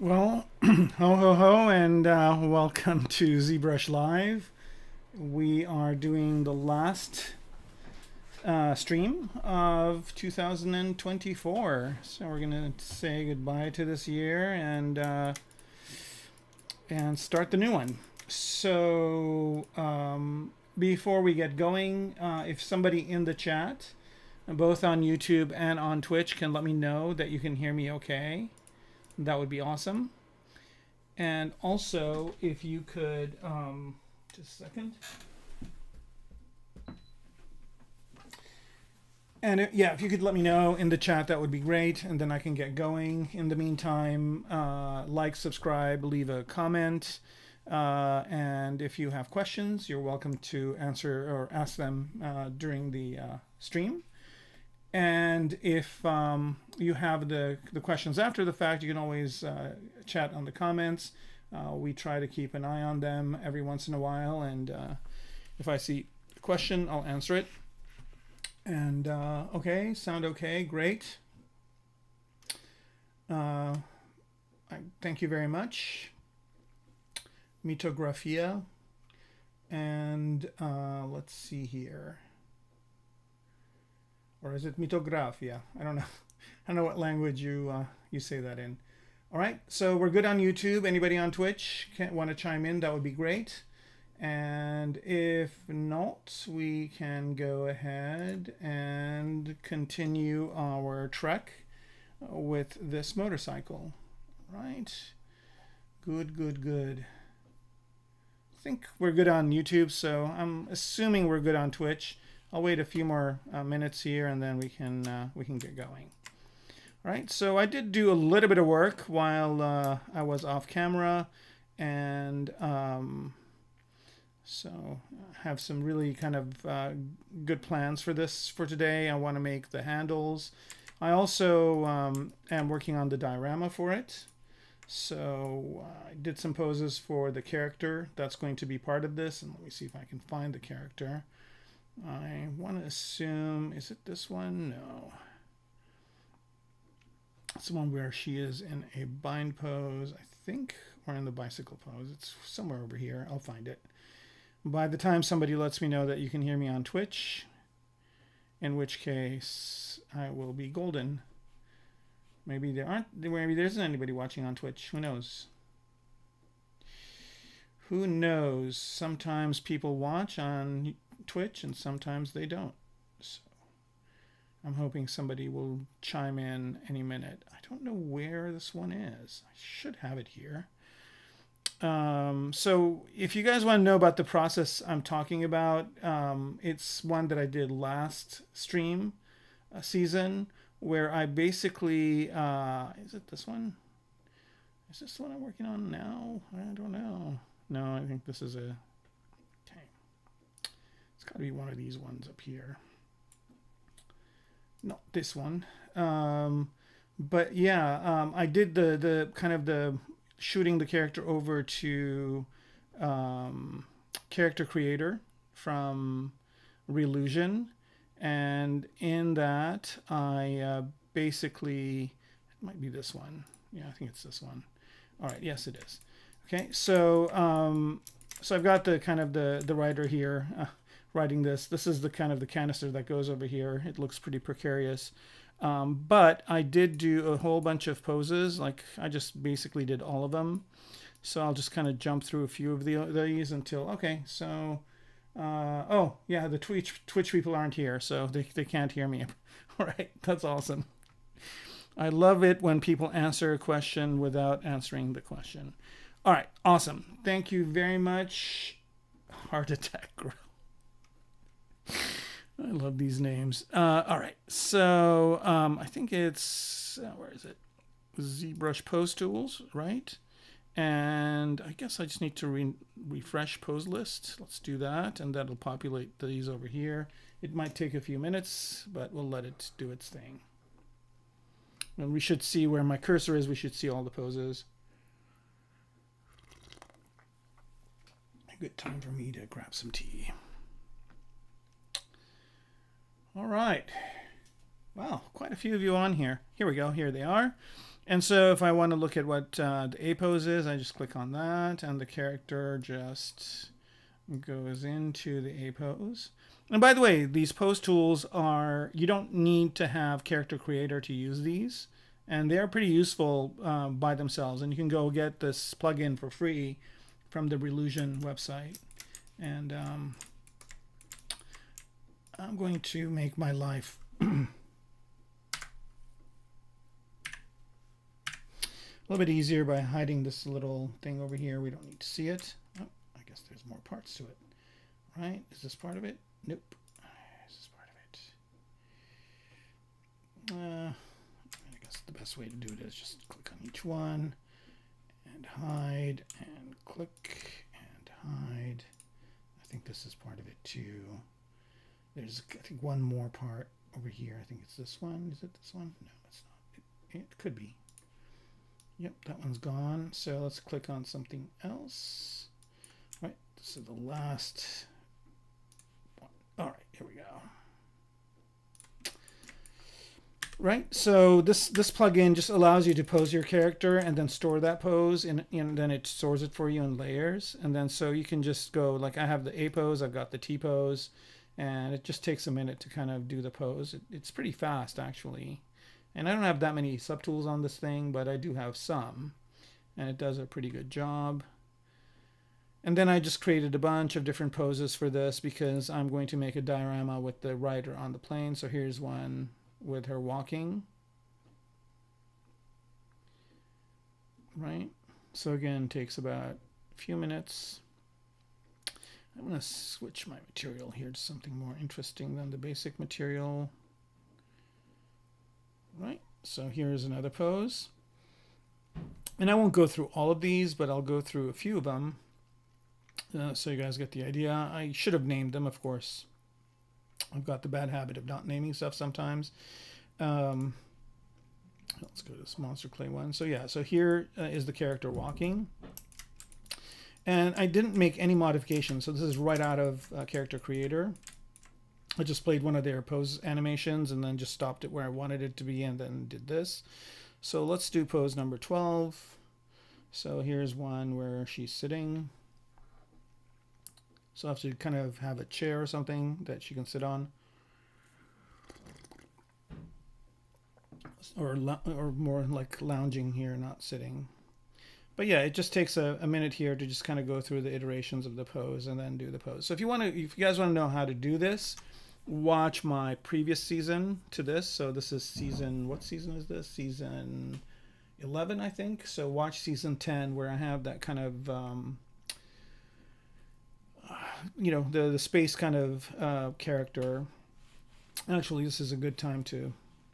Well, ho ho ho, and welcome to ZBrush Live. We are doing the last stream of 2024, so we're gonna say goodbye to this year and start the new one. So before we get going, if somebody in the chat, both on YouTube and on Twitch, can let me know that you can hear me okay, that would be awesome. And also, if you could, just a second. And yeah, if you could let me know in the chat, that would be great. And then I can get going. In the meantime, like, subscribe, leave a comment. And if you have questions, you're welcome to answer or ask them during the stream. And if you have the questions after the fact, you can always chat on the comments. We try to keep an eye on them every once in a while. And if I see a question, I'll answer it. And okay, sound okay, great. Thank you very much. Mitografia. And let's see here. Or is it mitografia? I don't know. I don't know what language you say that in. All right, so we're good on YouTube. Anybody on Twitch want to chime in? That would be great. And if not, we can go ahead and continue our trek with this motorcycle. right. Good, good, good. I think we're good on YouTube, so I'm assuming we're good on Twitch. I'll wait a few more minutes here, and then we can get going. All right, so I did do a little bit of work while I was off camera, and so I have some really kind of good plans for this for today. I want to make the handles. I also am working on the diorama for it. So I did some poses for the character that's going to be part of this, and let me see if I can find the character. I want to assume, is it this one? No. It's the one where she is in a bind pose, I think, or in the bicycle pose. It's somewhere over here. I'll find it. By the time somebody lets me know that you can hear me on Twitch, in which case I will be golden. Maybe there isn't anybody watching on Twitch. Who knows? Who knows? Sometimes people watch on Twitch and sometimes they don't. So I'm hoping somebody will chime in any minute. I don't know where this one is. I should have it here. So if you guys want to know about the process I'm talking about, it's one that I did last stream season, where I basically, is it this one? Is this the one I'm working on now? I don't know. No, I think this is a, okay. It's got to be one of these ones up here. Not this one. But yeah, I did the kind of the shooting the character over to Character Creator from Relusion. And in that, I basically, it might be this one. Yeah, I think it's this one. All right, yes, it is. Okay, so so I've got the kind of the writer here writing this. This is the kind of the canister that goes over here. It looks pretty precarious. But I did do a whole bunch of poses. Like I just basically did all of them. So I'll just kind of jump through a few of these until, okay, so... oh, yeah, the Twitch people aren't here, so they can't hear me. All right, that's awesome. I love it when people answer a question without answering the question. All right, awesome. Thank you very much. Heart Attack Girl. I love these names. All right, so I think it's, where is it? ZBrush Pose Tools, right? And I guess I just need to refresh pose list. Let's do that, and that'll populate these over here. It might take a few minutes, but we'll let it do its thing. And we should see where my cursor is. We should see all the poses. A good time for me to grab some tea. All right. Wow, quite a few of you on here. Here we go. Here they are. And so if I want to look at what the A pose is, I just click on that, and the character just goes into the A pose. And by the way, these pose tools are, you don't need to have Character Creator to use these, and they're pretty useful by themselves. And you can go get this plugin for free from the Relusion website. And I'm going to make my life a little bit easier by hiding this little thing over here. We don't need to see it. Oh, I guess there's more parts to it. Right? Is this part of it? Nope. Is this part of it? I guess the best way to do it is just click on each one and hide and click and hide. I think this is part of it too. There's, I think, one more part over here. I think it's this one. Is it this one? No, it's not. It could be. Yep, that one's gone. So let's click on something else. All right, this is the last one. All right, here we go. Right, so this plugin just allows you to pose your character and then store that pose, and then it stores it for you in layers. And then so you can just go, like I have the A pose, I've got the T pose, and it just takes a minute to kind of do the pose. It's pretty fast, actually. And I don't have that many subtools on this thing, but I do have some, and it does a pretty good job. And then I just created a bunch of different poses for this because I'm going to make a diorama with the rider on the plane. So here's one with her walking. right? So again, takes about a few minutes. I'm going to switch my material here to something more interesting than the basic material. Right, so here's another pose. And I won't go through all of these, but I'll go through a few of them so you guys get the idea. I should have named them, of course. I've got the bad habit of not naming stuff sometimes. Let's go to this monster clay one. So yeah, so here is the character walking. And I didn't make any modifications, so this is right out of Character Creator. I just played one of their pose animations and then just stopped it where I wanted it to be and then did this. So let's do pose number 12. So here's one where she's sitting. So I have to kind of have a chair or something that she can sit on. Or more like lounging here, not sitting. But yeah, it just takes a minute here to just kind of go through the iterations of the pose and then do the pose. So if you guys want to know how to do this, watch my previous season to this. So this is season, what season is this? Season 11, I think. So watch season 10 where I have that kind of, you know, the space kind of character. Actually, this is a good time to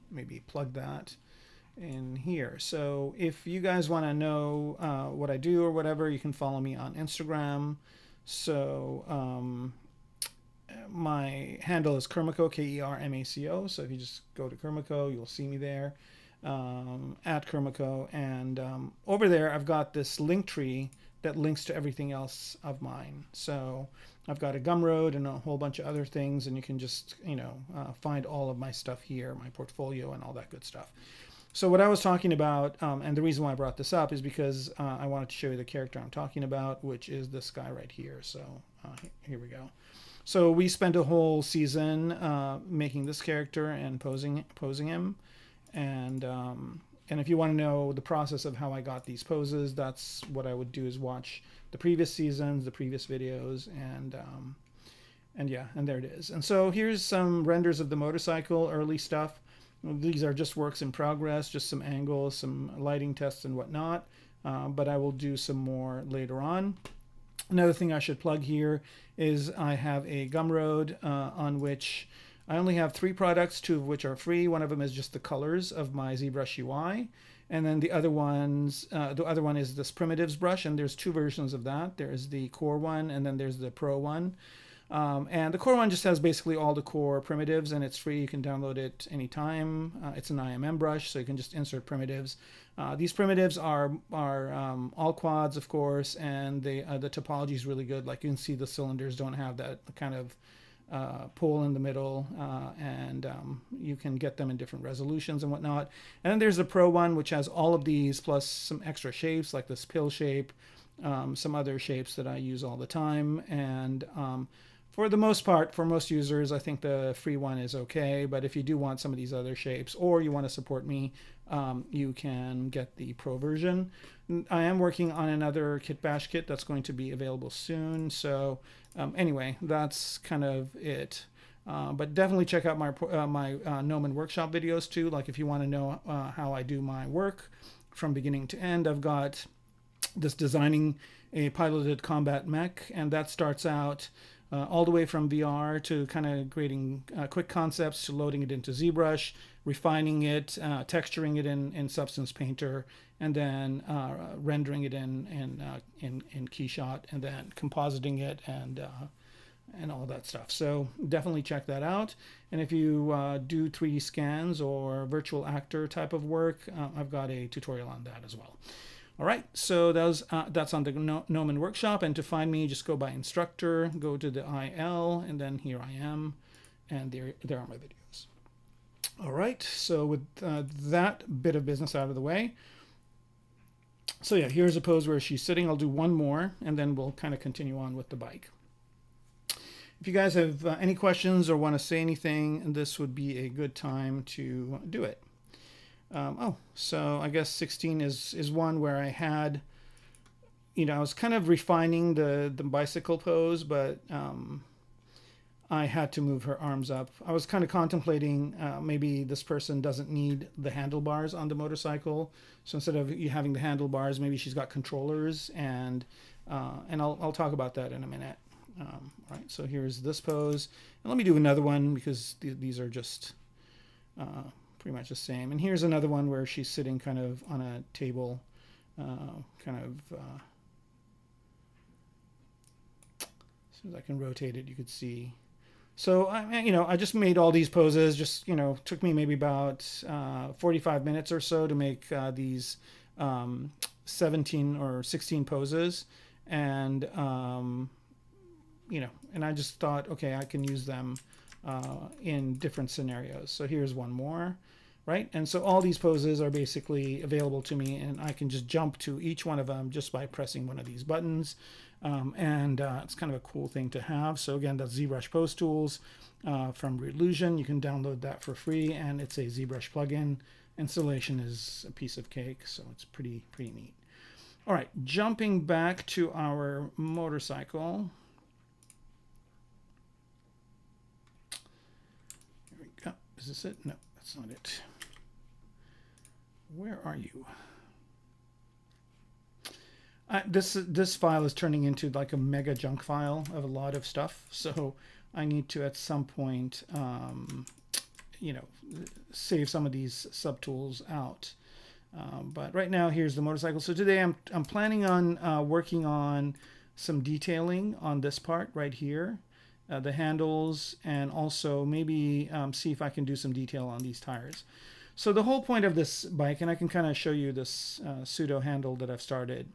maybe plug that in here. So if you guys want to know what I do or whatever, you can follow me on Instagram. So my handle is Kermaco, Kermaco. So if you just go to Kermaco, you'll see me there at Kermaco. And over there, I've got this link tree that links to everything else of mine. So I've got a Gumroad and a whole bunch of other things, and you can just, you know, find all of my stuff here, my portfolio and all that good stuff. So what I was talking about, and the reason why I brought this up is because I wanted to show you the character I'm talking about, which is this guy right here. So here we go. So we spent a whole season making this character and posing him. And if you want to know the process of how I got these poses, that's what I would do, is watch the previous seasons, the previous videos, and yeah, and there it is. And so here's some renders of the motorcycle, early stuff. These are just works in progress, just some angles, some lighting tests and whatnot, but I will do some more later on. Another thing I should plug here is I have a Gumroad on which I only have 3 products, 2 of which are free. One of them is just the colors of my ZBrush UI. And then the other one is this Primitives brush, and there's 2 versions of that. There's the core one, and then there's the pro one. And the core one just has basically all the core primitives, and it's free. You can download it anytime. It's an IMM brush, so you can just insert primitives. These primitives are all quads, of course, and the topology is really good. Like you can see, the cylinders don't have that kind of pull in the middle, and you can get them in different resolutions and whatnot. And then there's the pro one, which has all of these plus some extra shapes like this pill shape, some other shapes that I use all the time. And for the most part, for most users, I think the free one is okay. But if you do want some of these other shapes, or you want to support me, you can get the pro version. I am working on another Kit Bash kit that's going to be available soon. So anyway, that's kind of it. But definitely check out my Gnomon workshop videos too. Like if you want to know how I do my work from beginning to end, I've got this designing a piloted combat mech, and that starts out all the way from VR to kind of creating quick concepts to loading it into ZBrush, refining it, texturing it in Substance Painter, and then rendering it in Keyshot, and then compositing it and all that stuff. So definitely check that out. And if you do 3D scans or virtual actor type of work, I've got a tutorial on that as well. All right, so that's on the Gnomon workshop, and to find me, just go by instructor, go to the IL, and then here I am, and there are my videos. All right, so with that bit of business out of the way, so yeah, here's a pose where she's sitting. I'll do one more, and then we'll kind of continue on with the bike. If you guys have any questions or want to say anything, this would be a good time to do it. So I guess 16 is one where I had, you know, I was kind of refining the bicycle pose, but I had to move her arms up. I was kind of contemplating maybe this person doesn't need the handlebars on the motorcycle. So instead of you having the handlebars, maybe she's got controllers, and I'll talk about that in a minute. All right, so here's this pose. And let me do another one because these are just pretty much the same. And here's another one where she's sitting kind of on a table, as soon as I can rotate it, you could see. So I just made all these poses. Just took me maybe about 45 minutes or so to make these 17 or 16 poses, and and I just thought, okay, I can use them in different scenarios. So here's one more, right? And so all these poses are basically available to me, and I can just jump to each one of them just by pressing one of these buttons. It's kind of a cool thing to have. So again, that's ZBrush Pose Tools from Relusion. You can download that for free, and it's a ZBrush plugin. Installation is a piece of cake, so it's pretty neat. All right, jumping back to our motorcycle. Here we go. Is this it? No, that's not it. Where are you? This file is turning into like a mega junk file of a lot of stuff, so I need to at some point save some of these subtools out, but right now here's the motorcycle. So today I'm planning on working on some detailing on this part right here, the handles, and also maybe see if I can do some detail on these tires. So the whole point of this bike, and I can kind of show you this pseudo handle that I've started,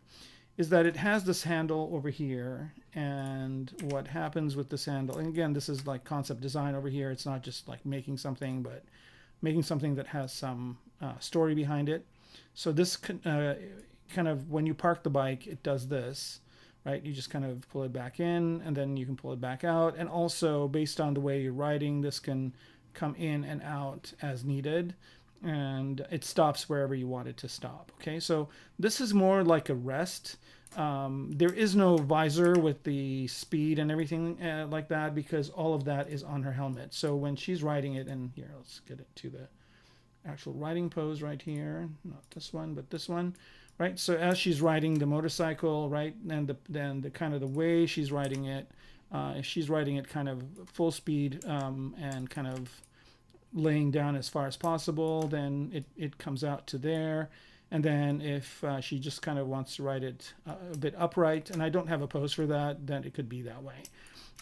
is that it has this handle over here, and what happens with this handle, and again, this is like concept design over here. It's not just like making something, but making something that has some story behind it. So this kind of, when you park the bike, it does this, right? You just kind of pull it back in, and then you can pull it back out. And also, based on the way you're riding, this can come in and out as needed, and it stops wherever you want it to stop. Okay, so this is more like a rest. There is no visor with the speed and everything like that, because all of that is on her helmet. So when she's riding it, and here, let's get it to the actual riding pose right here, not this one, but this one, right? So as she's riding the motorcycle, right, and then the kind of the way she's riding it, if she's riding it kind of full speed and kind of laying down as far as possible, then it comes out to there. And then if she just kind of wants to ride it a bit upright, and I don't have a pose for that, then it could be that way.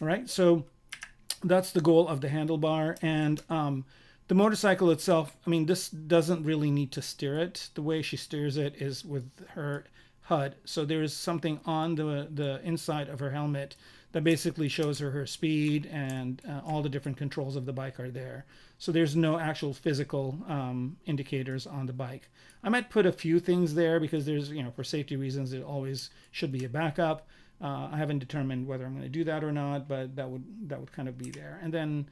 All right, so that's the goal of the handlebar. And the motorcycle itself, I mean, this doesn't really need to steer it. The way she steers it is with her HUD. So there is something on the inside of her helmet that basically shows her speed, and all the different controls of the bike are there. So there's no actual physical indicators on the bike. I might put a few things there because there's, for safety reasons, it always should be a backup. I haven't determined whether I'm going to do that or not, but that would kind of be there. And then,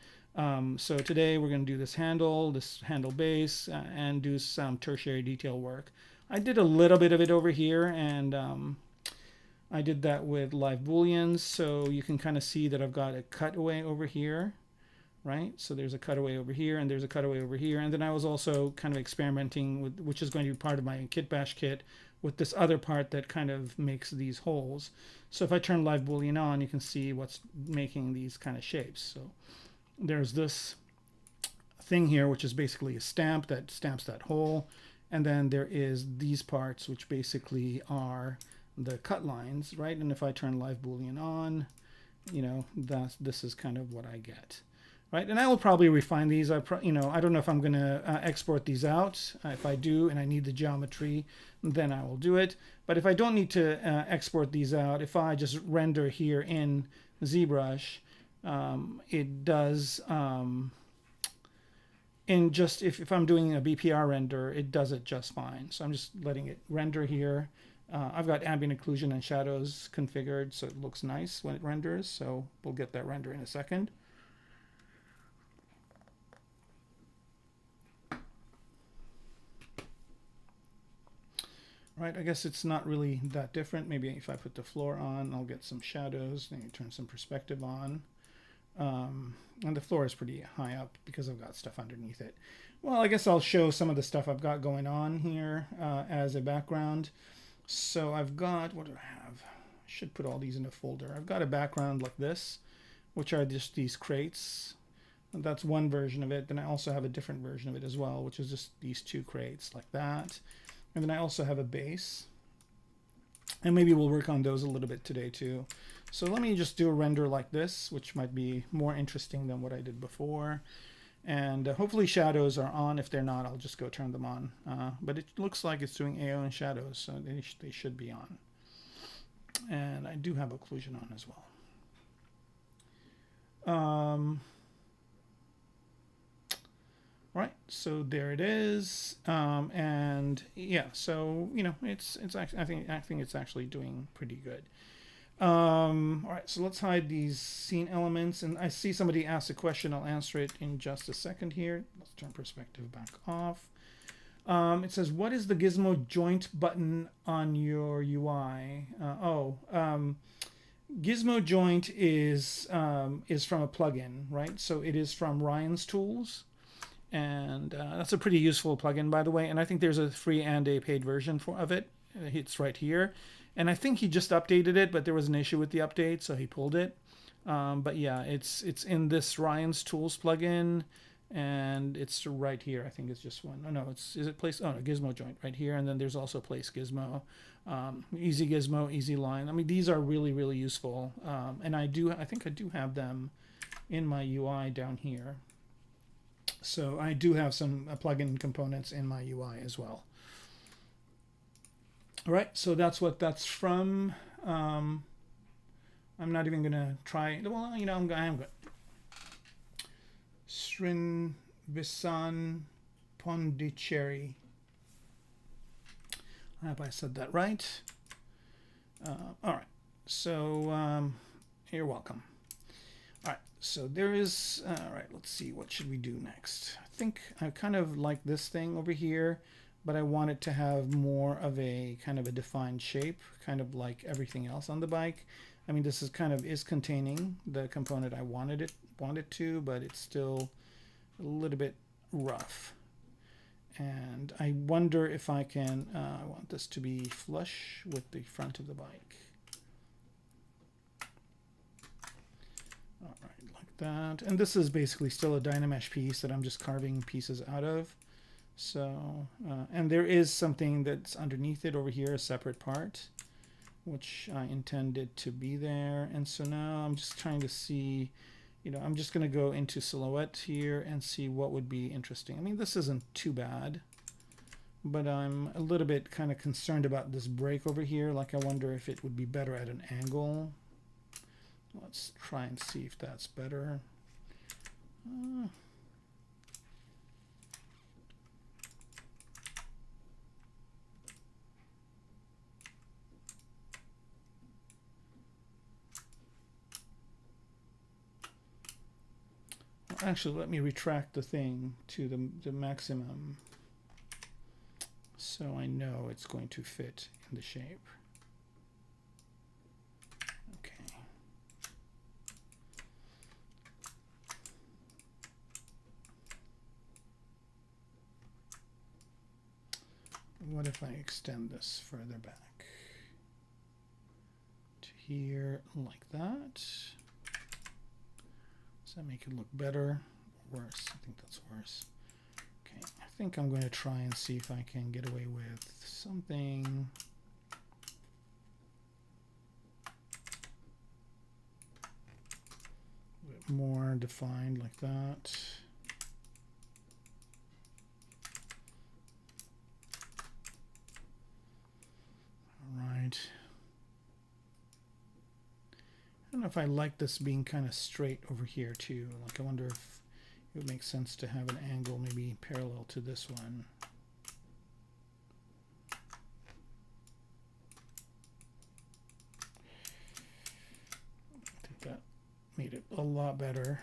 so today we're going to do this handle base, and do some tertiary detail work. I did a little bit of it over here, and I did that with live booleans, so you can kind of see that I've got a cutaway over here, right? So there's a cutaway over here, and there's a cutaway over here. And then I was also kind of experimenting with, which is going to be part of my kit bash kit, with this other part that kind of makes these holes. So if I turn live boolean on, you can see what's making these kind of shapes. So there's this thing here, which is basically a stamp that stamps that hole. And then there is these parts, which basically are the cut lines, right? And if I turn live boolean on, this is kind of what I get, right? And I will probably refine these. I don't know if I'm going to export these out. If I do and I need the geometry, then I will do it. But if I don't need to export these out, if I just render here in ZBrush, it does, if I'm doing a BPR render, it does it just fine. So I'm just letting it render here. I've got ambient occlusion and shadows configured, so it looks nice when it renders. So we'll get that render in a second. Right, I guess it's not really that different. Maybe if I put the floor on, I'll get some shadows. Then you turn some perspective on. And the floor is pretty high up because I've got stuff underneath it. Well, I guess I'll show some of the stuff I've got going on here as a background. So I've got, what do I have? I should put all these in a folder. I've got a background like this, which are just these crates. And that's one version of it. Then I also have a different version of it as well, which is just these two crates like that. And then I also have a base. And maybe we'll work on those a little bit today too. So let me just do a render like this, which might be more interesting than what I did before. And hopefully shadows are on. If they're not, I'll just go turn them on. But it looks like it's doing AO and shadows, so they should be on. And I do have occlusion on as well. Right, so there it is, and yeah, so you know, it's actually, I think it's actually doing pretty good. All right, so let's hide these scene elements, and I see somebody asked a question. I'll answer it in just a second here. Let's turn perspective back off. It says, what is the gizmo joint button on your UI? Gizmo joint is from a plugin, right? So it is from Ryan's Tools. And that's a pretty useful plugin, by the way. And I think there's a free and a paid version of it. It's right here. And I think he just updated it, but there was an issue with the update, so he pulled it. But yeah, it's in this Ryan's Tools plugin, and it's right here. I think it's just one. Oh no, is it place? Oh no, Gizmo joint right here. And then there's also place Gizmo, easy Gizmo, easy line. I mean, these are really, really useful. And I think I do have them in my UI down here. So I do have some plugin components in my UI as well. All right, so that's what that's from. I'm not even gonna try. Well, you know, I'm good. Srinvisan Pondicherry. I hope I said that right. All right, so you're welcome. All right, so there is, all right, let's see, what should we do next? I think I kind of like this thing over here, but I want it to have more of a kind of a defined shape, kind of like everything else on the bike. I mean, this is kind of containing the component I wanted it to, but it's still a little bit rough. And I wonder if I can, I want this to be flush with the front of the bike. All right, like that. And this is basically still a Dynamesh piece that I'm just carving pieces out of. So, and there is something that's underneath it over here, a separate part, which I intended to be there. And so now I'm just trying to see, you know, I'm just going to go into silhouette here and see what would be interesting. I mean, this isn't too bad, but I'm a little bit kind of concerned about this break over here. Like, I wonder if it would be better at an angle. Let's try and see if that's better. Actually, let me retract the thing to the maximum so I know it's going to fit in the shape. Okay. What if I extend this further back to here like that? Does that make it look better or worse? I think that's worse. Okay, I think I'm going to try and see if I can get away with something. A bit more defined like that. All right. I don't know if I like this being kind of straight over here too. Like, I wonder if it would make sense to have an angle maybe parallel to this one. I think that made it a lot better.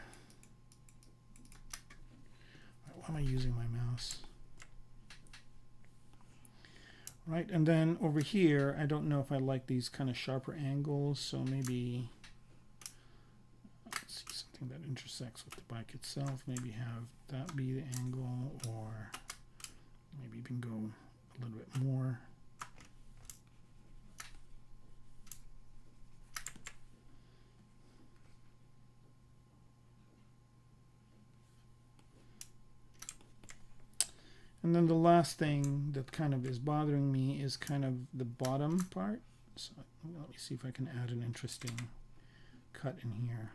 All right, why am I using my mouse? Right, and then over here, I don't know if I like these kind of sharper angles, so maybe anything that intersects with the bike itself. Maybe have that be the angle, or maybe even go a little bit more. And then the last thing that kind of is bothering me is kind of the bottom part. So let me see if I can add an interesting cut in here.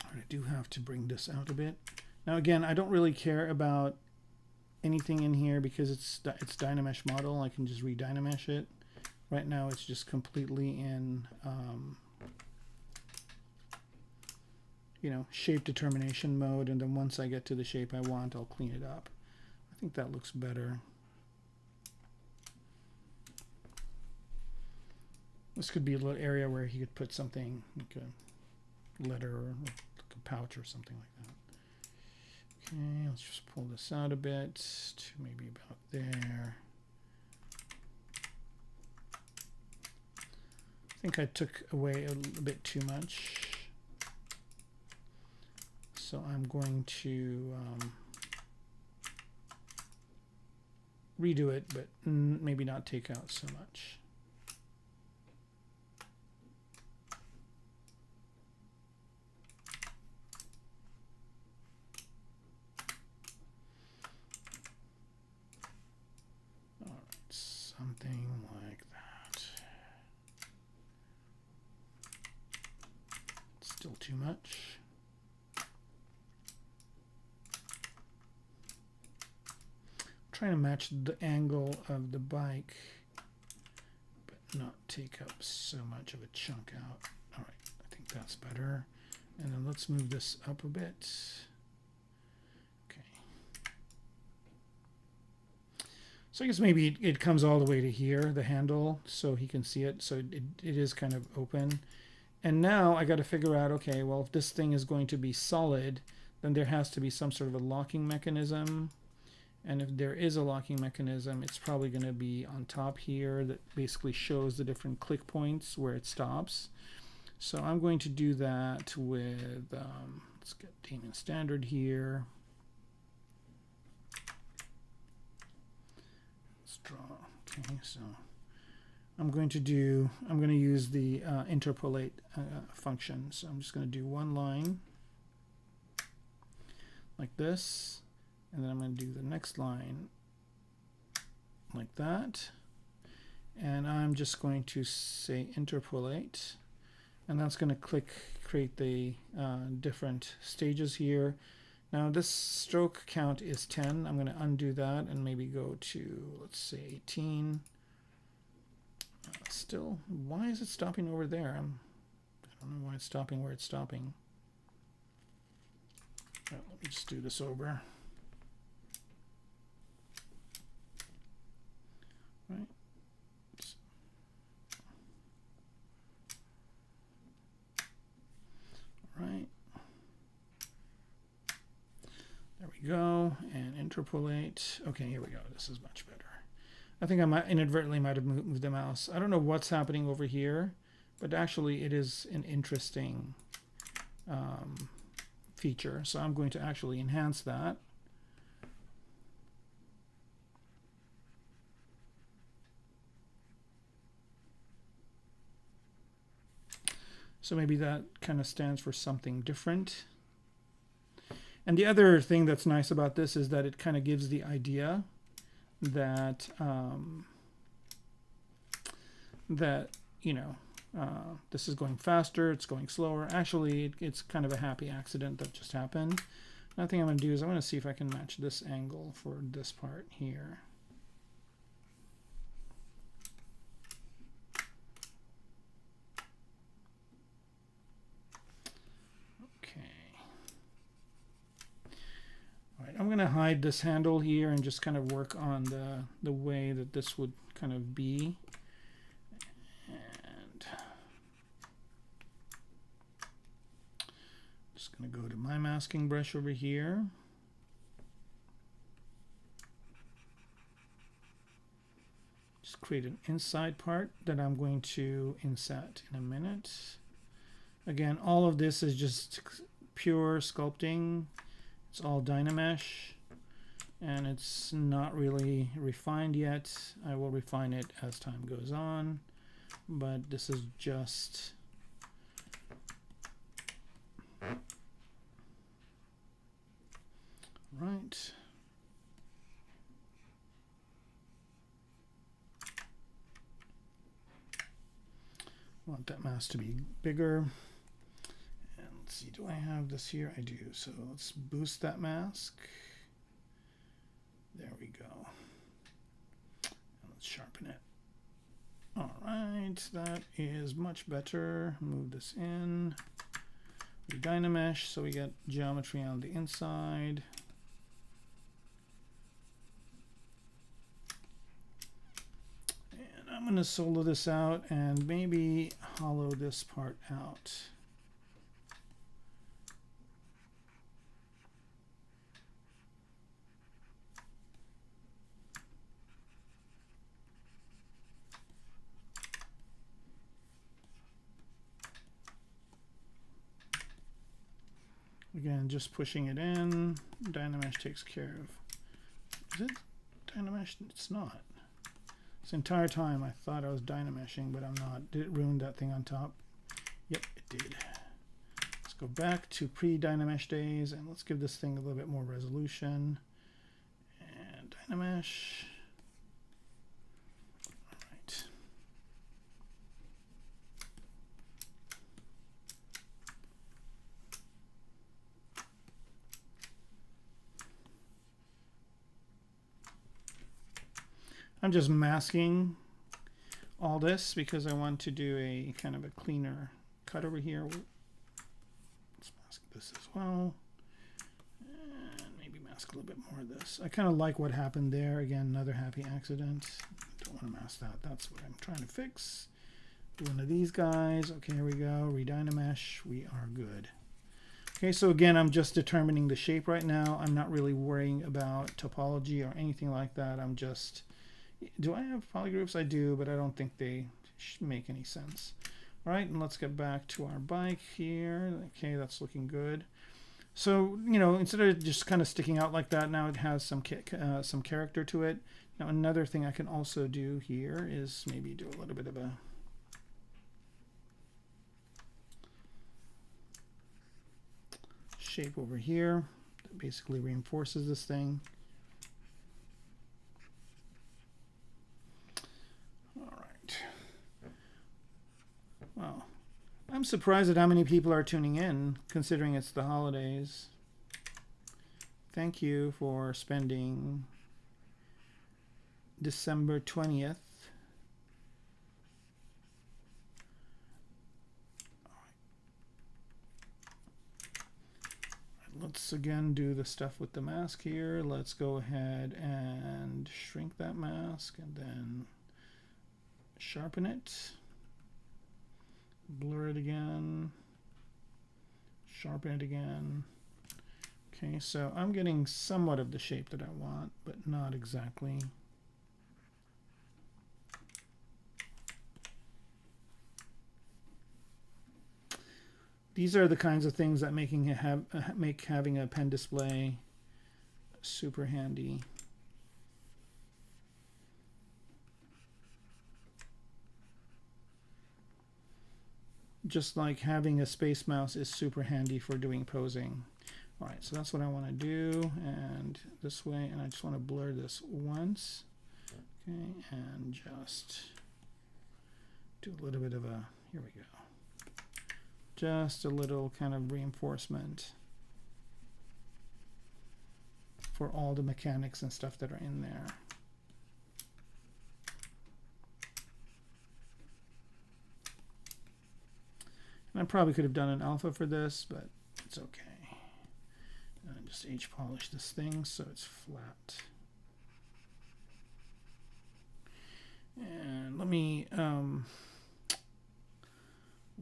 I do have to bring this out a bit. Now again, I don't really care about anything in here because it's Dynamesh model. I can just re-Dynamesh it. Right now it's just completely in you know, shape determination mode, and then once I get to the shape I want, I'll clean it up. I think that looks better. This could be a little area where he could put something like a letter or like a pouch or something like that. Okay, let's just pull this out a bit to maybe about there. I think I took away a bit too much. So I'm going to redo it, but maybe not take out so much. All right, something like that. Still too much. Trying to match the angle of the bike, but not take up so much of a chunk out. All right, I think that's better. And then let's move this up a bit. Okay. So I guess maybe it comes all the way to here, the handle, so he can see it. So it is kind of open. And now I got to figure out, okay, well, if this thing is going to be solid, then there has to be some sort of a locking mechanism. And if there is a locking mechanism, it's probably going to be on top here that basically shows the different click points where it stops. So I'm going to do that with, let's get Damon Standard here. Let's draw. Okay, so I'm going to use the interpolate function. So I'm just going to do one line like this. And then I'm going to do the next line like that. And I'm just going to say interpolate. And that's going to create the different stages here. Now this stroke count is 10. I'm going to undo that and maybe go to, let's say, 18. Still, why is it stopping over there? I don't know why it's stopping where it's stopping. All right, let me just do this over. Right. Right. There we go. And interpolate. Okay, here we go. This is much better. I think I inadvertently might have moved the mouse. I don't know what's happening over here, but actually it is an interesting feature. So I'm going to actually enhance that. So maybe that kind of stands for something different. And the other thing that's nice about this is that it kind of gives the idea that you know, this is going faster, it's going slower. Actually, it's kind of a happy accident that just happened. Another thing I'm going to do is I'm going to see if I can match this angle for this part here. I'm going to hide this handle here and just kind of work on the way that this would kind of be. And just going to go to my masking brush over here. create an inside part that I'm going to inset in a minute. Again, all of this is just pure sculpting. It's all Dynamesh, and it's not really refined yet. I will refine it as time goes on, but this is just right. Want that mask to be bigger. And let's see, do I have this here? I do. So let's boost that mask. There we go. And let's sharpen it. All right, that is much better. Move this in. We Dynamesh, so we get geometry on the inside. I'm going to solo this out and maybe hollow this part out. Again, just pushing it in. Dynamesh takes care of. Is it Dynamesh? It's not. This entire time I thought I was Dynameshing, but I'm not. Did it ruin that thing on top? Yep, it did. Let's go back to pre-Dynamesh days and let's give this thing a little bit more resolution. And Dynamesh. All right. I'm just masking all this because I want to do a kind of a cleaner cut over here. Let's mask this as well. And maybe mask a little bit more of this. I kind of like what happened there. Again, another happy accident. Don't want to mask that. That's what I'm trying to fix. Do one of these guys. Okay, here we go. Redynamesh. We are good. Okay, so again, I'm just determining the shape right now. I'm not really worrying about topology or anything like that. I'm just... Do I have polygroups? I do, but I don't think they make any sense. All right, and let's get back to our bike here. Okay, that's looking good. So, you know, instead of just kind of sticking out like that, now it has some character to it. Now, another thing I can also do here is maybe do a little bit of a shape over here that basically reinforces this thing. Well, I'm surprised at how many people are tuning in, considering it's the holidays. Thank you for spending December 20th. Let's again do the stuff with the mask here. Let's go ahead and shrink that mask and then sharpen it. Blur it again, sharpen it again. Okay, so I'm getting somewhat of the shape that I want, but not exactly. These are the kinds of things that make having a pen display super handy. Just like having a space mouse is super handy for doing posing. All right, so that's what I want to do, and this way, and I just want to blur this once, okay, and just do a little bit of a, here we go, just a little kind of reinforcement for all the mechanics and stuff that are in there. I probably could have done an alpha for this, but it's okay. And just H-polish this thing so it's flat. And let me,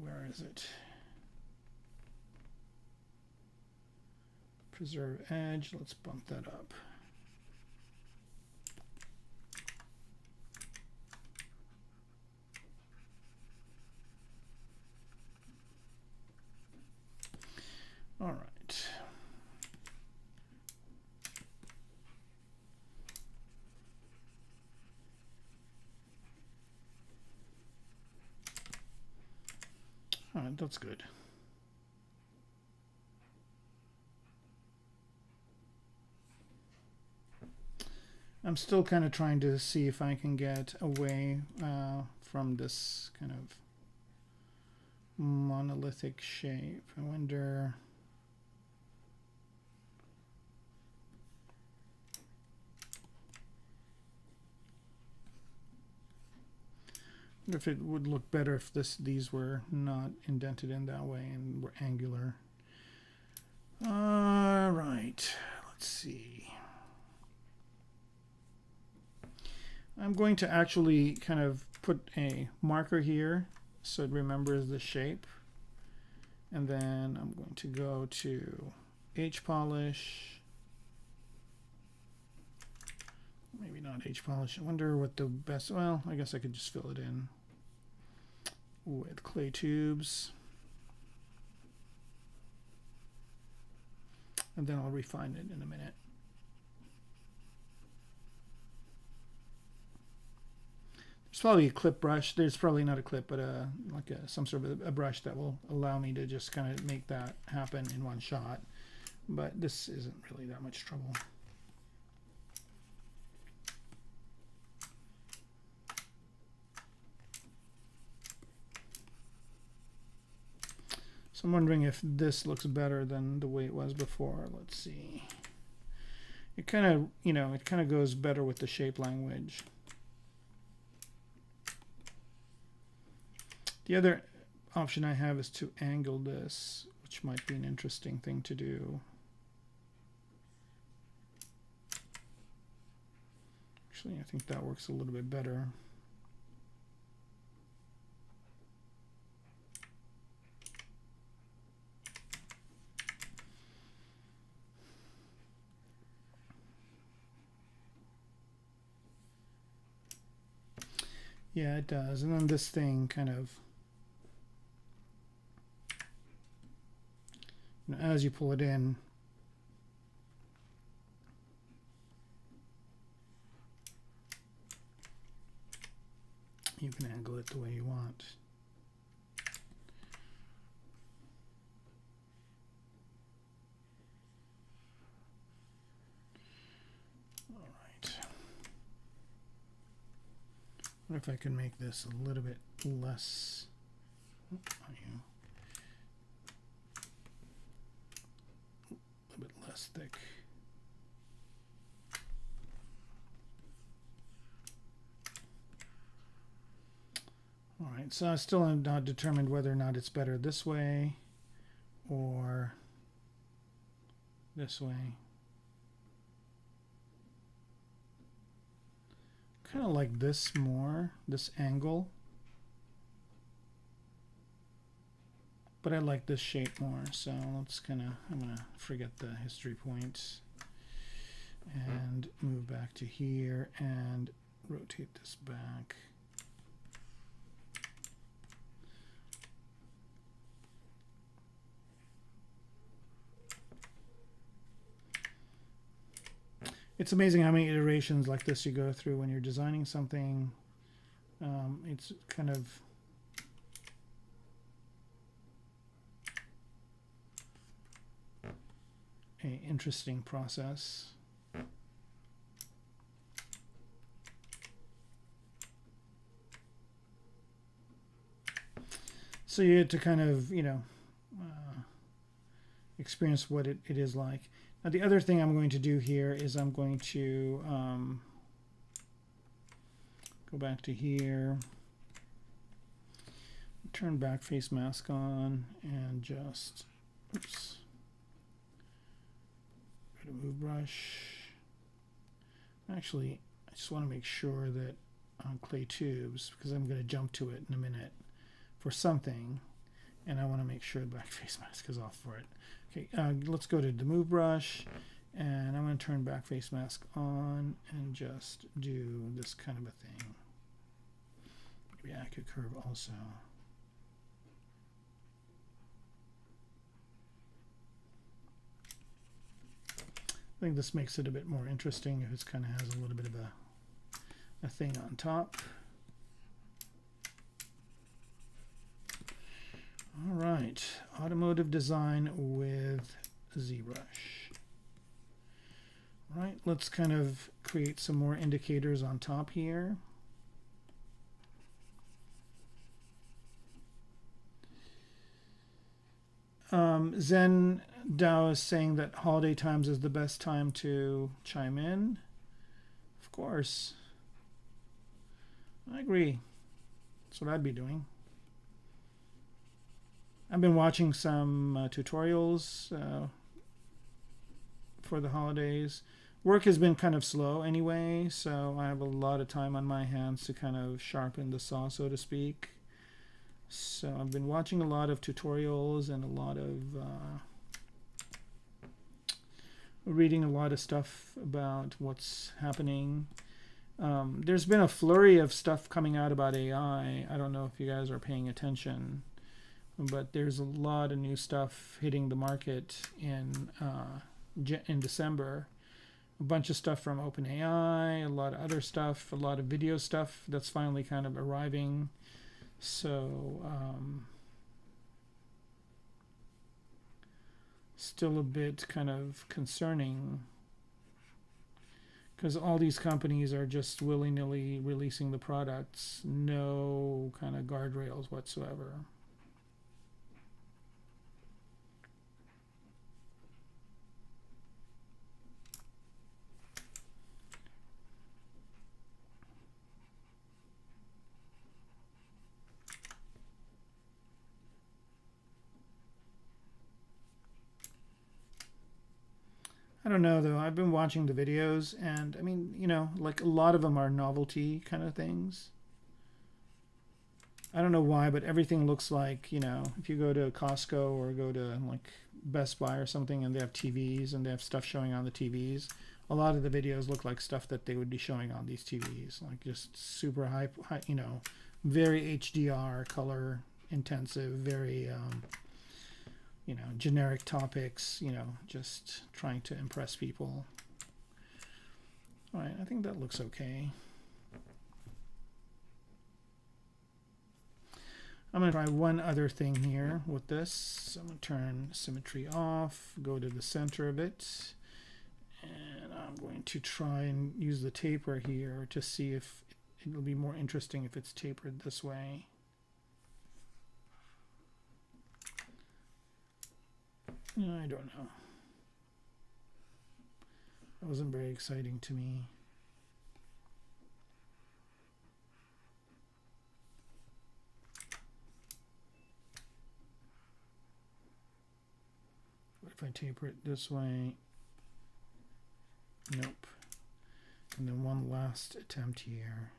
where is it? Preserve edge, let's bump that up. All right. All right, that's good. I'm still kind of trying to see if I can get away from this kind of monolithic shape. I wonder if it would look better if these were not indented in that way and were angular. All right, let's see. I'm going to actually kind of put a marker here so it remembers the shape. And then I'm going to go to H-polish. Maybe not H-polish. I wonder what the best, well, I guess I could just fill it in with clay tubes. And then I'll refine it in a minute. There's probably a clip brush. There's probably not a clip, but like some sort of a brush that will allow me to just kind of make that happen in one shot. But this isn't really that much trouble. So I'm wondering if this looks better than the way it was before. Let's see. It kind of, it kind of goes better with the shape language. The other option I have is to angle this, which might be an interesting thing to do. Actually, I think that works a little bit better. Yeah, it does. And then this thing kind of, as you pull it in, you can angle it the way you want. All right. What if I can make this a little bit less? A bit less thick. All right, so I still am not determined whether or not it's better this way or this way. Kind of like this more, this angle. But I like this shape more, so let's I'm gonna forget the history points and move back to here and rotate this back. It's amazing how many iterations like this you go through when you're designing something. It's kind of an interesting process. So you had to kind of, experience what it is like. Now the other thing I'm going to do here is I'm going to go back to here, turn back face mask on, and just, oops, go to move brush. Actually, I just want to make sure that on clay tubes, because I'm going to jump to it in a minute for something, and I want to make sure the back face mask is off for it. Okay, let's go to the move brush, and I'm going to turn back face mask on and just do this kind of a thing. Maybe I could curve also. think this makes it a bit more interesting if it kind of has a little bit of a thing on top. All right, automotive design with ZBrush. All right, let's kind of create some more indicators on top here. Zen Dao is saying that holiday times is the best time to chime in. Of course. I agree. That's what I'd be doing. I've been watching some tutorials for the holidays. Work has been kind of slow anyway, so I have a lot of time on my hands to kind of sharpen the saw, so to speak. So I've been watching a lot of tutorials and a lot of reading a lot of stuff about what's happening. There's been a flurry of stuff coming out about AI. I don't know if you guys are paying attention, but there's a lot of new stuff hitting the market in December. A bunch of stuff from OpenAI, a lot of other stuff, a lot of video stuff that's finally kind of arriving. So still a bit kind of concerning because all these companies are just willy-nilly releasing the products, no kind of guardrails whatsoever. I don't know though. I've been watching the videos and I mean, you know, like a lot of them are novelty kind of things. I don't know why, but everything looks like, you know, if you go to Costco or go to like Best Buy or something and they have TVs and they have stuff showing on the TVs, a lot of the videos look like stuff that they would be showing on these TVs, like just super high, you know, very HDR, color intensive, very you know, generic topics, you know, just trying to impress people. All right, I think that looks okay. I'm going to try one other thing here with this. So I'm going to turn symmetry off, go to the center of it, and I'm going to try and use the taper here to see if it'll be more interesting if it's tapered this way. I don't know. That wasn't very exciting to me. What if I taper it this way? Nope. And then one last attempt here.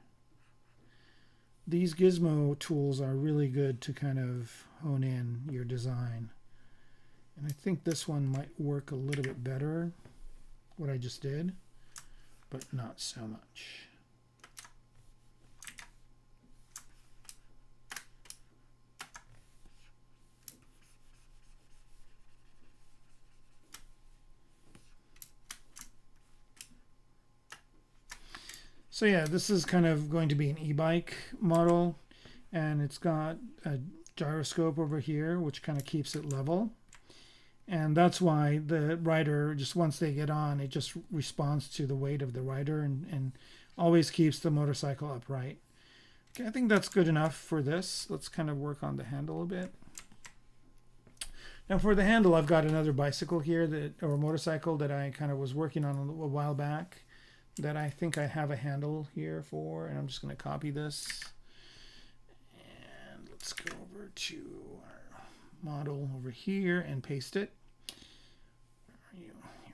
These gizmo tools are really good to kind of hone in your design. And I think this one might work a little bit better, what I just did, but not so much. So yeah, this is kind of going to be an e-bike model, and it's got a gyroscope over here, which kind of keeps it level. And that's why the rider, just once they get on, it just responds to the weight of the rider and always keeps the motorcycle upright. Okay, I think that's good enough for this. Let's kind of work on the handle a bit. Now for the handle, I've got another bicycle here or motorcycle that I kind of was working on a while back that I think I have a handle here for, and I'm just going to copy this. And let's go over to our model over here and paste it. Where are you? Here.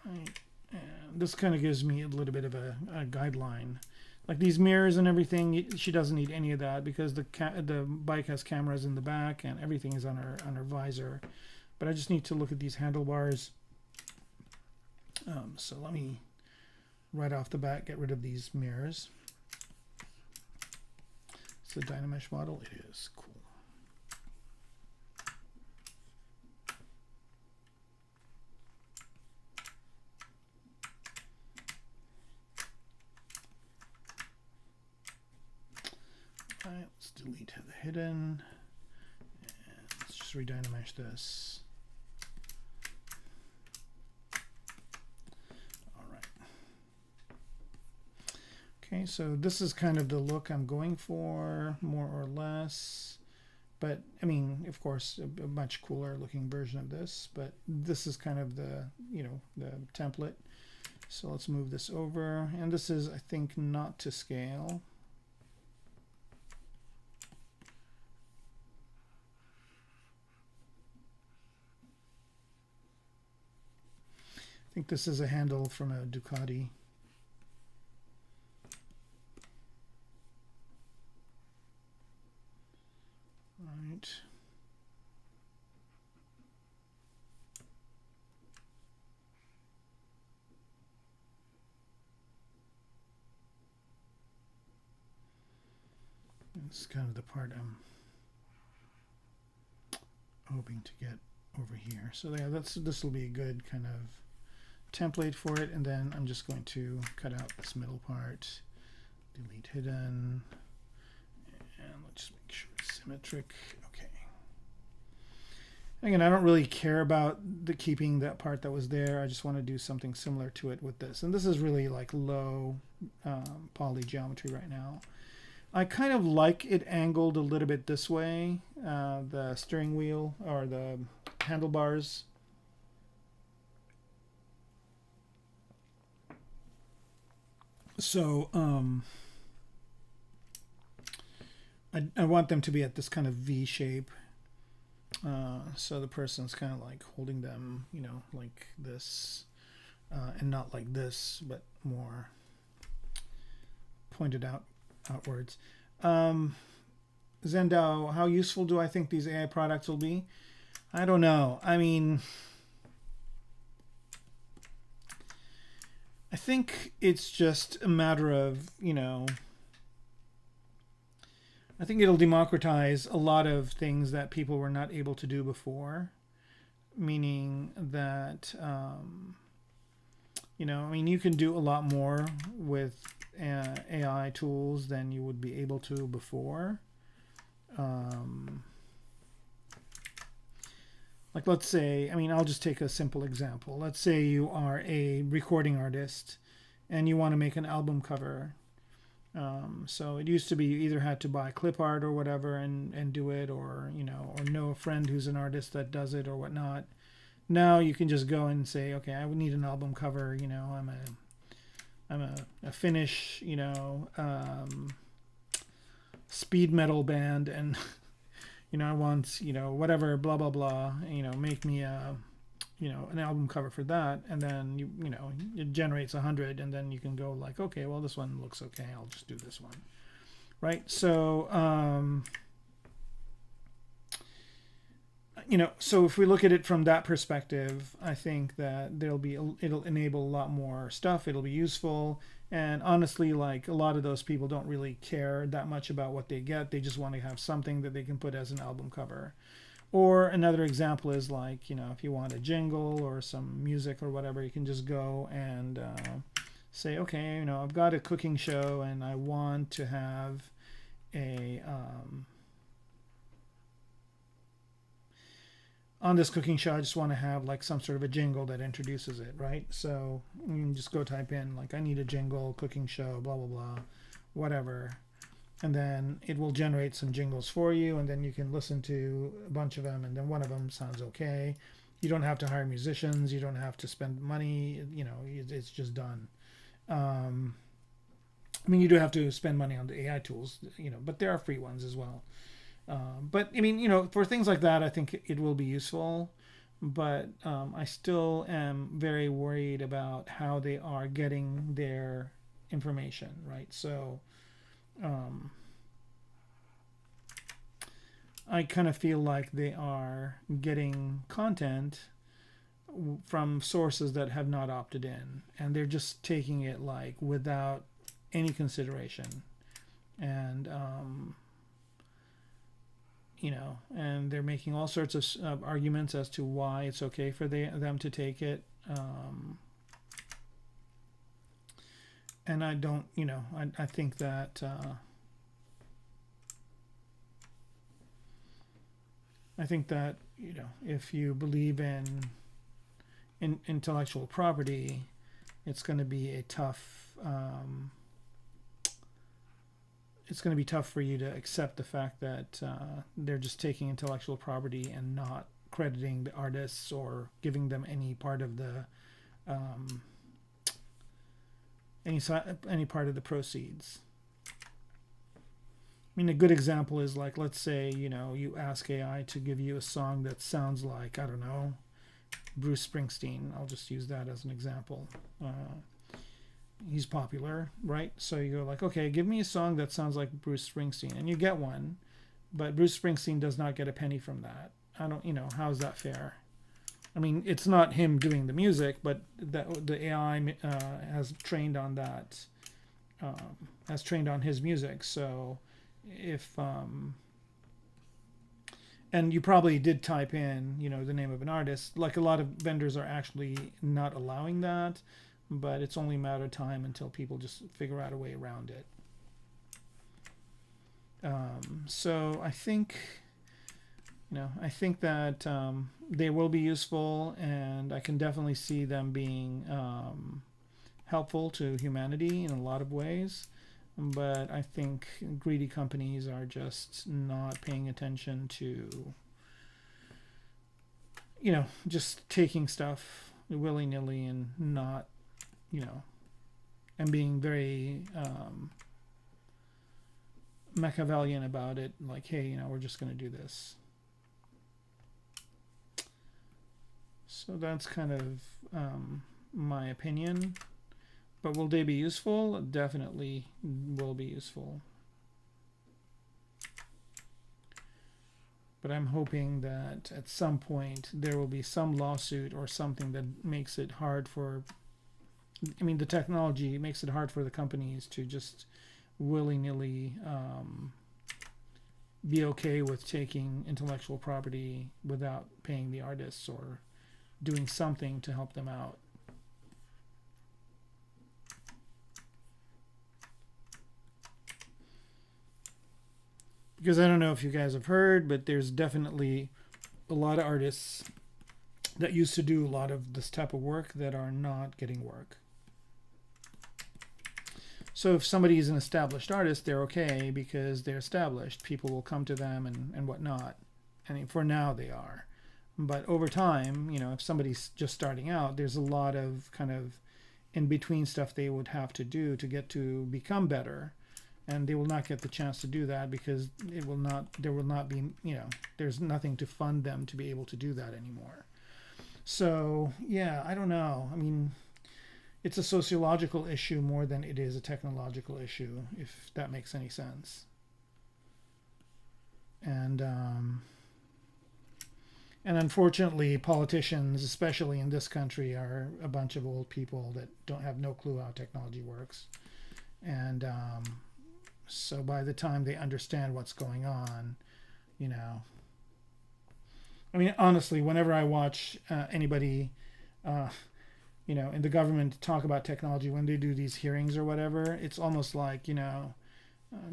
Right. And this kind of gives me a little bit of a guideline. Like these mirrors and everything, she doesn't need any of that because the bike has cameras in the back and everything is on her visor. But I just need to look at these handlebars. So let me, right off the bat, get rid of these mirrors. It's the Dynamesh model. It is cool. Right, let's delete the hidden. And let's just redynamize this. All right. Okay, so this is kind of the look I'm going for, more or less. But I mean, of course, a much cooler looking version of this. But this is kind of the, you know, the template. So let's move this over. And this is, I think, not to scale. I think this is a handle from a Ducati. Right. This is kind of the part I'm hoping to get over here. So yeah, this will be a good kind of template for it. And then I'm just going to cut out this middle part, delete hidden, and let's just make sure it's symmetric. Okay. Again, I don't really care about the keeping that part that was there. I just want to do something similar to it with this. And this is really like low poly geometry right now. I kind of like it angled a little bit this way, the steering wheel or the handlebars. So I want them to be at this kind of V shape. So the person's kind of like holding them, you know, like this, and not like this, but more pointed outwards. Zendao, how useful do I think these AI products will be? I don't know. I mean, I think it's just a matter of, you know, I think it'll democratize a lot of things that people were not able to do before. Meaning that, you know, I mean, you can do a lot more with AI tools than you would be able to before. Like, let's say, I mean, I'll just take a simple example. Let's say you are a recording artist and you want to make an album cover. So it used to be you either had to buy clip art or whatever and do it, or, you know a friend who's an artist that does it or whatnot. Now you can just go and say, okay, I would need an album cover. You know, I'm a Finnish, you know, speed metal band, and you know, I want, you know, whatever, blah blah blah, you know, make me a, you know, an album cover for that, and then you know, it generates 100, and then you can go like, okay, well, this one looks okay, I'll just do this one, right? So you know, so if we look at it from that perspective, I think that it'll enable a lot more stuff. It'll be useful. And honestly, like, a lot of those people don't really care that much about what they get. They just want to have something that they can put as an album cover. Or another example is like, you know, if you want a jingle or some music or whatever, you can just go and say, okay, you know, I've got a cooking show and I want to have a on this cooking show, I just want to have like some sort of a jingle that introduces it, right? So you can just go type in like, I need a jingle, cooking show, blah, blah, blah, whatever. And then it will generate some jingles for you. And then you can listen to a bunch of them. And then one of them sounds okay. You don't have to hire musicians. You don't have to spend money. You know, it's just done. I mean, you do have to spend money on the AI tools, you know, but there are free ones as well. But I mean, you know, for things like that, I think it will be useful, but I still am very worried about how they are getting their information, right? So I kind of feel like they are getting content from sources that have not opted in, and they're just taking it like without any consideration. And you know, and they're making all sorts of arguments as to why it's okay for them to take it. And I don't, you know, I think that I think that, you know, if you believe in intellectual property, it's going to be a tough. It's going to be tough for you to accept the fact that they're just taking intellectual property and not crediting the artists or giving them any part of the any part of the proceeds. I mean, a good example is like, let's say, you know, you ask AI to give you a song that sounds like, I don't know, Bruce Springsteen. I'll just use that as an example. He's popular, right? So you go like, okay, give me a song that sounds like Bruce Springsteen, and you get one, but Bruce Springsteen does not get a penny from that. I don't, you know, how is that fair? I mean, it's not him doing the music, but the AI has trained on that, has trained on his music. So if and you probably did type in, you know, the name of an artist. Like a lot of vendors are actually not allowing that, but it's only a matter of time until people just figure out a way around it. So I think, you know, I think that they will be useful, and I can definitely see them being helpful to humanity in a lot of ways. But I think greedy companies are just not paying attention to, you know, just taking stuff willy-nilly and not, you know, and being very Machiavellian about it. Like, hey, you know, we're just going to do this. So that's kind of my opinion. But will they be useful? Definitely will be useful. But I'm hoping that at some point there will be some lawsuit or something that makes it hard for, I mean, the technology makes it hard for the companies to just willy-nilly be okay with taking intellectual property without paying the artists or doing something to help them out. Because I don't know if you guys have heard, but there's definitely a lot of artists that used to do a lot of this type of work that are not getting work. So if somebody is an established artist, they're okay because they're established. People will come to them and whatnot. And for now they are. But over time, you know, if somebody's just starting out, there's a lot of kind of in-between stuff they would have to do to get to become better. And they will not get the chance to do that because there will not be, you know, there's nothing to fund them to be able to do that anymore. So, yeah, I don't know. I mean, it's a sociological issue more than it is a technological issue, if that makes any sense. And unfortunately, politicians, especially in this country, are a bunch of old people that don't have no clue how technology works. And so by the time they understand what's going on, you know, I mean, honestly, whenever I watch anybody, you know, in the government talk about technology, when they do these hearings or whatever, it's almost like, you know,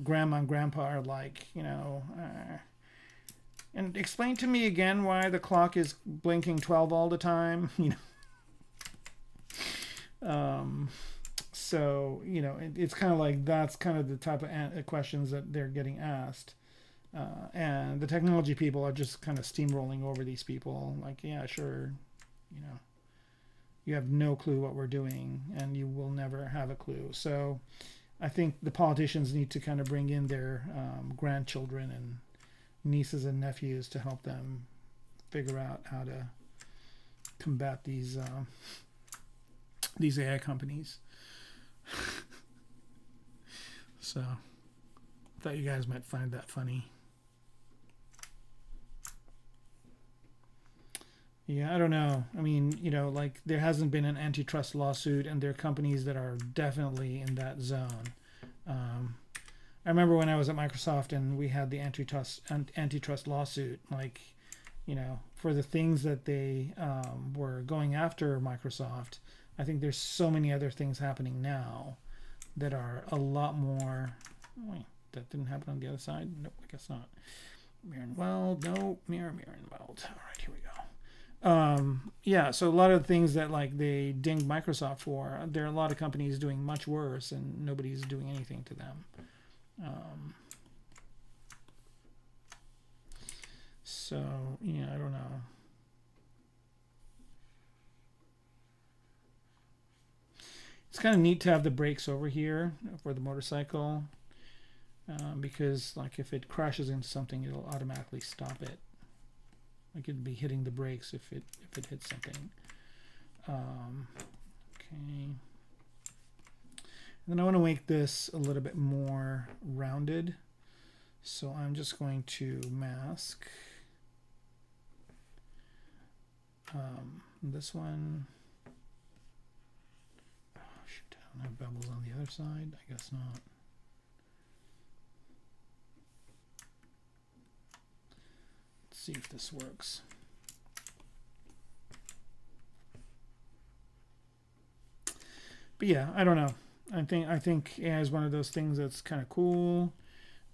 grandma and grandpa are like, you know, and explain to me again why the clock is blinking 12 all the time, you know. So, you know, it's kind of like that's kind of the type of questions that they're getting asked. And the technology people are just kind of steamrolling over these people. Like, yeah, sure, you know, you have no clue what we're doing and you will never have a clue. So I think the politicians need to kind of bring in their grandchildren and nieces and nephews to help them figure out how to combat these AI companies. So I thought you guys might find that funny. Yeah, I don't know. I mean, you know, like there hasn't been an antitrust lawsuit, and there are companies that are definitely in that zone. I remember when I was at Microsoft and we had the antitrust lawsuit, like, you know, for the things that they were going after Microsoft. I think there's so many other things happening now that are a lot more. Wait, that didn't happen on the other side? Nope, I guess not. Mirror and weld. No, mirror and weld. All right, here we go. Yeah, so a lot of the things that like they dinged Microsoft for, there are a lot of companies doing much worse, and nobody's doing anything to them. So yeah, I don't know. It's kind of neat to have the brakes over here for the motorcycle, because like if it crashes into something, it'll automatically stop it. Like it'd be hitting the brakes if it hits something. Okay. And then I want to make this a little bit more rounded, so I'm just going to mask this one. Oh, shoot, I don't have bevels on the other side. I guess not. Let's see if this works. But yeah, I don't know. I think AI is one of those things that's kind of cool,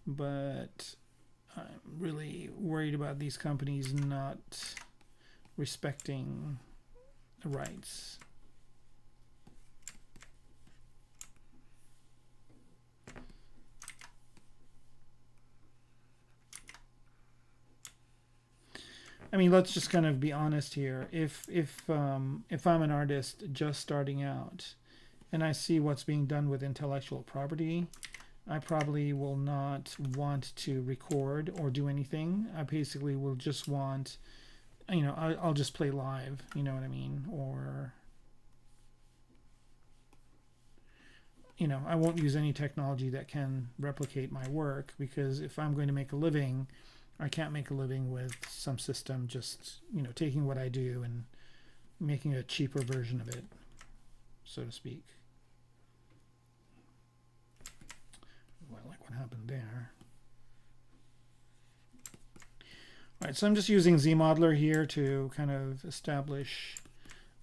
but I'm really worried about these companies not respecting the rights. I mean, let's just kind of be honest here. If I'm an artist just starting out and I see what's being done with intellectual property, I probably will not want to record or do anything. I basically will just want, you know, I'll just play live, you know what I mean? Or, you know, I won't use any technology that can replicate my work, because if I'm going to make a living, I can't make a living with some system just, you know, taking what I do and making a cheaper version of it, so to speak. Well, I like what happened there. All right, so I'm just using ZModeler here to kind of establish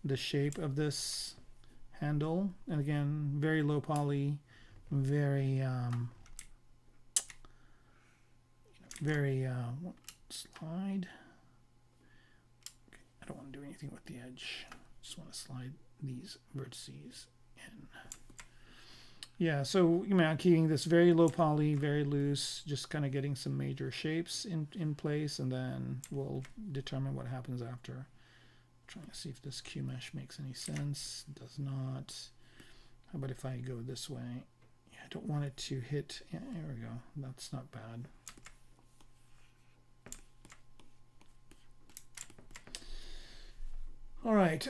the shape of this handle. And again, very low poly, very slide. Okay, I don't want to do anything with the edge. Just want to slide these vertices in. Yeah, so you know, I'm keeping this very low poly, very loose, just kind of getting some major shapes in place, and then we'll determine what happens after. I'm trying to see if this Q mesh makes any sense. It does not. How about if I go this way? Yeah, I don't want it to hit. Yeah, there we go. That's not bad. All right.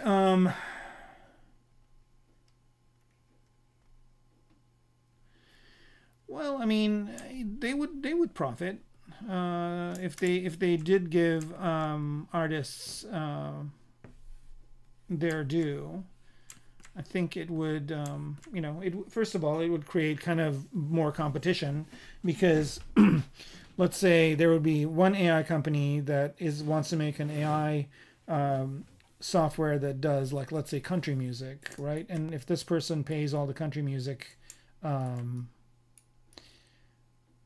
Well, I mean, they would profit if they did give artists their due. I think it would, you know, first of all, it would create kind of more competition, because let's say there would be one AI company that wants to make an AI software that does, like, let's say country music, right? And if this person pays all the country music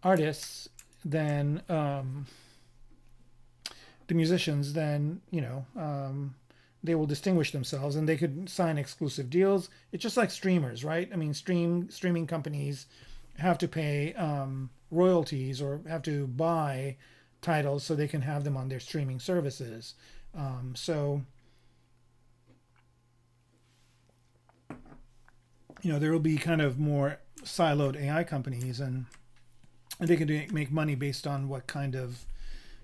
artists, then the musicians, then, you know, they will distinguish themselves and they could sign exclusive deals. It's just like streamers, right? I mean, streaming companies have to pay royalties, or have to buy titles so they can have them on their streaming services. So, you know, there will be kind of more siloed AI companies, and they can make money based on what kind of,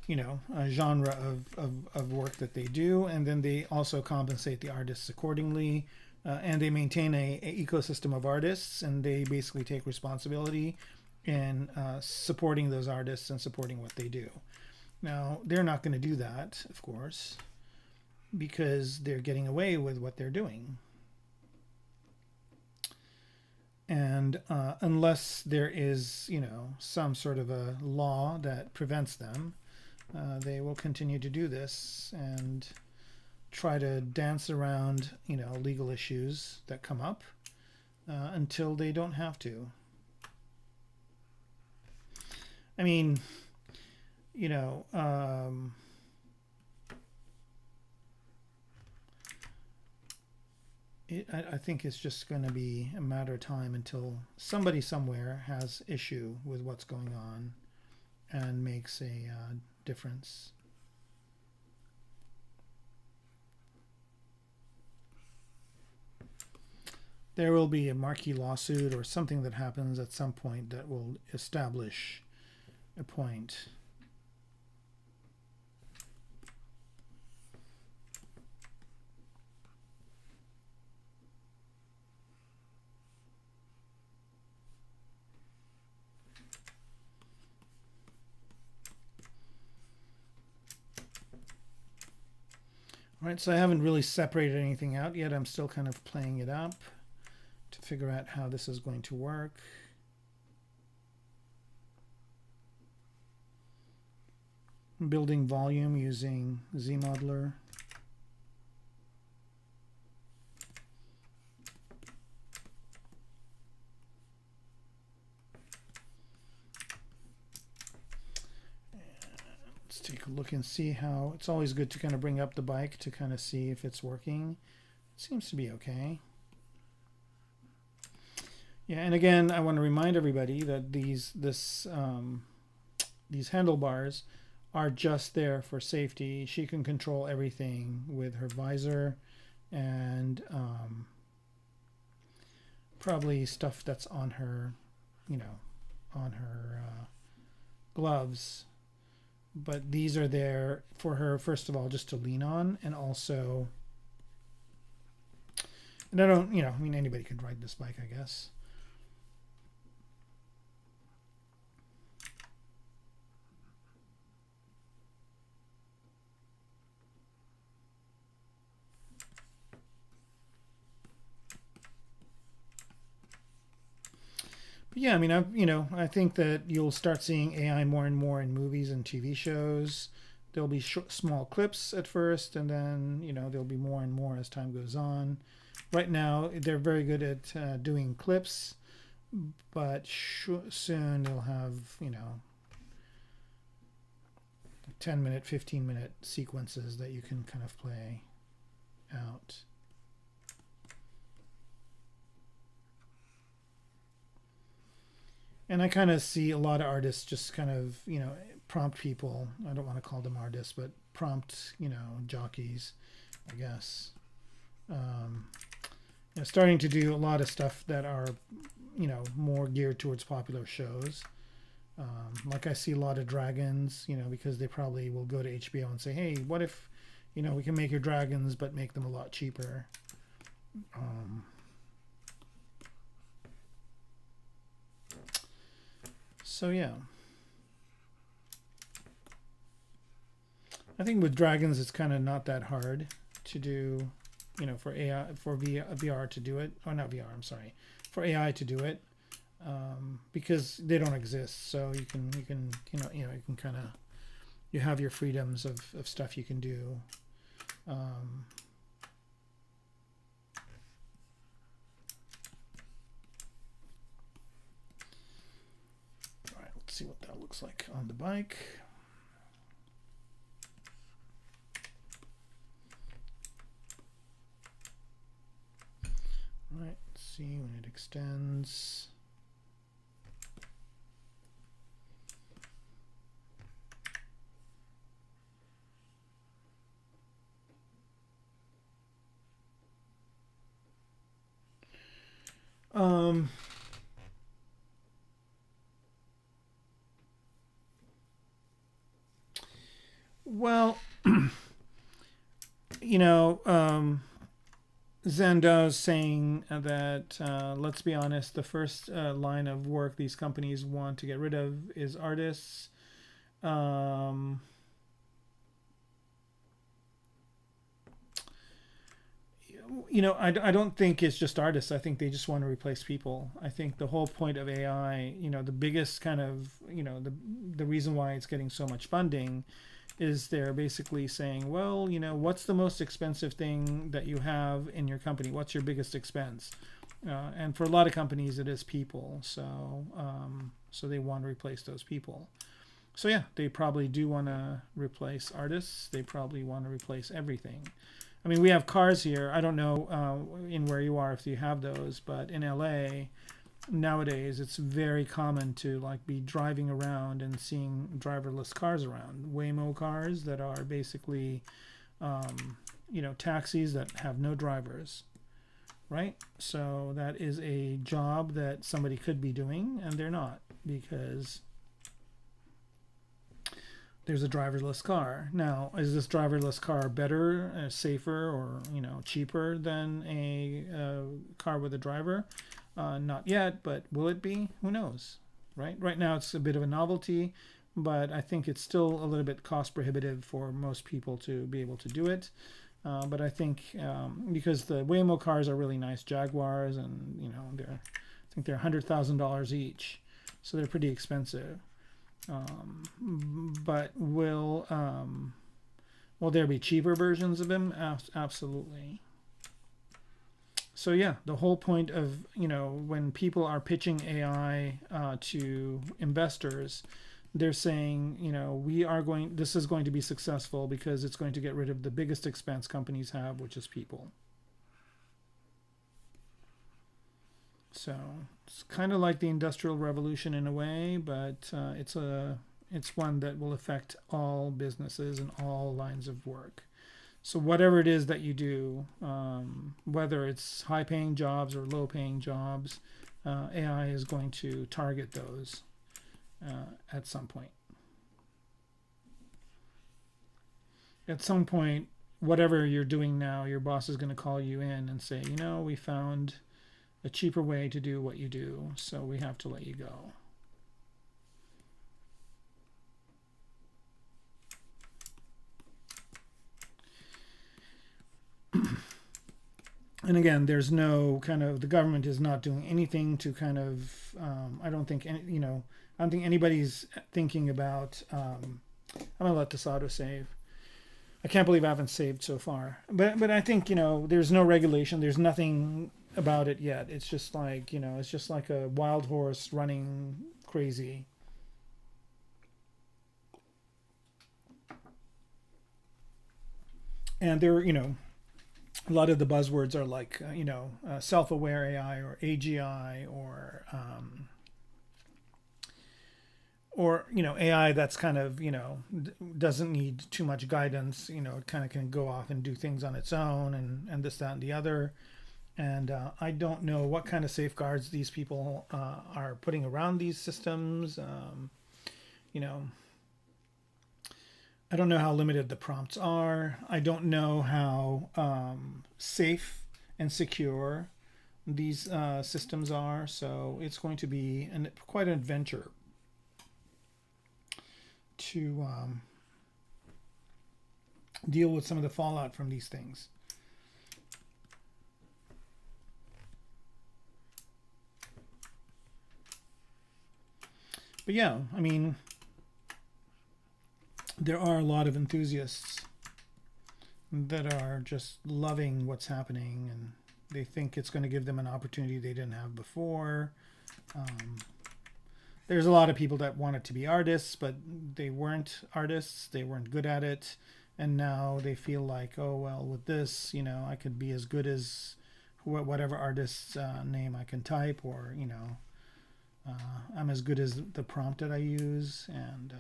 you know, genre of work that they do, and then they also compensate the artists accordingly, and they maintain a ecosystem of artists, and they basically take responsibility in supporting those artists and supporting what they do. Now, they're not going to do that, of course, because they're getting away with what they're doing. And unless there is, you know, some sort of a law that prevents them, they will continue to do this and try to dance around, you know, legal issues that come up until they don't have to. I mean, you know, I think it's just going to be a matter of time until somebody somewhere has issue with what's going on and makes a difference. There will be a marquee lawsuit or something that happens at some point that will establish a point. All right, so I haven't really separated anything out yet. I'm still kind of playing it up to figure out how this is going to work. I'm building volume using ZModeler. Let's take a look and see how. It's always good to kind of bring up the bike to kind of see if it's working. It seems to be okay. Yeah, and again, I want to remind everybody that these handlebars are just there for safety. She can control everything with her visor and probably stuff that's on her, you know, on her gloves. But these are there for her, first of all, just to lean on, and also, and I don't, you know, I mean, anybody could ride this bike, I guess. Yeah, I mean, I think that you'll start seeing AI more and more in movies and TV shows. There'll be small clips at first, and then, you know, there'll be more and more as time goes on. Right now, they're very good at doing clips, but soon they'll have, you know, 10-minute, 15-minute sequences that you can kind of play out. And I kind of see a lot of artists just kind of, you know, prompt people. I don't want to call them artists, but prompt, you know, jockeys, I guess. You know, starting to do a lot of stuff that are, you know, more geared towards popular shows. Like I see a lot of dragons, you know, because they probably will go to HBO and say, hey, what if, you know, we can make your dragons, but make them a lot cheaper. So yeah, I think with dragons it's kind of not that hard to do, you know, for AI, for VR to do it, or not VR, I'm sorry, for AI to do it, because they don't exist. So you can you can kind of, you have your freedoms of stuff you can do. See what that looks like on the bike. All right, let's see when it extends. Well, you know, Zando's saying that, let's be honest, the first line of work these companies want to get rid of is artists. You know, I don't think it's just artists. I think they just want to replace people. I think the whole point of AI, you know, the biggest kind of, you know, the reason why it's getting so much funding is they're basically saying, well, you know, what's the most expensive thing that you have in your company? What's your biggest expense? And for a lot of companies, it is people. So, so they want to replace those people. So yeah, they probably do want to replace artists. They probably want to replace everything. I mean, we have cars here. I don't know in where you are if you have those, but in LA nowadays it's very common to like be driving around and seeing driverless cars around. Waymo cars that are basically, you know, taxis that have no drivers, right? So that is a job that somebody could be doing, and they're not, because there's a driverless car. Now, is this driverless car better, safer, or, you know, cheaper than a car with a driver? Not yet, but will it be? Who knows, right? Right now it's a bit of a novelty, but I think it's still a little bit cost prohibitive for most people to be able to do it. But I think because the Waymo cars are really nice Jaguars, and you know, I think they're $100,000 each, so they're pretty expensive. But will there be cheaper versions of them? Absolutely. So yeah, the whole point of, you know, when people are pitching AI to investors, they're saying, you know, this is going to be successful because it's going to get rid of the biggest expense companies have, which is people. So it's kind of like the Industrial Revolution in a way, but it's one that will affect all businesses and all lines of work. So whatever it is that you do, whether it's high-paying jobs or low-paying jobs, AI is going to target those at some point. At some point, whatever you're doing now, your boss is going to call you in and say, you know, we found a cheaper way to do what you do, so we have to let you go. And again, there's no kind of, the government is not doing anything to kind of, I don't think anybody's thinking about, I'm gonna let this auto save. I can't believe I haven't saved so far, but I think, you know, there's no regulation, there's nothing about it yet. It's just like, you know, it's just like a wild horse running crazy. And there, you know, a lot of the buzzwords are like, you know, self-aware AI or AGI, or, you know, AI that's kind of, you know, doesn't need too much guidance. You know, it kind of can go off and do things on its own, and this, that, and the other. And I don't know what kind of safeguards these people are putting around these systems. You know, I don't know how limited the prompts are. I don't know how safe and secure these systems are. So it's going to be quite an adventure to deal with some of the fallout from these things. But yeah, I mean, there are a lot of enthusiasts that are just loving what's happening, and they think it's going to give them an opportunity they didn't have before. There's a lot of people that wanted to be artists, but they weren't artists. They weren't good at it. And now they feel like, oh, well, with this, you know, I could be as good as whatever artist's name I can type, or, you know, I'm as good as the prompt that I use. And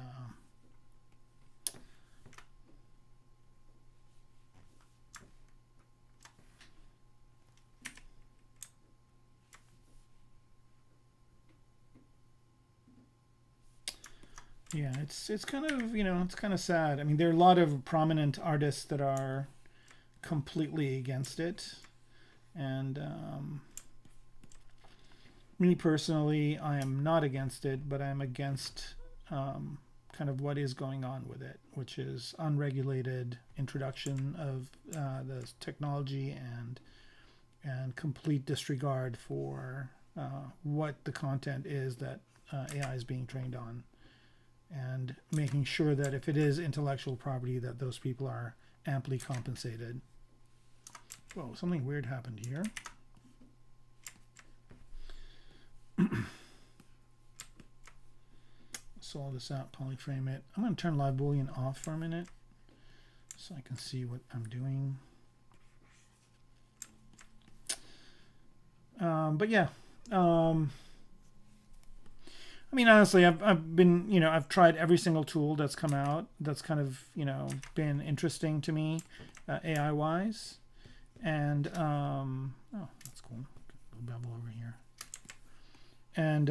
yeah, it's kind of, you know, it's kind of sad. I mean, there are a lot of prominent artists that are completely against it. And me personally, I am not against it, but I'm against kind of what is going on with it, which is unregulated introduction of the technology, and complete disregard for what the content is that AI is being trained on, and making sure that if it is intellectual property, that those people are amply compensated. Whoa, something weird happened here. all this out, polyframe it. I'm going to turn live boolean off for a minute so I can see what I'm doing. But yeah, I mean, honestly, I've been, you know, I've tried every single tool that's come out that's kind of, you know, been interesting to me, AI wise. And oh, that's cool. A little bevel over here. And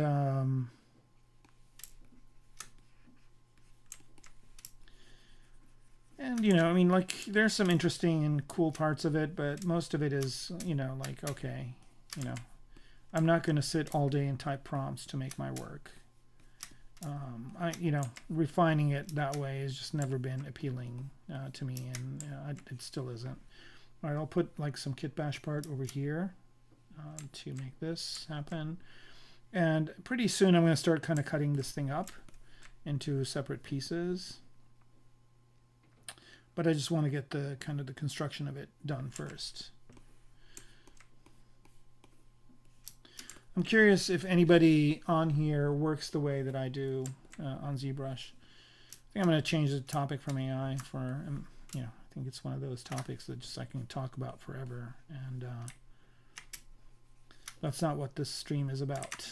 you know, I mean, like, there's some interesting and cool parts of it, but most of it is, you know, like, okay, you know, I'm not going to sit all day and type prompts to make my work. You know, refining it that way has just never been appealing to me, and it still isn't. All right, I'll put like some kit bash part over here to make this happen. And pretty soon I'm going to start kind of cutting this thing up into separate pieces. But I just want to get the kind of the construction of it done first. I'm curious if anybody on here works the way that I do on ZBrush. I think I'm going to change the topic from AI for, you know, I think it's one of those topics that just I can talk about forever. And that's not what this stream is about.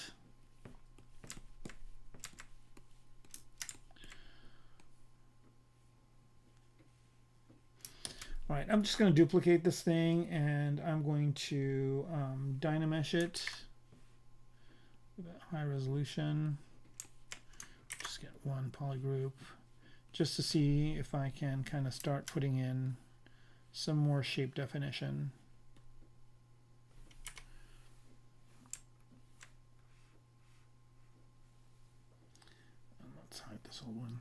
All right, I'm just going to duplicate this thing, and I'm going to Dynamesh it with a high resolution. Just get one polygroup just to see if I can kind of start putting in some more shape definition. And let's hide this old one.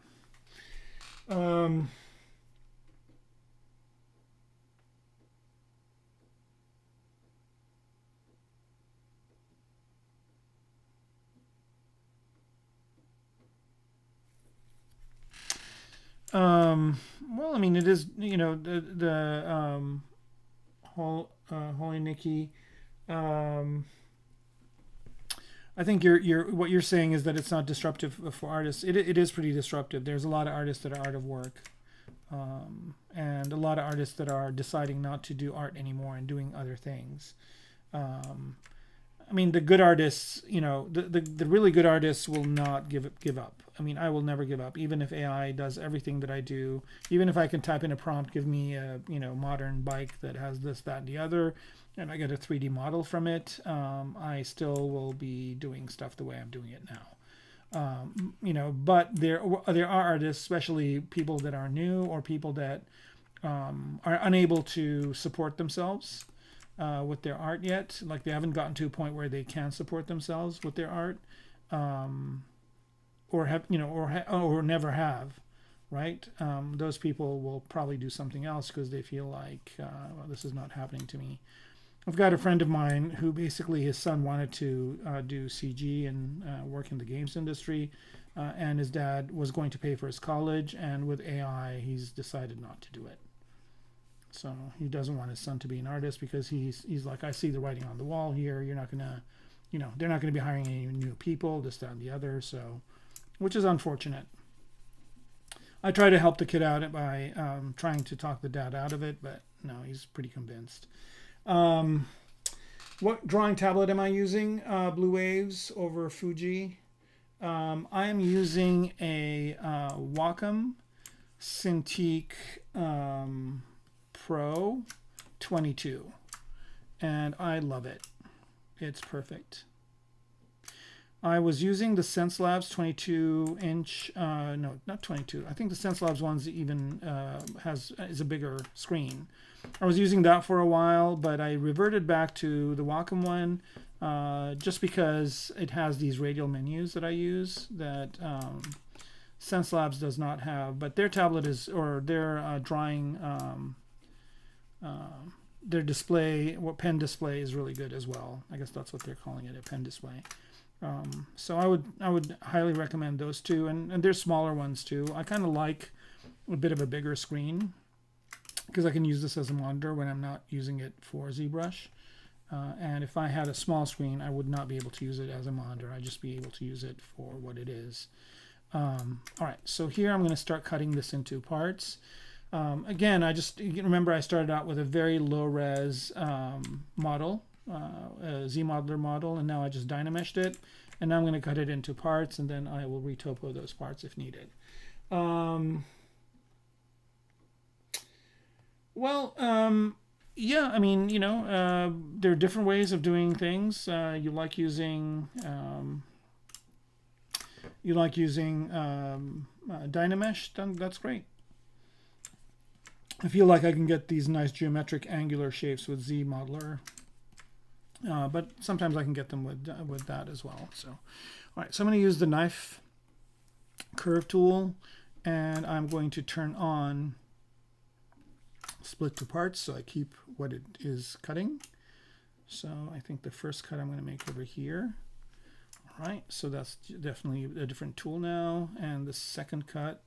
Well, I mean, it is, you know, the Holy Nikki. I think what you're saying is that it's not disruptive for artists. It is pretty disruptive. There's a lot of artists that are out of work, and a lot of artists that are deciding not to do art anymore and doing other things. I mean, the good artists, you know, the really good artists will not give up. I mean, I will never give up, even if AI does everything that I do. Even if I can type in a prompt, give me a, you know, modern bike that has this, that, and the other, and I get a 3D model from it, I still will be doing stuff the way I'm doing it now. You know, but there are artists, especially people that are new or people that are unable to support themselves with their art yet. Like, they haven't gotten to a point where they can support themselves with their art, or have, you know, or never have, right? Those people will probably do something else because they feel like, well, this is not happening to me. I've got a friend of mine who basically, his son wanted to do CG and work in the games industry, and his dad was going to pay for his college, and with AI, he's decided not to do it. So he doesn't want his son to be an artist because he's like, I see the writing on the wall here. You're not gonna, you know, they're not gonna be hiring any new people, this, that, and the other. So, which is unfortunate. I try to help the kid out by trying to talk the dad out of it, but no, he's pretty convinced. What drawing tablet am I using? Blue Waves over Fuji. I am using a Wacom Cintiq Pro 22, and I love it. It's perfect. I was using the SenseLabs 22-inch, no, not 22. I think the SenseLabs one's even is a bigger screen. I was using that for a while, but I reverted back to the Wacom one just because it has these radial menus that I use that SenseLabs does not have. But their tablet is, or their drawing, their display, pen display is really good as well. I guess that's what they're calling it, a pen display. So I would highly recommend those two, and there's smaller ones too. I kind of like a bit of a bigger screen because I can use this as a monitor when I'm not using it for ZBrush. And if I had a small screen, I would not be able to use it as a monitor. I'd just be able to use it for what it is. All right, so here I'm going to start cutting this into parts. Again, I just remember I started out with a very low res model, a Z-modeler model, and now I just dynameshed it. And now I'm going to cut it into parts, and then I will retopo those parts if needed. Yeah, I mean, you know, there are different ways of doing things. You like using Dynamesh, then that's great. I feel like I can get these nice geometric angular shapes with ZModeler, but sometimes I can get them with that as well. So, all right, so I'm going to use the knife curve tool, and I'm going to turn on split to parts so I keep what it is cutting. So I think the first cut I'm going to make over here. All right, so that's definitely a different tool now. And the second cut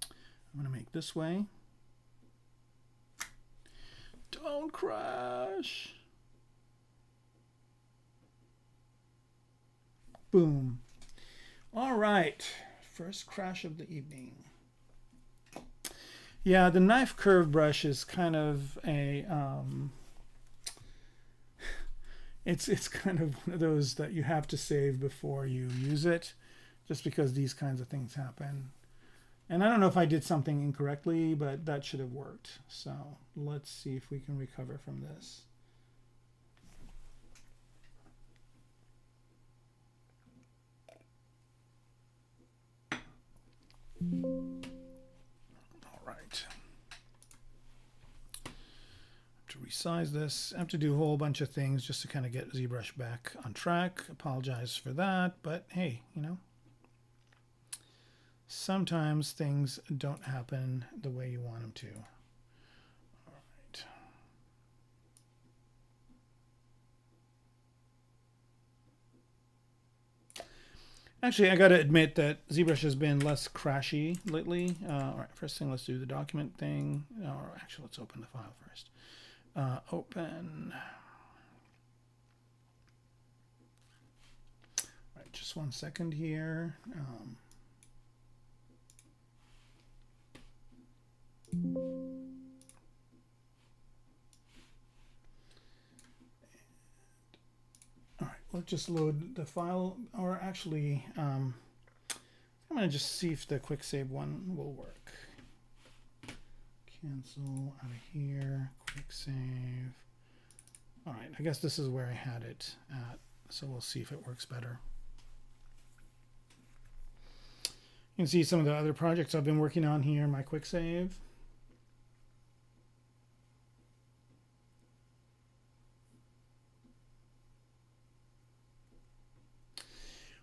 I'm going to make this way. Don't crash. Boom. All right, first crash of the evening. Yeah, the knife curve brush is kind of a it's kind of one of those that you have to save before you use it, just because these kinds of things happen. And I don't know if I did something incorrectly, but that should have worked. So let's see if we can recover from this. To resize this, I have to do a whole bunch of things just to kind of get ZBrush back on track. Apologize for that, but hey, you know, sometimes things don't happen the way you want them to. All right. Actually, I got to admit that ZBrush has been less crashy lately. All right, first thing, let's do the document thing. Or actually, let's open the file first. Open. Right, just 1 second here. All right, let's just load the file, or actually, I'm going to just see if the quick save one will work. Cancel out of here, quick save. All right, I guess this is where I had it at, so we'll see if it works better. You can see some of the other projects I've been working on here, my quick save.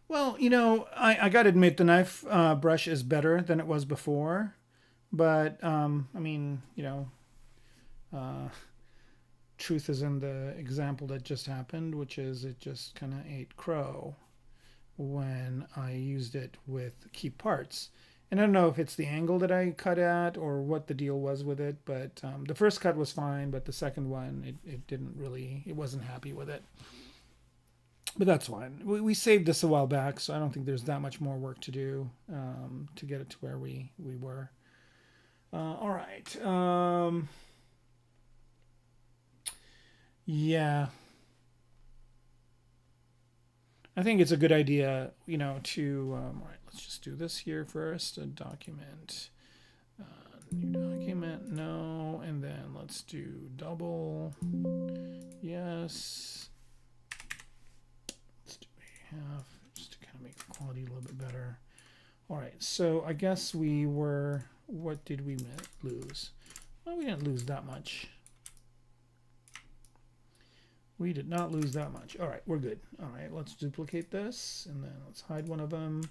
Well, you know, I got to admit the knife brush is better than it was before. But, I mean, you know, truth is in the example that just happened, which is it just kind of ate crow when I used it with keep parts. And I don't know if it's the angle that I cut at or what the deal was with it, but the first cut was fine, but the second one, it didn't really, it wasn't happy with it. But that's fine. We saved this a while back, so I don't think there's that much more work to do to get it to where we were. All right. Yeah. I think it's a good idea, you know, to, all right, let's just do this here first, a document, new document, no, and then let's do double, yes. Let's do a half, just to kind of make the quality a little bit better. All right, so I guess we were, what did we lose? Well, we didn't lose that much. We did not lose that much. All right, we're good. All right, let's duplicate this, and then let's hide one of them,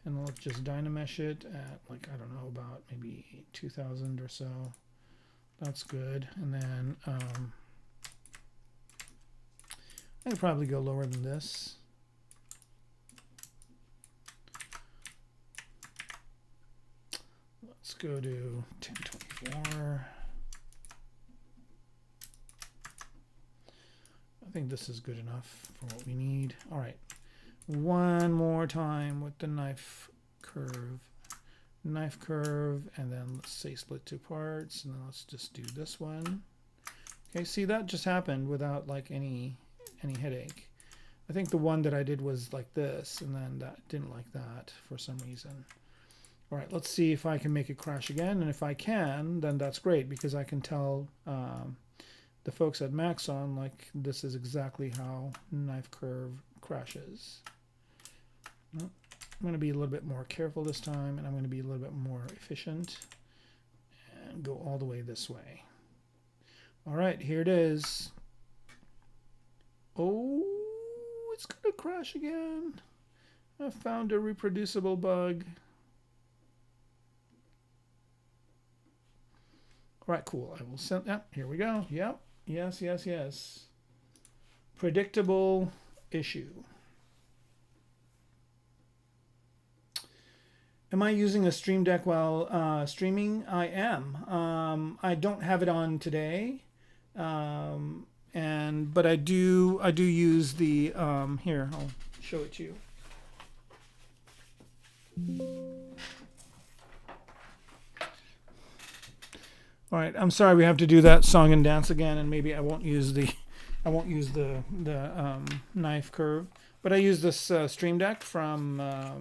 and then let's just Dynamesh it at, like, I don't know, about maybe 2,000 or so. That's good. And then I could probably go lower than this. Let's go to 1024. I think this is good enough for what we need. All right, one more time with the knife curve, knife curve, and then let's say split two parts, and then let's just do this one. Okay, see, that just happened without like any headache. I think the one that I did was like this, and then that didn't like that for some reason. All right, let's see if I can make it crash again, and if I can, then that's great, because I can tell the folks at Maxon, like, this is exactly how knife curve crashes. Well, I'm going to be a little bit more careful this time, and I'm going to be a little bit more efficient and go all the way this way. All right, here it is. Oh, it's going to crash again. I found a reproducible bug. All right, cool. I will send that. Here we go. Yep. Yes, yes, yes. Predictable issue. Am I using a Stream Deck while streaming? I am. I don't have it on today, but I do use the here. I'll show it to you. All right, I'm sorry we have to do that song and dance again, and maybe I won't use the knife curve, but I use this Stream Deck from I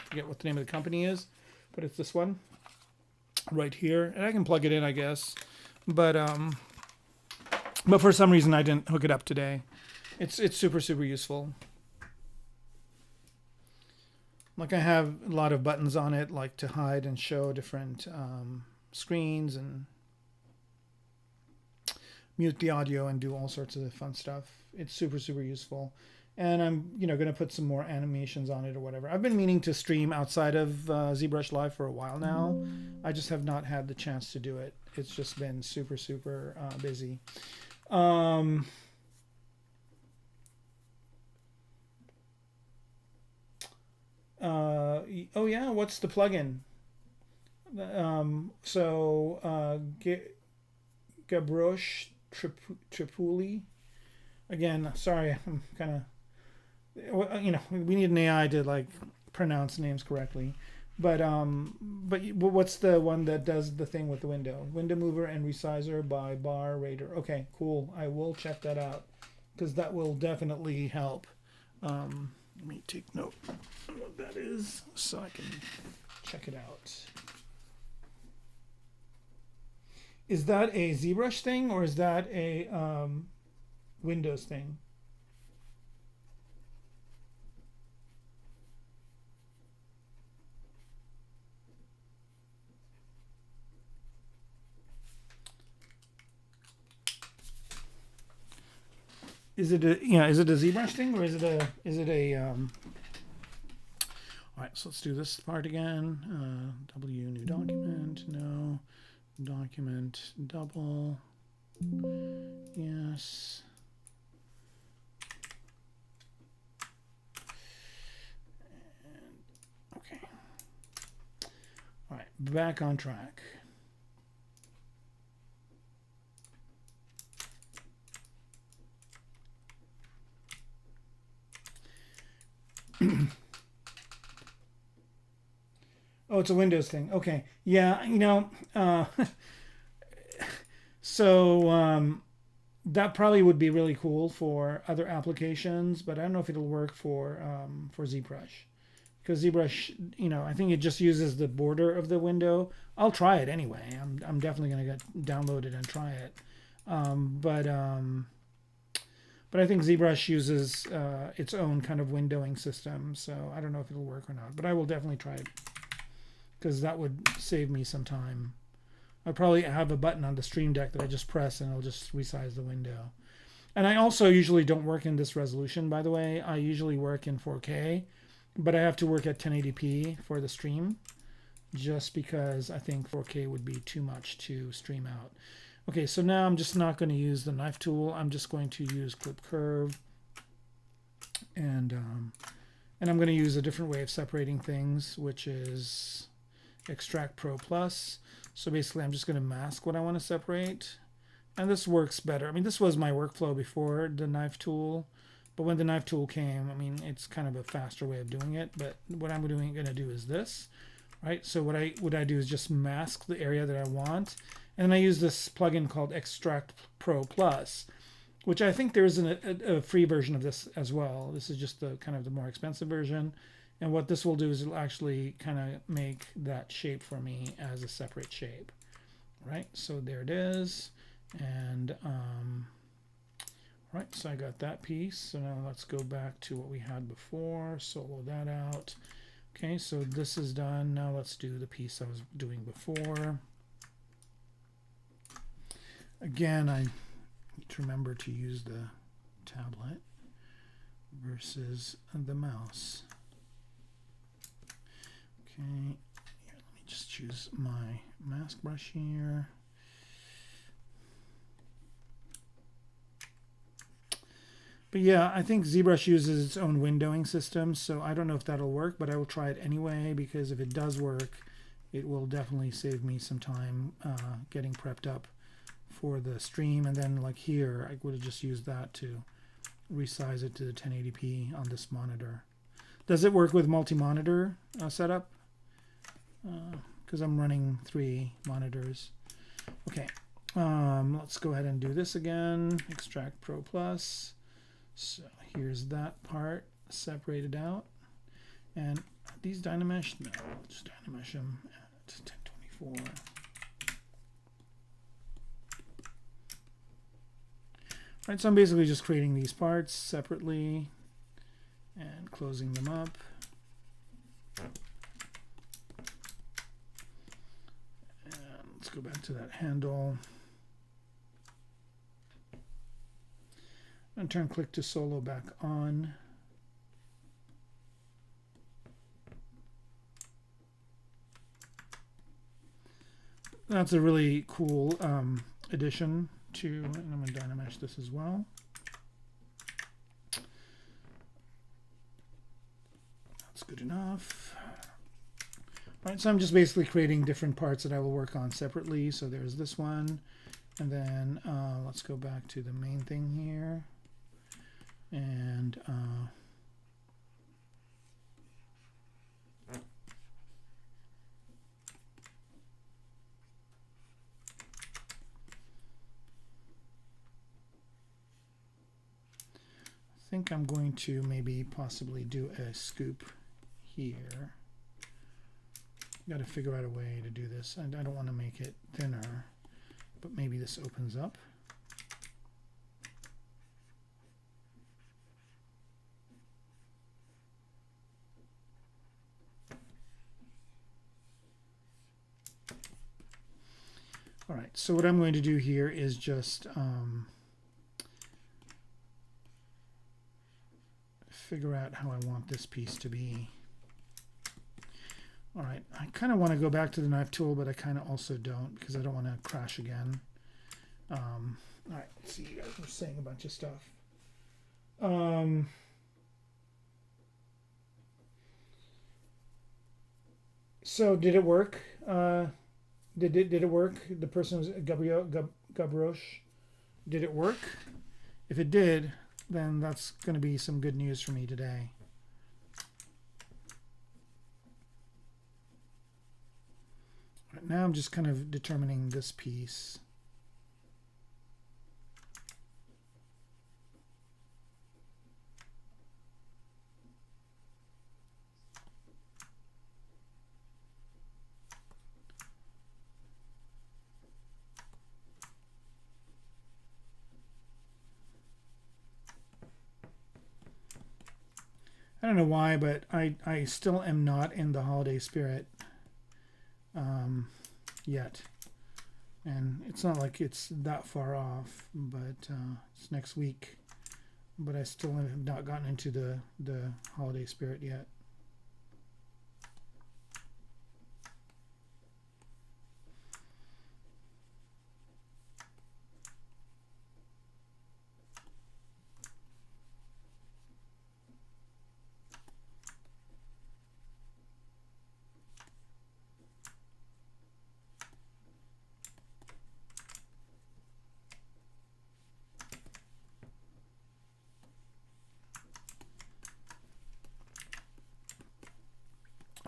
forget what the name of the company is, but it's this one right here, and I can plug it in, I guess, but for some reason I didn't hook it up today. It's super useful. Like, I have a lot of buttons on it, like to hide and show different screens and mute the audio and do all sorts of fun stuff. It's super useful, and I'm going to put some more animations on it or whatever. I've been meaning to stream outside of ZBrush Live for a while now. I just have not had the chance to do it. It's just been super busy. Oh yeah, what's the plugin? ZBrush Tripoli. Again, sorry, I'm kind of, we need an AI to like pronounce names correctly. But what's the one that does the thing with the window? Window mover and resizer by Bar Raider. Okay, cool. I will check that out, because that will definitely help. Let me take note of what that is so I can check it out. Is that a ZBrush thing, or is that a Windows thing? Is it a ZBrush thing, or is it a all right, so let's do this part again. W new document, no. Document double, yes. And, okay. All right, back on track. Oh, it's a Windows thing. Okay. Yeah, so that probably would be really cool for other applications, but I don't know if it'll work for ZBrush. Because ZBrush, I think it just uses the border of the window. I'll try it anyway. I'm definitely going to download it and try it. But I think ZBrush uses its own kind of windowing system, so I don't know if it'll work or not. But I will definitely try it, because that would save me some time. I probably have a button on the Stream Deck that I just press and it'll just resize the window. And I also usually don't work in this resolution, by the way. I usually work in 4K, but I have to work at 1080p for the stream, just because I think 4K would be too much to stream out. Okay, so now I'm just not going to use the knife tool. I'm just going to use Clip Curve, and I'm going to use a different way of separating things, which is Extract Pro Plus. So basically I'm just going to mask what I want to separate, and this works better. I mean, this was my workflow before the knife tool, But when the knife tool came, I mean, it's kind of a faster way of doing it. But what I'm going to do is this, right? So what I do is just mask the area that I want. And then I use this plugin called Extract Pro Plus, which I think there is a free version of this as well. This is just the kind of the more expensive version. And what this will do is it'll actually kind of make that shape for me as a separate shape, right? So there it is. And right, so I got that piece. So now let's go back to what we had before, solo that out. Okay, so this is done. Now let's do the piece I was doing before. Again, I need to remember to use the tablet versus the mouse. Okay, here, let me just choose my mask brush here. But yeah, I think ZBrush uses its own windowing system, so I don't know if that'll work, but I will try it anyway, because if it does work, it will definitely save me some time getting prepped up for the stream. And then like here, I would have just used that to resize it to the 1080p on this monitor. Does it work with multi-monitor setup? Because I'm running 3 monitors. Okay, let's go ahead and do this again. Extract Pro Plus. So here's that part separated out. And these Dynamesh, no, just Dynamesh them at 1024. Right, so I'm basically just creating these parts separately and closing them up. And let's go back to that handle. And turn click to solo back on. That's a really cool addition to, and I'm going to Dynamesh this as well. That's good enough. All right, so I'm just basically creating different parts that I will work on separately. So there's this one, and then let's go back to the main thing here. And I think I'm going to maybe possibly do a scoop here. Got to figure out a way to do this. And I don't want to make it thinner, but maybe this opens up. All right, so what I'm going to do here is just figure out how I want this piece to be. All right, I kind of want to go back to the knife tool, but I kind of also don't, because I don't want to crash again. All right, let's see, you guys were saying a bunch of stuff. So did it work? Did it work? The person was Gabroche. Did it work? If it did, then that's going to be some good news for me today. Right, now I'm just kind of determining this piece. I don't know why, but I still am not in the holiday spirit yet. And it's not like it's that far off, but it's next week. But I still have not gotten into the holiday spirit yet.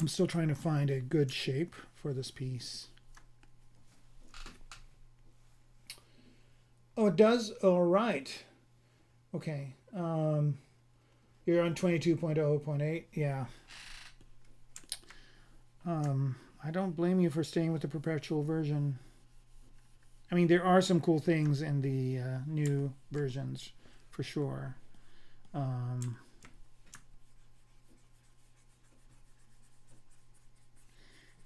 I'm still trying to find a good shape for this piece. Oh, it does? All right. Okay. You're on 22.0.8. Yeah. I don't blame you for staying with the perpetual version. I mean, there are some cool things in the new versions, for sure.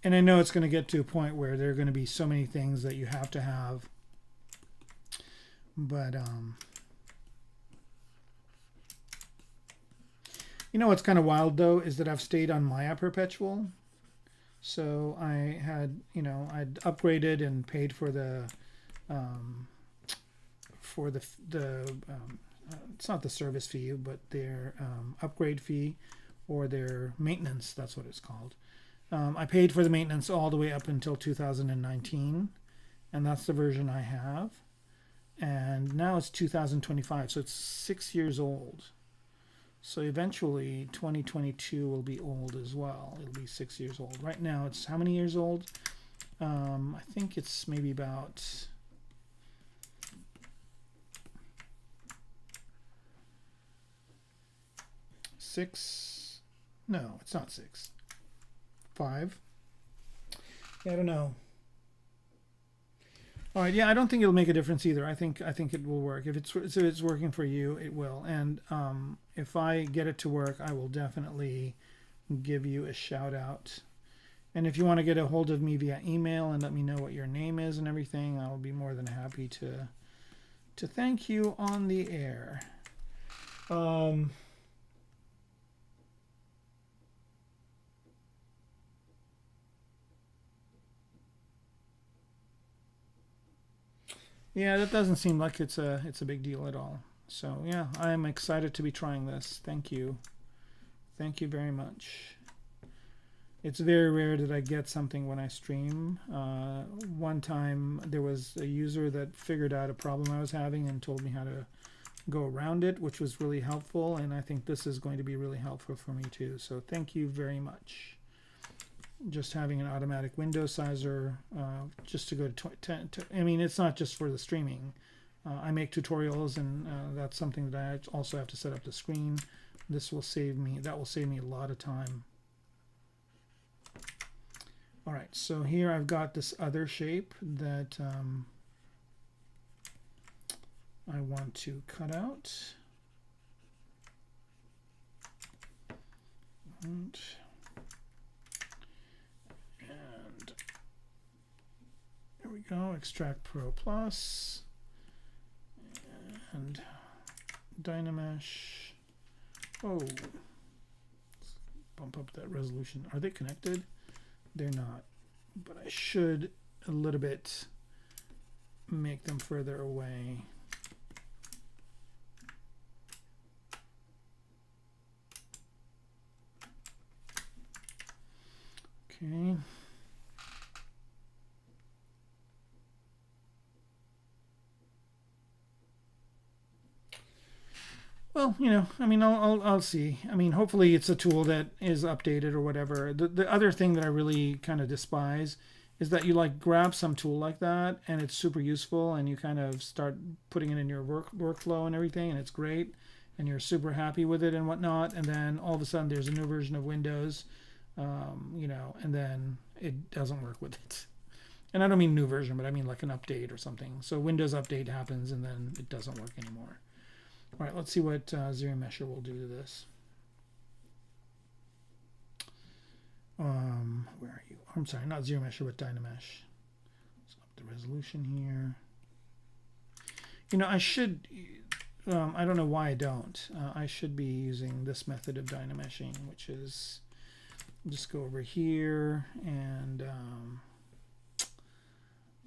And I know it's going to get to a point where there are going to be so many things that you have to have. But, you know what's kind of wild, though, is that I've stayed on Maya Perpetual. So I had, you know, I'd upgraded and paid for the it's not the service fee, but their upgrade fee or their maintenance. That's what it's called. I paid for the maintenance all the way up until 2019, and that's the version I have. And now it's 2025, so it's 6 years old. So eventually 2022 will be old as well. It'll be 6 years old. Right now it's how many years old? I think it's maybe about 6. No, it's not 6. 5. Yeah, I don't know. All right, yeah, I don't think it'll make a difference either. I think it will work. If it's working for you, it will. And if I get it to work, I will definitely give you a shout out. And if you want to get a hold of me via email and let me know what your name is and everything, I'll be more than happy to thank you on the air. Yeah, that doesn't seem like it's a big deal at all. So yeah, I am excited to be trying this. Thank you. Thank you very much. It's very rare that I get something when I stream. One time there was a user that figured out a problem I was having and told me how to go around it, which was really helpful. And I think this is going to be really helpful for me too. So thank you very much. Just having an automatic window sizer, just to go to 10. I mean, it's not just for the streaming. I make tutorials, and that's something that I also have to set up the screen. This will save me. That will save me a lot of time. All right, so here I've got this other shape that I want to cut out. And there we go, Extract Pro Plus and Dynamesh. Oh, let's bump up that resolution. Are they connected? They're not, but I should a little bit make them further away. Okay. Well, you know, I mean, I'll see. I mean, hopefully it's a tool that is updated or whatever. The other thing that I really kind of despise is that you like grab some tool like that and it's super useful and you kind of start putting it in your workflow and everything and it's great and you're super happy with it and whatnot, and then all of a sudden there's a new version of Windows, you know, and then it doesn't work with it. And I don't mean new version, but I mean like an update or something. So Windows update happens and then it doesn't work anymore. All right, let's see what ZBrush will do to this. Where are you? I'm sorry, not ZBrush, but Dynamesh. Let's up the resolution here. You know, I should, I don't know why I don't. I should be using this method of Dynameshing, which is just go over here and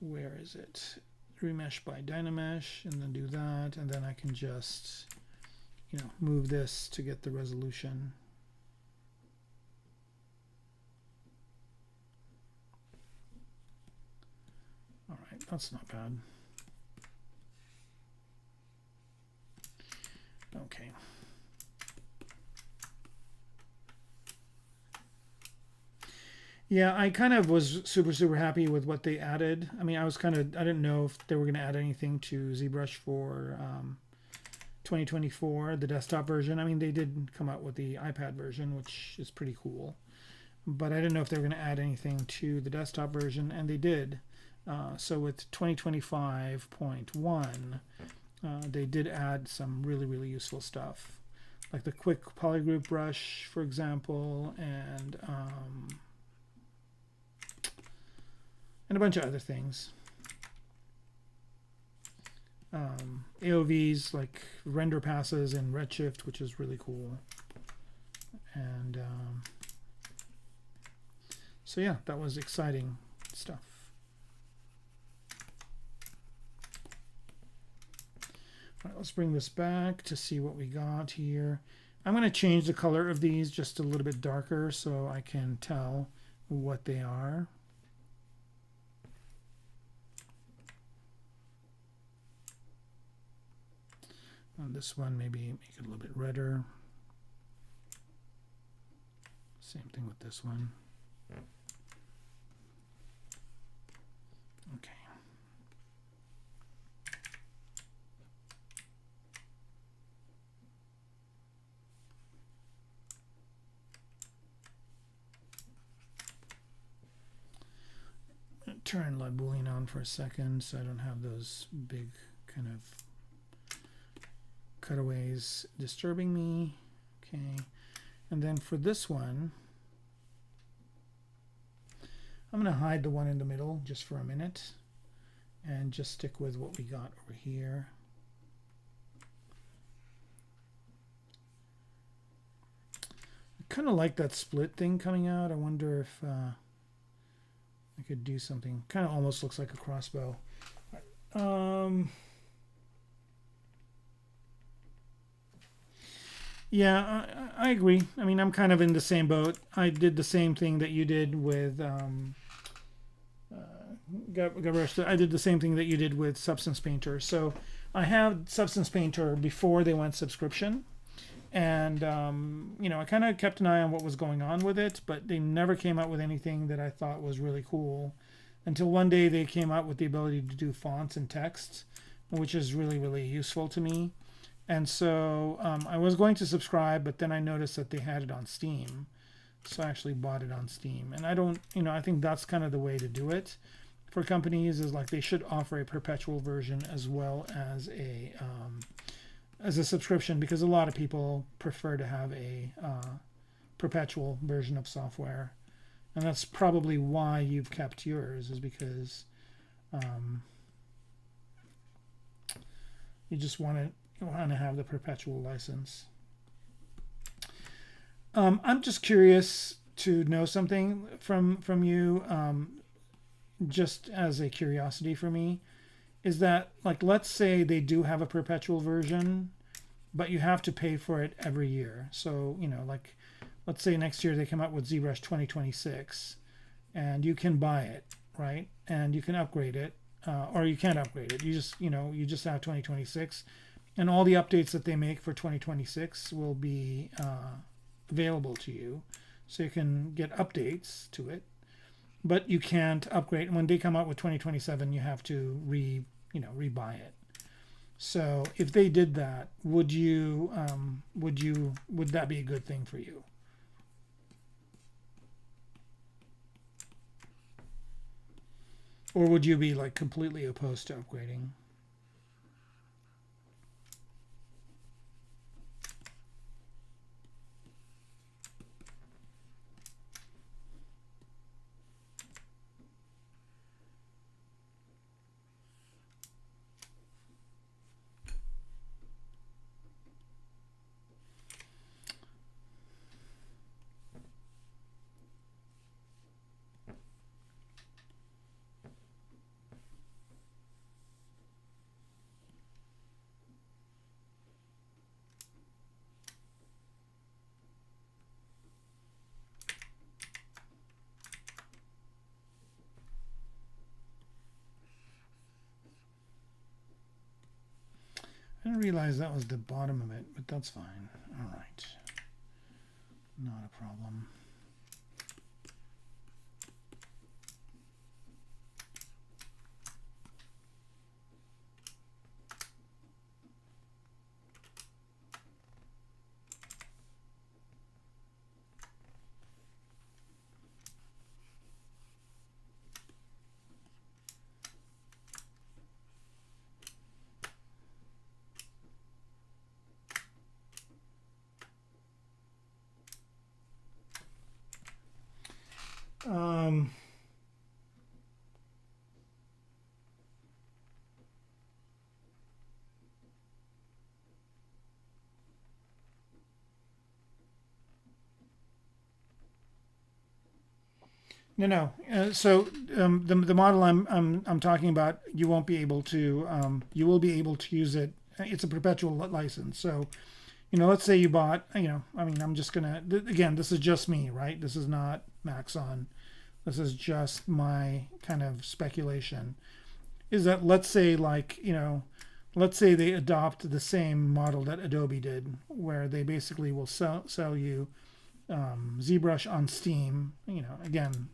where is it? Remesh by Dynamesh, and then do that, and then I can just, you know, move this to get the resolution. All right, that's not bad. Okay. Yeah, I kind of was super happy with what they added. I mean, I didn't know if they were going to add anything to ZBrush for 2024, the desktop version. I mean, they did come out with the iPad version, which is pretty cool. But I didn't know if they were going to add anything to the desktop version, and they did. So with 2025.1, they did add some really useful stuff, like the quick polygroup brush, for example, and a bunch of other things. AOVs, like render passes in Redshift, which is really cool. And so yeah, that was exciting stuff. All right, let's bring this back to see what we got here. I'm going to change the color of these just a little bit darker so I can tell what they are. On this one, maybe make it a little bit redder. Same thing with this one. Okay. Turn live boolean on for a second so I don't have those big kind of cutaways disturbing me. Okay, and then for this one, I'm going to hide the one in the middle just for a minute and just stick with what we got over here. I kind of like that split thing coming out. I wonder if I could do something. Kind of almost looks like a crossbow. Yeah, I agree. I mean, I'm kind of in the same boat. I did the same thing that you did with I did the same thing that you did with Substance Painter. So I have Substance Painter before they went subscription, and you know, I kind of kept an eye on what was going on with it, but they never came out with anything that I thought was really cool until one day they came out with the ability to do fonts and text, which is really useful to me. And so I was going to subscribe, but then I noticed that they had it on Steam. So I actually bought it on Steam. And I don't, you know, I think that's kind of the way to do it for companies, is like they should offer a perpetual version as well as a subscription, because a lot of people prefer to have a perpetual version of software. And that's probably why you've kept yours, is because you just want to have the perpetual license. I'm just curious to know something from you, just as a curiosity for me, is that, like, let's say they do have a perpetual version, but you have to pay for it every year. So, you know, like, let's say next year they come out with ZBrush 2026, and you can buy it, right? And you can upgrade it, or you can't upgrade it. You just, you know, you just have 2026. And all the updates that they make for 2026 will be available to you, so you can get updates to it. But you can't upgrade. When they come out with 2027, you have to rebuy it. So if they did that, would that be a good thing for you? Or would you be like completely opposed to upgrading? I didn't realize that was the bottom of it, but that's fine. All right. Not a problem. Um, no, no. The model I'm talking about, you won't be able to. You will be able to use it. It's a perpetual license. So, let's say you bought. I mean, I'm just gonna. Again, this is just me, right? This is not Maxon. This is just my kind of speculation. Is that, let's say, like, let's say they adopt the same model that Adobe did, where they basically will sell you ZBrush on Steam. Again,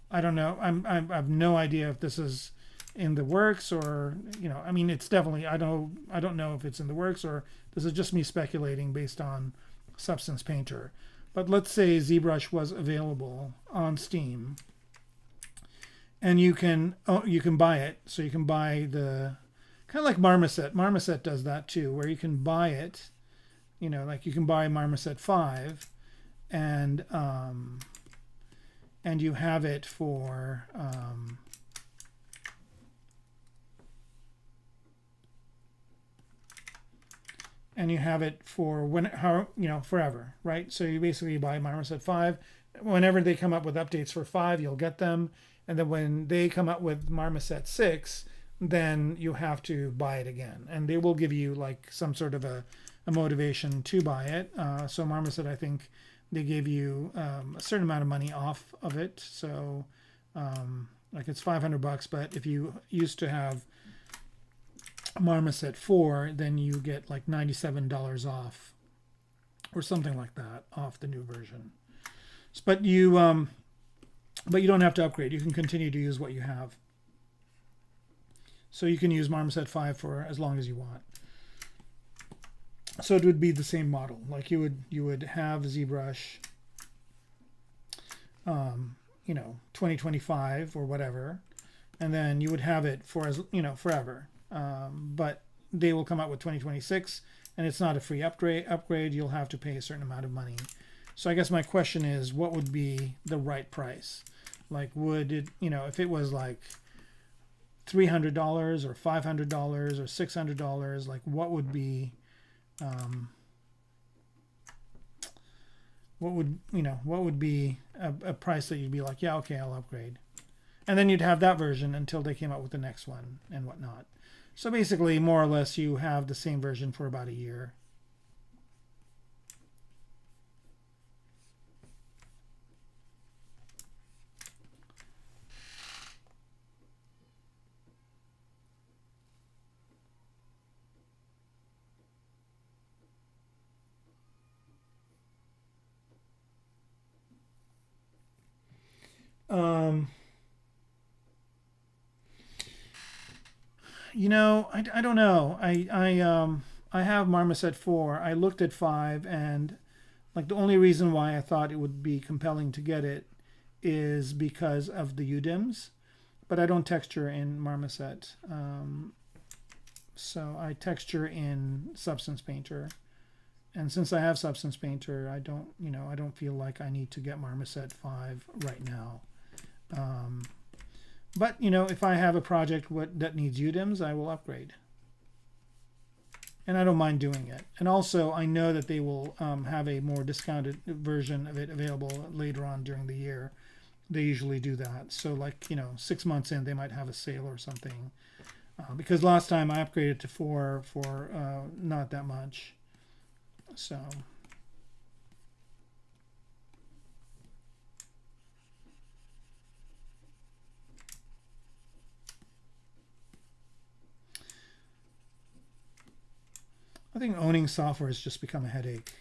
I don't know. I have no idea if this is in the works, or I mean, it's definitely, I don't know if it's in the works, or this is just me speculating based on Substance Painter. But let's say ZBrush was available on Steam, and you can buy it. So you can buy the, kind of like Marmoset. Marmoset does that too, where you can buy it. Like you can buy Marmoset 5, and you have it for forever, right? So you basically buy Marmoset 5. Whenever they come up with updates for 5, you'll get them, and then when they come up with Marmoset 6, then you have to buy it again, and they will give you like some sort of a motivation to buy it. So Marmoset, I think they gave you a certain amount of money off of it. So like it's $500, but if you used to have Marmoset 4, then you get like $97 off, or something like that, off the new version. But you don't have to upgrade. You can continue to use what you have. So you can use Marmoset 5 for as long as you want. So it would be the same model. Like you would have ZBrush 2025 or whatever, and then you would have it for forever. But they will come out with 2026, and it's not a free upgrade. You'll have to pay a certain amount of money. So I guess my question is, what would be the right price? Like, would it, if it was like $300 or $500 or $600, like what would be, what would be a price that you'd be like, yeah, okay, I'll upgrade. And then you'd have that version until they came out with the next one and whatnot. So basically, more or less, you have the same version for about a year. I don't know. I have Marmoset 4. I looked at 5, and like the only reason why I thought it would be compelling to get it is because of the UDIMs, but I don't texture in Marmoset. So I texture in Substance Painter. And since I have Substance Painter, I don't feel like I need to get Marmoset 5 right now. But if I have a project that needs UDIMs, I will upgrade, and I don't mind doing it. And also, I know that they will have a more discounted version of it available later on during the year. They usually do that. So, like 6 months in, they might have a sale or something. Because last time I upgraded to 4 for not that much. So. I think owning software has just become a headache.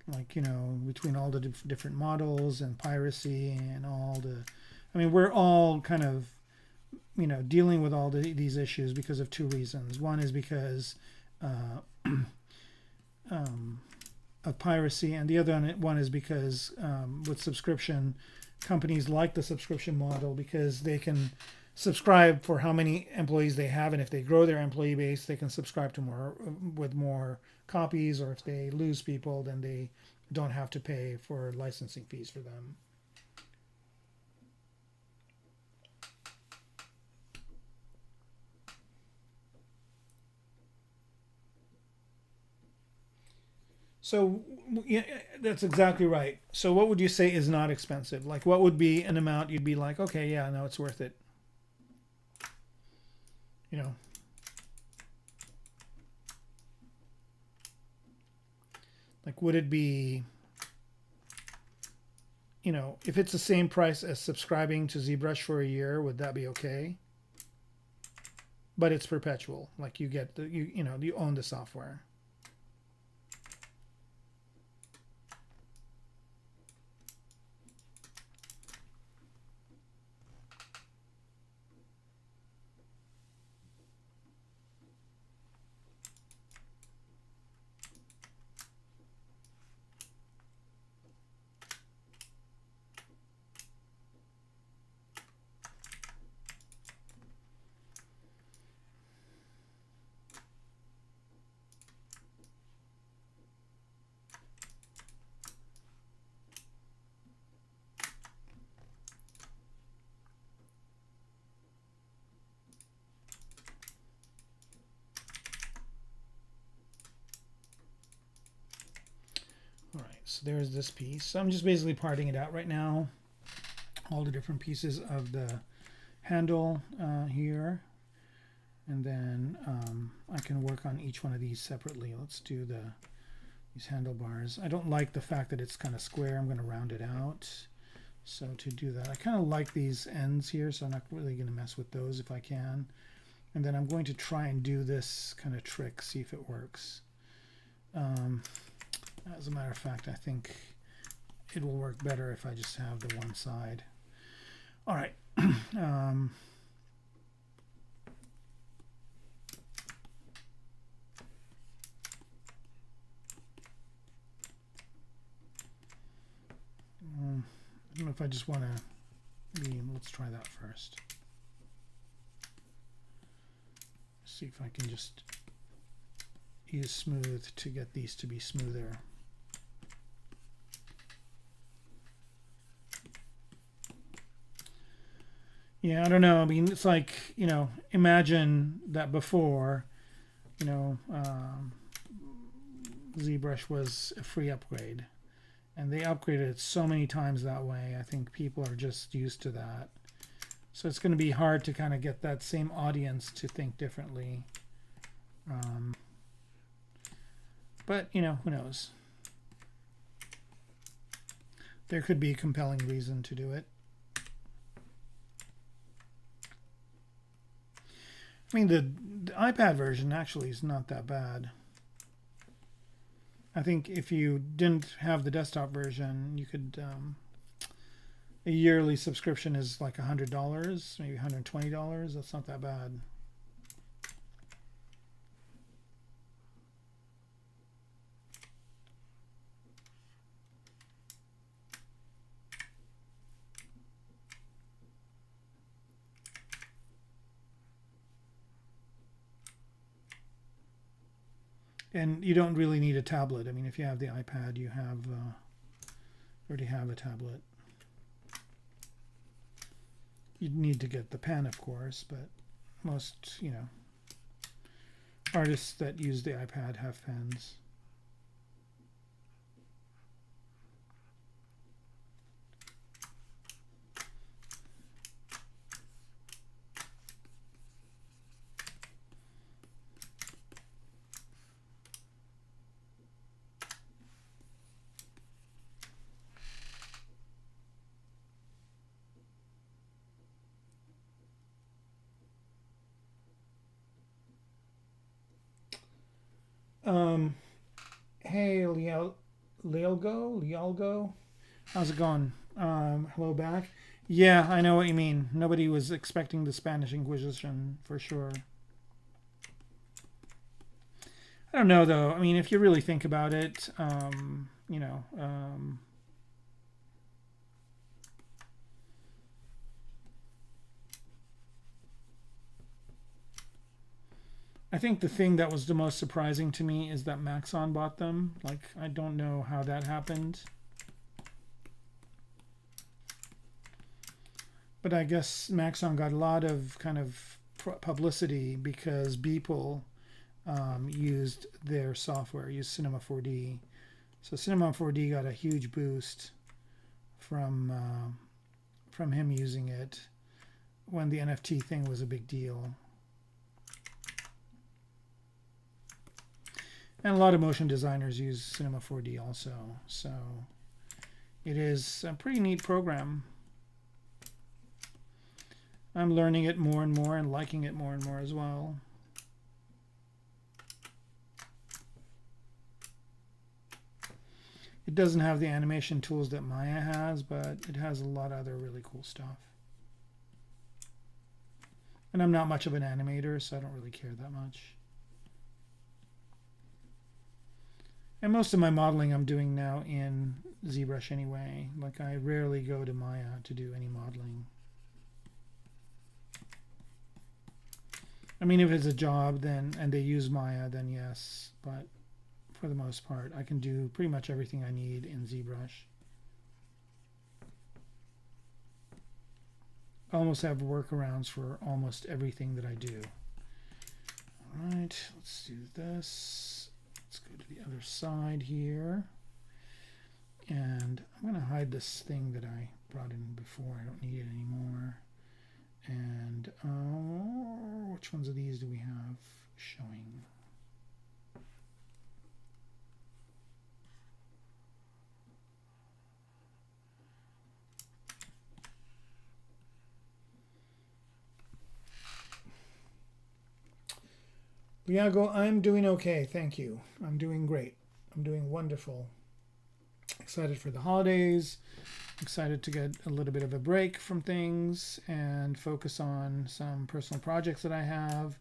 Like, between all the different models and piracy and all the, I mean, we're all kind of, dealing with all these issues because of two reasons. One is because of piracy, and the other one is because with subscription, companies like the subscription model because they can subscribe for how many employees they have, and if they grow their employee base, they can subscribe to more copies, or if they lose people, then they don't have to pay for licensing fees for them. So yeah, that's exactly right. So what would you say is not expensive? Like what would be an amount you'd be like, okay, yeah, no, it's worth it. You know, like would it be, you know, if it's the same price as subscribing to ZBrush for a year, would that be okay? But it's perpetual. Like you get the, you know, you own the software. All right, so there's this piece. So I'm just basically parting it out right now. All the different pieces of the handle here. And then I can work on each one of these separately. Let's do these handlebars. I don't like the fact that it's kind of square. I'm going to round it out. So to do that, I kind of like these ends here, so I'm not really going to mess with those if I can. And then I'm going to try and do this kind of trick, see if it works. As a matter of fact, I think it will work better if I just have the one side. All right. I don't know if I just want to, let's try that first. See if I can just use smooth to get these to be smoother. Yeah, I don't know. I mean, it's like, you know, imagine that before, you know, ZBrush was a free upgrade. And they upgraded it so many times that way. I think people are just used to that. So it's going to be hard to kind of get that same audience to think differently. But, you know, who knows? There could be a compelling reason to do it. I mean, the iPad version actually is not that bad. I think if you didn't have the desktop version, you could, a yearly subscription is like $100, maybe $120. That's not that bad. And you don't really need a tablet. I mean, if you have the iPad, you have already have a tablet. You'd need to get the pen, of course, but most, you know, artists that use the iPad have pens. Hey, Lealgo, how's it going? Hello back. Yeah, I know what you mean. Nobody was expecting the Spanish Inquisition for sure. I don't know though. I mean, if you really think about it, you know, I think the thing that was the most surprising to me is that Maxon bought them. Like, I don't know how that happened. But I guess Maxon got a lot of kind of publicity because Beeple used their software, used Cinema 4D. So Cinema 4D got a huge boost from him using it when the NFT thing was a big deal. And a lot of motion designers use Cinema 4D also. So it is a pretty neat program. I'm learning it more and more and liking it more and more as well. It doesn't have the animation tools that Maya has, but it has a lot of other really cool stuff. And I'm not much of an animator, so I don't really care that much. And most of my modeling I'm doing now in ZBrush anyway. Like, I rarely go to Maya to do any modeling. I mean, if it's a job then and they use Maya, then yes, but for the most part, I can do pretty much everything I need in ZBrush. I almost have workarounds for almost everything that I do. All right, let's do this. Let's go to the other side here. And I'm going to hide this thing that I brought in before. I don't need it anymore. And which ones of these do we have showing? Liago, I'm doing okay, thank you. I'm doing great. I'm doing wonderful. Excited for the holidays. Excited to get a little bit of a break from things and focus on some personal projects that I have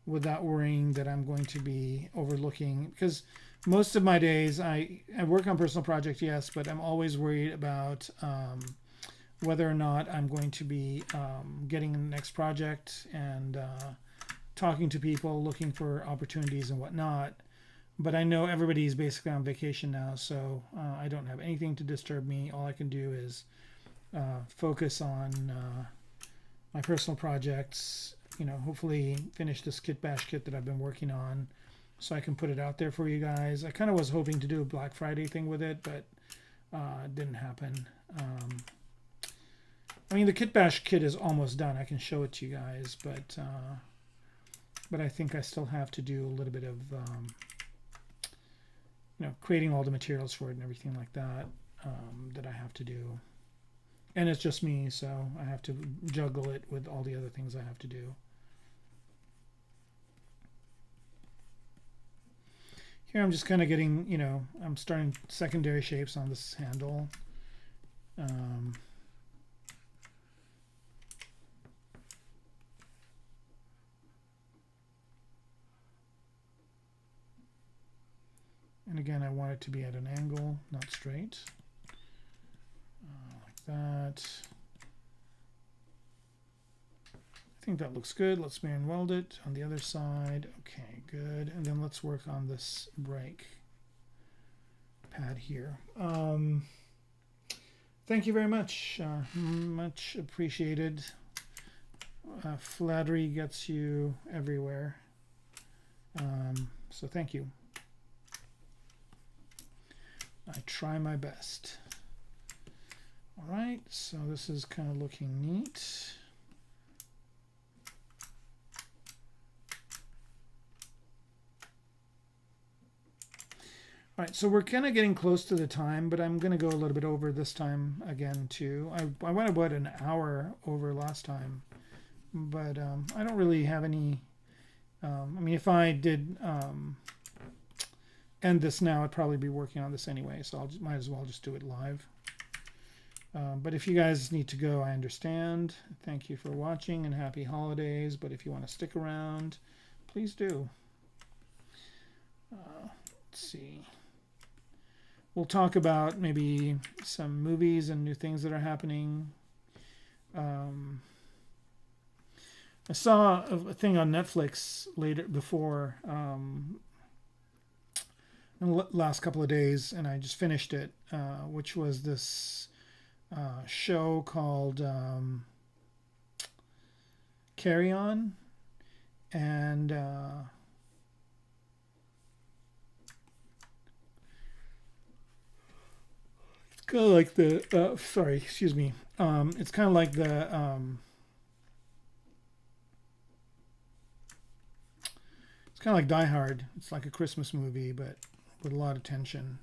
without worrying that I'm going to be overlooking, because most of my days I work on personal projects, yes, but I'm always worried about whether or not I'm going to be getting the next project and talking to people, looking for opportunities and whatnot. But I know everybody's basically on vacation now, so I don't have anything to disturb me. All I can do is focus on my personal projects, you know, hopefully finish this Kit Bash kit that I've been working on so I can put it out there for you guys. I kind of was hoping to do a Black Friday thing with it, but it didn't happen. I mean, the Kit Bash kit is almost done. I can show it to you guys, but I think I still have to do a little bit of you know, creating all the materials for it and everything like that that I have to do. And it's just me, so I have to juggle it with all the other things I have to do. Here I'm just kind of getting, you know, I'm starting secondary shapes on this handle. And again, I want it to be at an angle, not straight. Like that. I think that looks good. Let's mirror and weld it on the other side. Okay, good. And then let's work on this break pad here. Thank you very much. Much appreciated. Flattery gets you everywhere. So thank you. I try my best. All right, so this is kind of looking neat. All right, so we're kind of getting close to the time, but I'm going to go a little bit over this time again too. I went about an hour over last time, but I don't really have any. I mean, if I did end this now, I'd probably be working on this anyway, so might as well just do it live. But if you guys need to go, I understand. Thank you for watching and happy holidays. But if you want to stick around, please do. Let's see. We'll talk about maybe some movies and new things that are happening. I saw a thing on Netflix later before in the last couple of days, and I just finished it, which was this show called Carry On, and it's kind of like the sorry, excuse me. It's kind of like the it's kind of like Die Hard. It's like a Christmas movie, but with a lot of tension.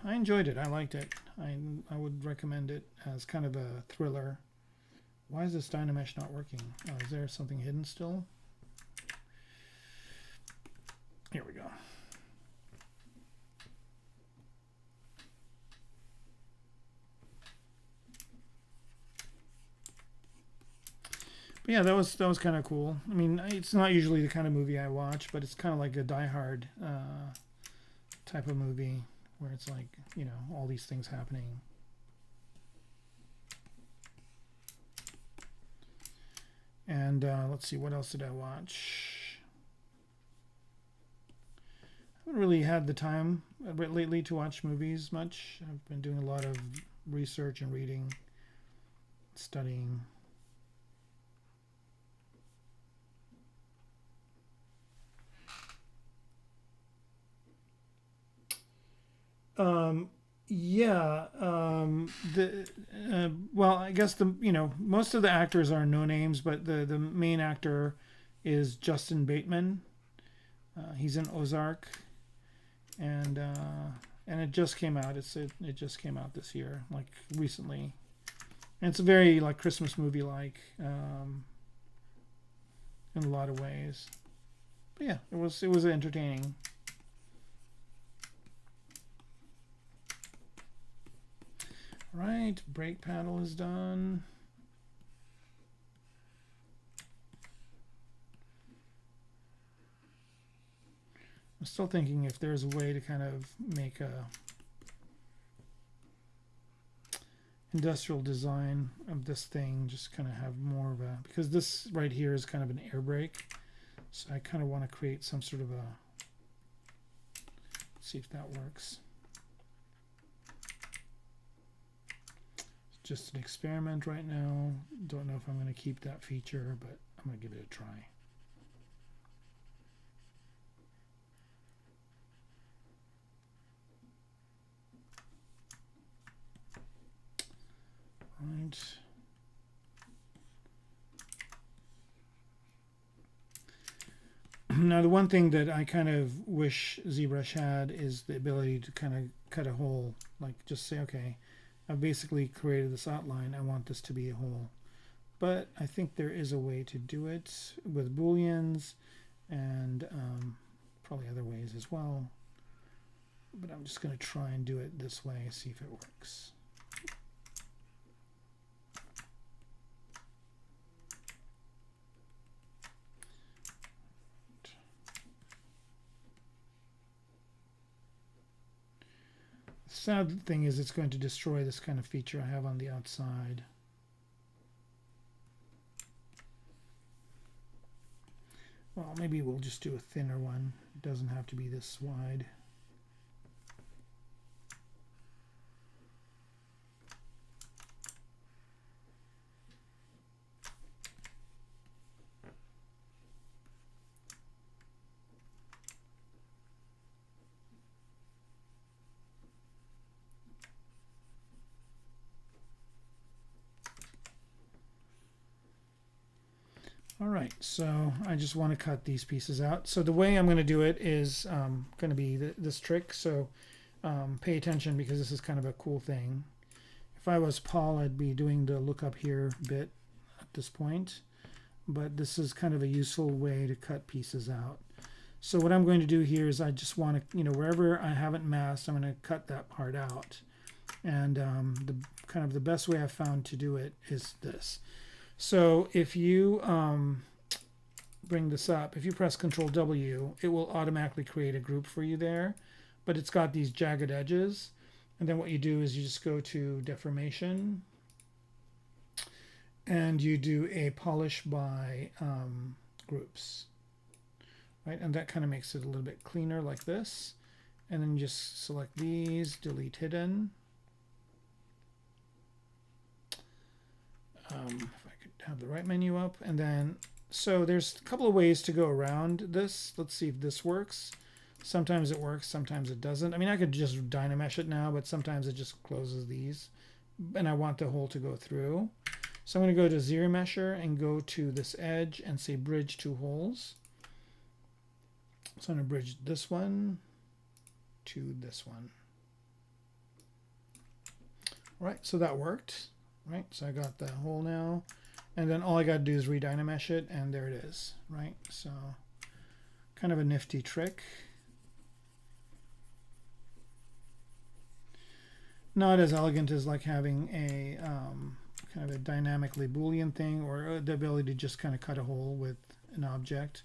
I enjoyed it. I liked it. I would recommend it as kind of a thriller. Why is this Dynamesh not working? Oh, is there something hidden still? Here we go. But yeah, that was kind of cool. I mean, it's not usually the kind of movie I watch, but it's kind of like a Die Hard type of movie where it's like, you know, all these things happening. And let's see, what else did I watch? I haven't really had the time lately to watch movies much. I've been doing a lot of research and reading, studying. Well, I guess most of the actors are no names, but the main actor is Justin Bateman. He's in Ozark, and it just came out. It just came out this year, like recently, and it's a very like Christmas movie like in a lot of ways. But yeah, it was entertaining. Right, brake panel is done. I'm still thinking if there's a way to kind of make a industrial design of this thing, just kind of have more of a, because this right here is kind of an air brake, so I kind of want to create some sort of a, see if that works. Just an experiment right now. Don't know if I'm going to keep that feature, but I'm going to give it a try. Right. Now the one thing that I kind of wish ZBrush had is the ability to kind of cut a hole, like just say, okay, I've basically created this outline. I want this to be a hole. But I think there is a way to do it with booleans and probably other ways as well. But I'm just going to try and do it this way, see if it works. Sad thing is it's going to destroy this kind of feature I have on the outside. Well, maybe we'll just do a thinner one. It doesn't have to be this wide. All right, so I just want to cut these pieces out. So the way I'm going to do it is going to be this trick. So pay attention because this is kind of a cool thing. If I was Paul, I'd be doing the look up here bit at this point. But this is kind of a useful way to cut pieces out. So what I'm going to do here is I just want to, wherever I haven't masked, I'm going to cut that part out. And the best way I've found to do it is this. So if you bring this up, if you press Control W, it will automatically create a group for you there, but it's got these jagged edges. And then what you do is you just go to Deformation, and you do a polish by groups, right? And that kind of makes it a little bit cleaner like this. And then you just select these, delete hidden. If I could have the right menu up, and then, so there's a couple of ways to go around this. Let's see if this works. Sometimes it works, sometimes it doesn't. I mean, I could just Dynamesh it now, but sometimes it just closes these, and I want the hole to go through. So I'm going to go to ZBrush and go to this edge and say bridge two holes. So I'm going to bridge this one to this one. All right, so that worked. Right, so I got the hole now, and then all I got to do is re-Dynamesh it, and there it is. Right, so kind of a nifty trick. Not as elegant as like having a kind of a dynamically Boolean thing, or the ability to just kind of cut a hole with an object.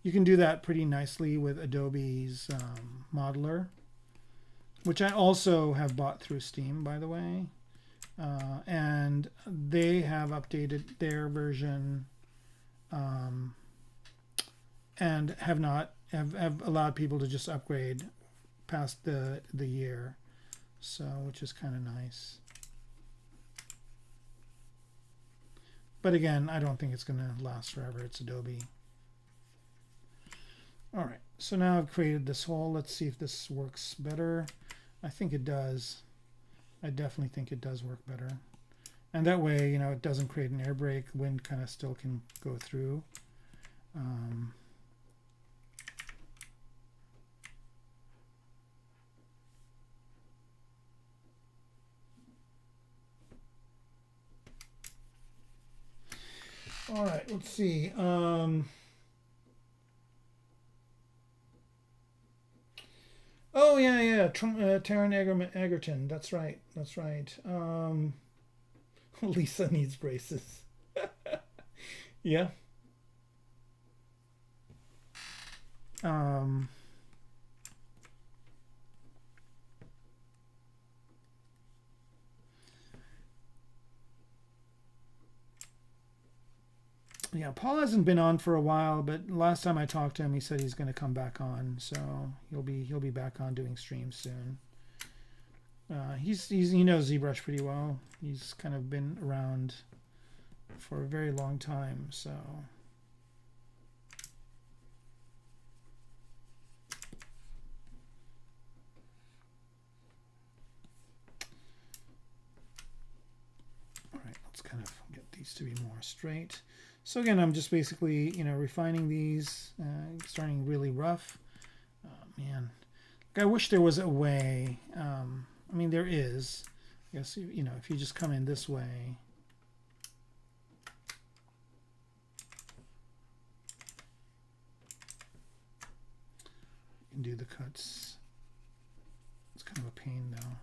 You can do that pretty nicely with Adobe's Modeler, which I also have bought through Steam, by the way. And they have updated their version and have allowed people to just upgrade past the year, so which is kind of nice. But again, I don't think it's going to last forever. It's Adobe. All right, so now I've created this hole. Let's see if this works better. I think it does. I definitely think it does work better. And that way, you know, it doesn't create an air brake. Wind kind of still can go through. All right, let's see. Oh yeah, Taron Egerton. That's right. That's right. Lisa needs braces. Yeah. Yeah, Paul hasn't been on for a while, but last time I talked to him, he said he's going to come back on, so he'll be back on doing streams soon. He knows ZBrush pretty well. He's kind of been around for a very long time, so. All right, let's kind of get these to be more straight. So again, I'm just basically, you know, refining these, starting really rough. Oh, man, I wish there was a way. I mean, there is. I guess, you know, if you just come in this way. You can do the cuts. It's kind of a pain, though.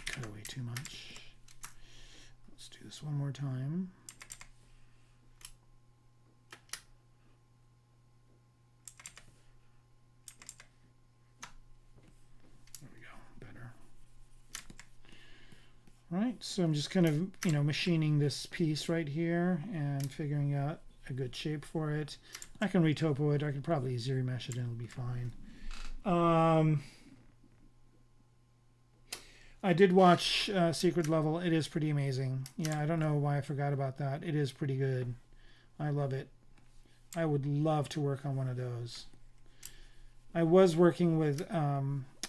Cut away too much. Let's do this one more time. There we go, better. All right, so I'm just kind of, you know, machining this piece right here and figuring out a good shape for it. I can retopo it. I could probably ZBrush it and it'll be fine. I did watch Secret Level. It is pretty amazing. Yeah, I don't know why I forgot about that. It is pretty good. I love it. I would love to work on one of those. I was working with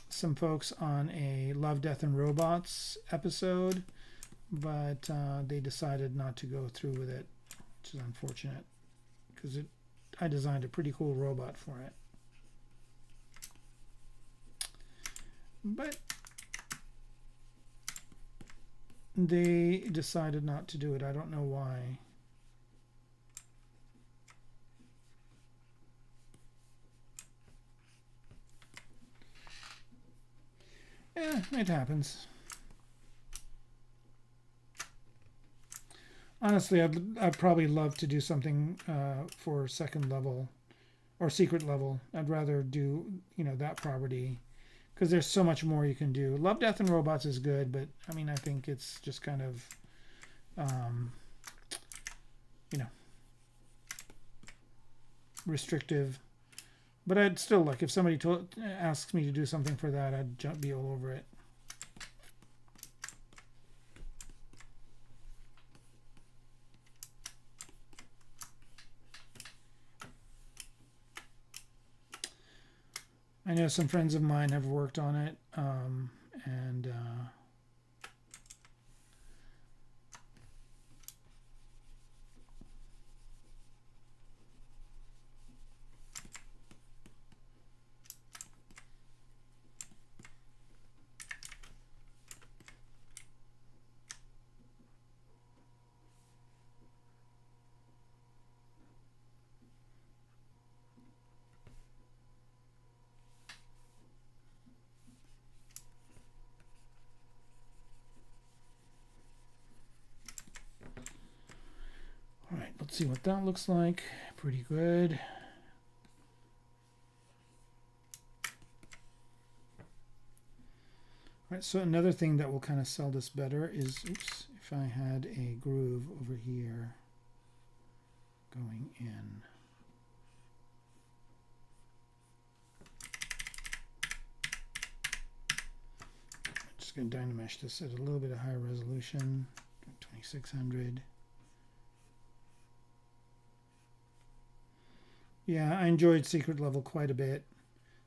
some folks on a Love, Death, and Robots episode, but they decided not to go through with it, which is unfortunate, because I designed a pretty cool robot for it. But they decided not to do it. I don't know why. Yeah, it happens. Honestly, I'd probably love to do something for second level or secret level. I'd rather do, you know, that property, because there's so much more you can do. Love, Death, and Robots is good, but I mean, I think it's just kind of, you know, restrictive. But I'd still, like, if somebody asks me to do something for that, I'd be all over it. I know some friends of mine have worked on it, and all right, let's see what that looks like. Pretty good. All right, so another thing that will kind of sell this better is, oops, if I had a groove over here going in. I'm just going to Dynamesh this at a little bit of higher resolution, 2600. Yeah, I enjoyed Secret Level quite a bit.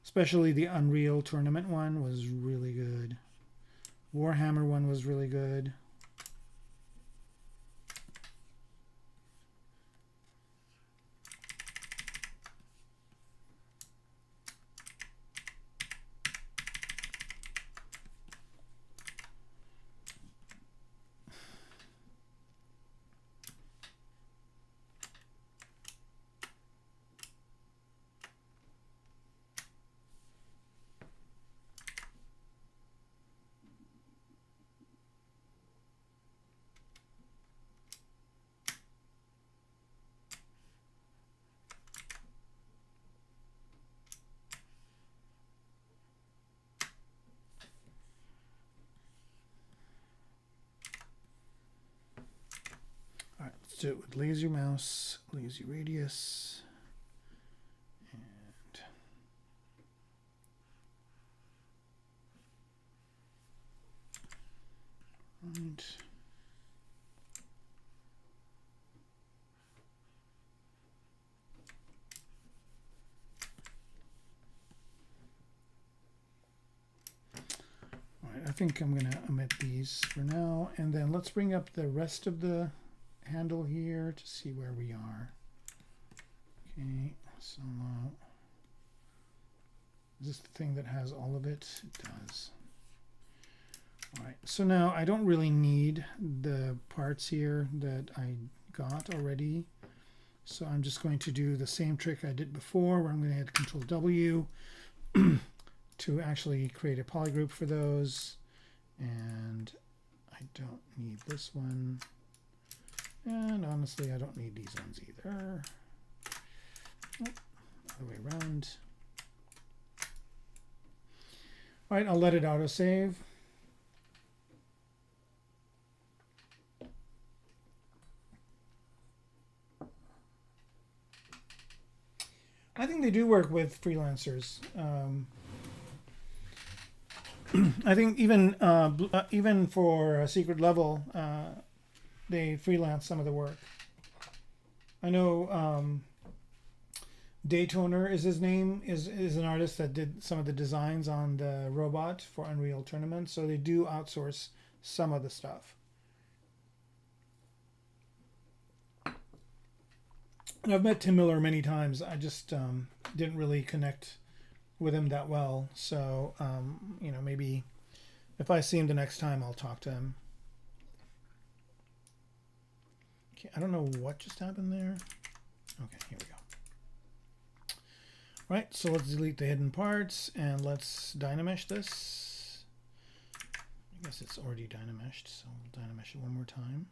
Especially the Unreal Tournament one was really good. Warhammer one was really good. Do it with laser mouse, laser radius, and all right, I think I'm going to omit these for now, and then let's bring up the rest of the handle here to see where we are. Okay, so is this the thing that has all of it? It does. All right, so now I don't really need the parts here that I got already. So I'm just going to do the same trick I did before, where I'm going to hit Control W to actually create a polygroup for those. And I don't need this one. And honestly, I don't need these ones either. Nope. Other way around. All right, I'll let it autosave. I think they do work with freelancers. I think even for a secret level, they freelance some of the work. I know Daytoner is his name, is an artist that did some of the designs on the robot for Unreal Tournament, so they do outsource some of the stuff. And I've met Tim Miller many times. I just didn't really connect with him that well, so you know, maybe if I see him the next time, I'll talk to him. Okay, I don't know what just happened there. Okay, here we go. Right, so let's delete the hidden parts and let's Dynamesh this. I guess it's already Dynameshed, so we'll Dynamesh it one more time.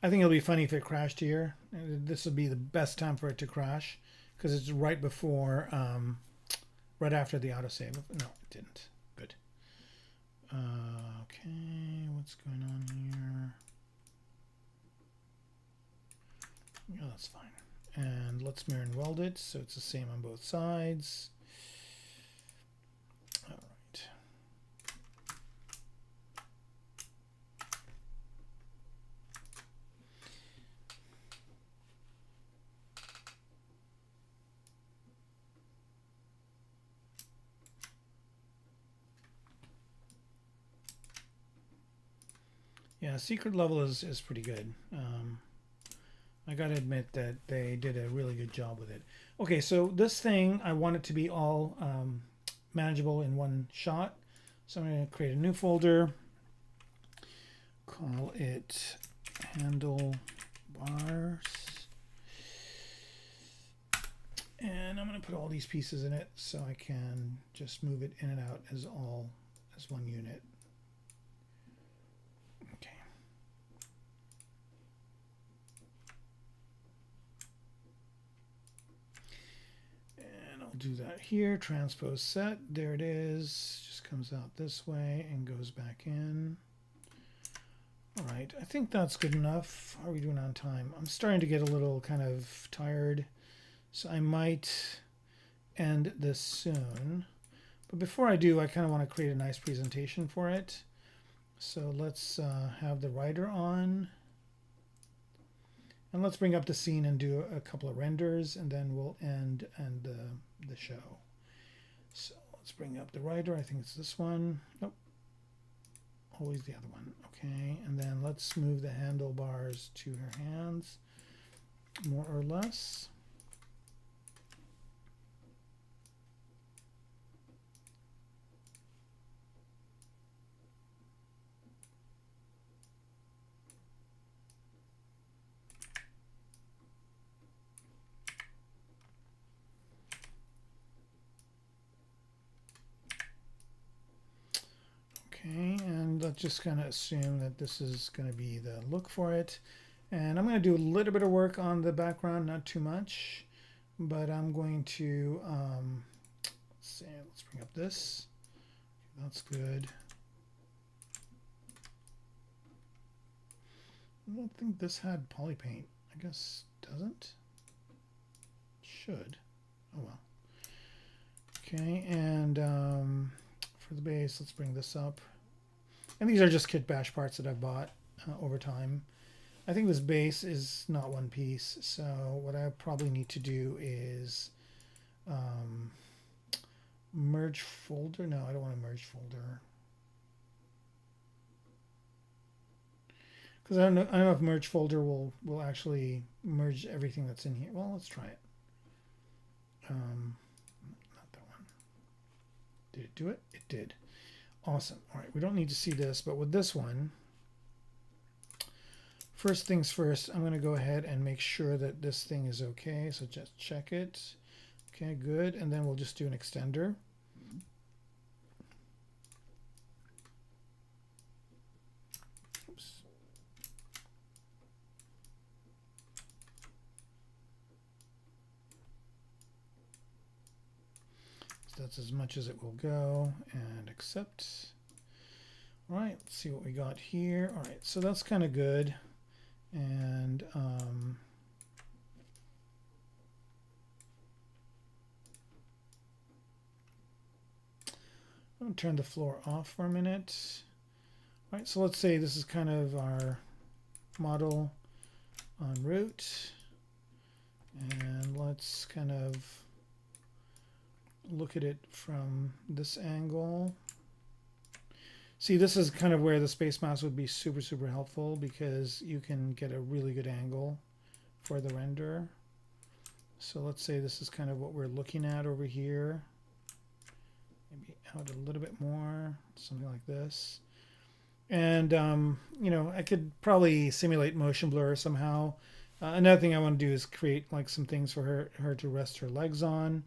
I think it'll be funny if it crashed here. This would be the best time for it to crash because it's right before right after the autosave. No, it didn't. Good. Okay, what's going on here? Yeah, that's fine. And let's mirror and weld it so it's the same on both sides. All right. Yeah, secret level is pretty good. I gotta admit that they did a really good job with it. Okay, so this thing, I want it to be all manageable in one shot. So I'm gonna create a new folder, call it Handlebars, and I'm gonna put all these pieces in it so I can just move it in and out as one unit. Okay. And I'll do that here, transpose set, there it is, just comes out this way and goes back in. All right, I think that's good enough. How are we doing on time? I'm starting to get a little kind of tired, so I might end this soon. But before I do, I kind of want to create a nice presentation for it. So let's have the writer on. And let's bring up the scene and do a couple of renders, and then we'll end the show. So let's bring up the writer. I think it's this one. Nope. Always the other one. Okay, and then let's move the handlebars to her hands, more or less. Okay, and let's just kind of assume that this is going to be the look for it. And I'm going to do a little bit of work on the background, not too much, but I'm going to, let's bring up this. That's good. I don't think this had polypaint. I guess doesn't. Should. Oh well. Okay, and for the base, let's bring this up. And these are just kit bash parts that I've bought over time. I think this base is not one piece, so what I probably need to do is merge folder. No, I don't want to merge folder. Because I don't know if merge folder will actually merge everything that's in here. Well, let's try it. Not that one. Did it do it? It did. Awesome. All right, we don't need to see this, but with this one, first things first, I'm going to go ahead and make sure that this thing is okay. So just check it. Okay, good. And then we'll just do an extender. Oops. So that's as much as it will go, and accept. All right, let's see what we got here. All right, so that's kind of good. And I'm going to turn the floor off for a minute. All right, so let's say this is kind of our model en route. And let's kind of look at it from this angle. See, this is kind of where the space mouse would be super, super helpful, because you can get a really good angle for the render. So let's say this is kind of what we're looking at over here. Maybe out a little bit more, something like this. And, you know, I could probably simulate motion blur somehow. Another thing I want to do is create like some things for her to rest her legs on.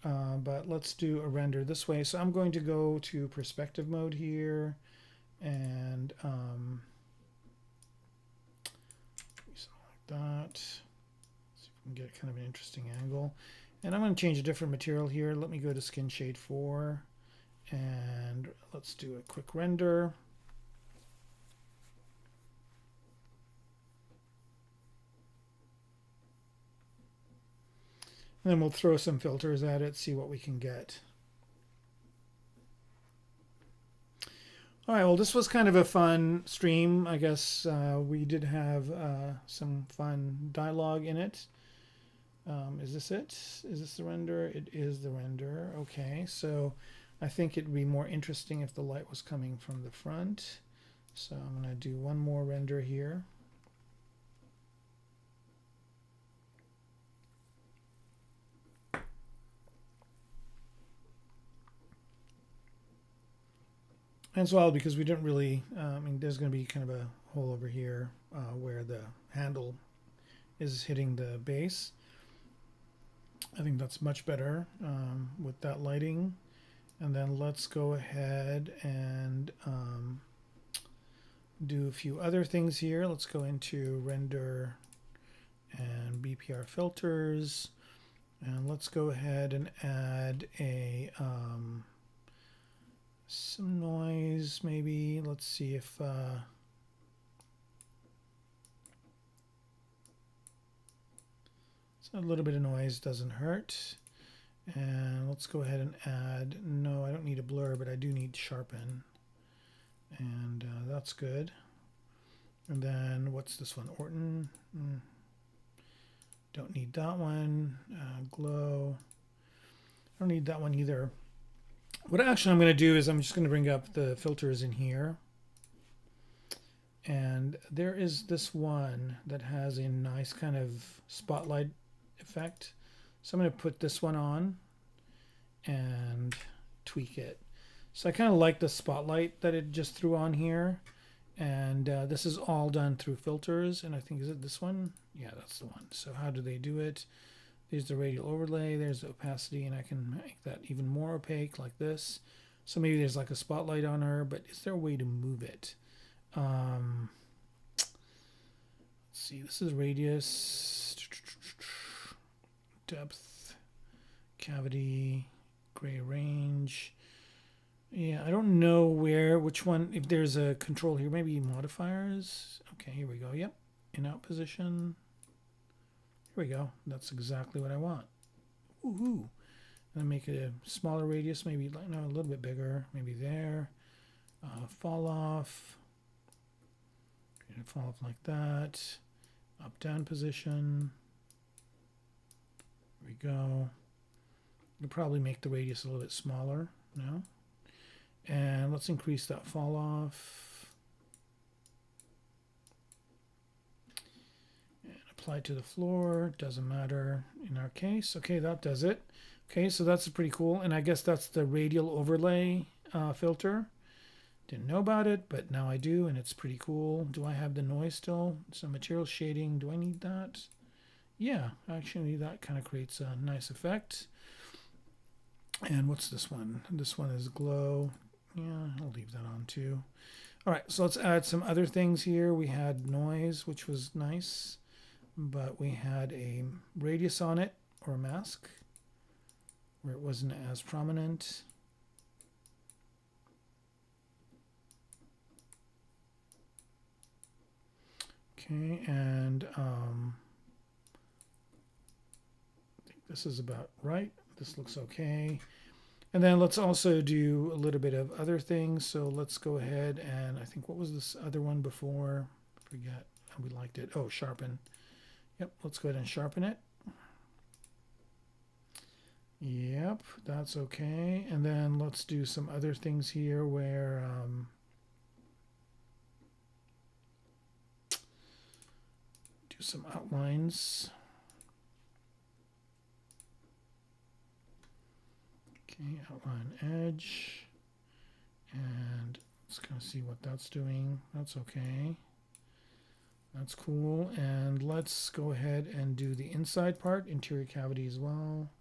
But let's do a render this way. So I'm going to go to perspective mode here, and something like that. See if we can get kind of an interesting angle. And I'm going to change a different material here. Let me go to Skin Shade 4 and let's do a quick render. And then we'll throw some filters at it, see what we can get. All right, well, this was kind of a fun stream. I guess we did have some fun dialogue in it. Is this it? Is this the render? It is the render. Okay, so I think it'd be more interesting if the light was coming from the front. So I'm going to do one more render here. As well, because we didn't really, I mean, there's going to be kind of a hole over here where the handle is hitting the base. I think that's much better with that lighting. And then let's go ahead and do a few other things here. Let's go into render and BPR filters. And let's go ahead and add a some noise maybe. Let's see if a little bit of noise doesn't hurt. And let's go ahead and add, no, I don't need a blur, but I do need sharpen. And that's good. And then what's this one? Orton. Don't need that one. Glow. I don't need that one either. What actually I'm going to do is I'm just going to bring up the filters in here. And there is this one that has a nice kind of spotlight effect. So I'm going to put this one on and tweak it. So I kind of like the spotlight that it just threw on here. And this is all done through filters. And I think, is it this one? Yeah, that's the one. So how do they do it? There's the radial overlay, there's the opacity, and I can make that even more opaque like this. So maybe there's like a spotlight on her, but is there a way to move it? Let's see, this is radius, depth, cavity, gray range. Yeah, I don't know which one, if there's a control here, maybe modifiers. Okay, here we go, yep, in out position. Here we go. That's exactly what I want. Woohoo! And make it a smaller radius, maybe like no, a little bit bigger, maybe there. Fall off. Fall off like that. Up down position. There we go. You'll probably make the radius a little bit smaller now. And let's increase that fall off. Apply to the floor, doesn't matter in our case. Okay, that does it. Okay, so that's pretty cool. And I guess that's the radial overlay filter. Didn't know about it, but now I do, and it's pretty cool. Do I have the noise still? Some material shading, do I need that? Yeah, actually that kind of creates a nice effect. And what's this one? This one is glow. Yeah, I'll leave that on too. All right, so let's add some other things here. We had noise, which was nice. But we had a radius on it, or a mask, where it wasn't as prominent. Okay, and I think this is about right. This looks okay. And then let's also do a little bit of other things. So let's go ahead and, I think, what was this other one before? I forget. We liked it. Oh, sharpen. Yep, let's go ahead and sharpen it. Yep, that's okay. And then let's do some other things here where do some outlines. Okay, outline edge. And let's kind of see what that's doing. That's okay. That's cool. And let's go ahead and do the inside part, interior cavity as well.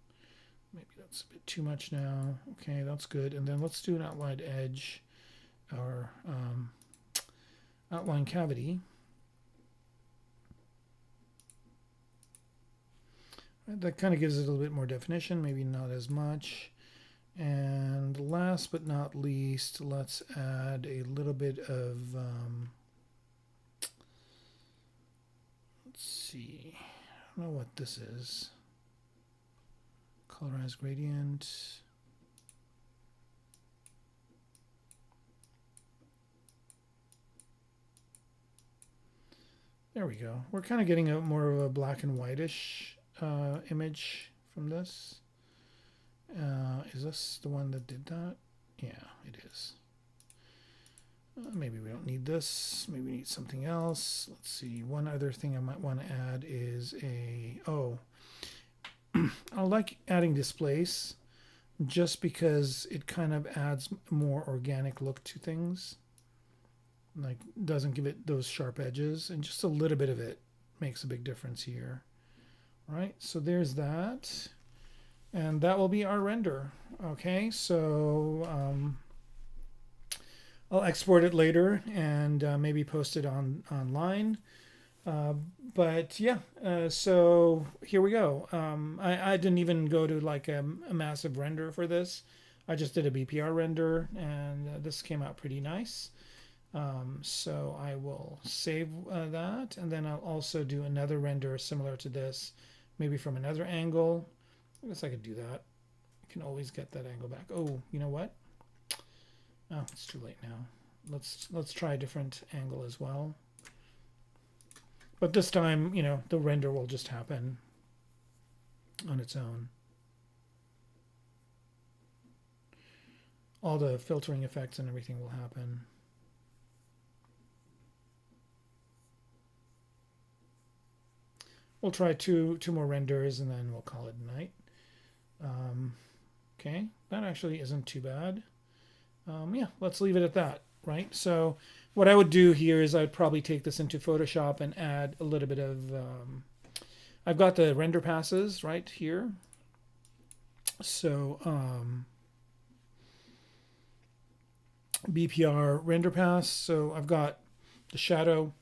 Maybe that's a bit too much now. Okay, that's good. And then let's do an outline edge or outline cavity. That kind of gives it a little bit more definition, maybe not as much. And last but not least, let's add a little bit of, let's see, I don't know what this is. Colorize gradient. There we go. We're kind of getting a more of a black and whitish image from this. Is this the one that did that? Yeah, it is. Maybe we don't need this. Maybe we need something else. Let's see. One other thing I might want to add is I like adding displace just because it kind of adds more organic look to things. Like, doesn't give it those sharp edges, and just a little bit of it makes a big difference here. All right, so there's that. And that will be our render. Okay, so I'll export it later and maybe post it online. But yeah, so here we go. I didn't even go to like a massive render for this. I just did a BPR render, and this came out pretty nice. So I will save that, and then I'll also do another render similar to this, maybe from another angle. I guess I could do that. I can always get that angle back. Oh, you know what? Oh, it's too late now. Let's try a different angle as well. But this time, you know, the render will just happen on its own. All the filtering effects and everything will happen. We'll try two more renders, and then we'll call it a night. Okay, that actually isn't too bad. Yeah, let's leave it at that, right? So what I would do here is I'd probably take this into Photoshop and add a little bit of, I've got the render passes right here. So BPR render pass. So I've got the shadow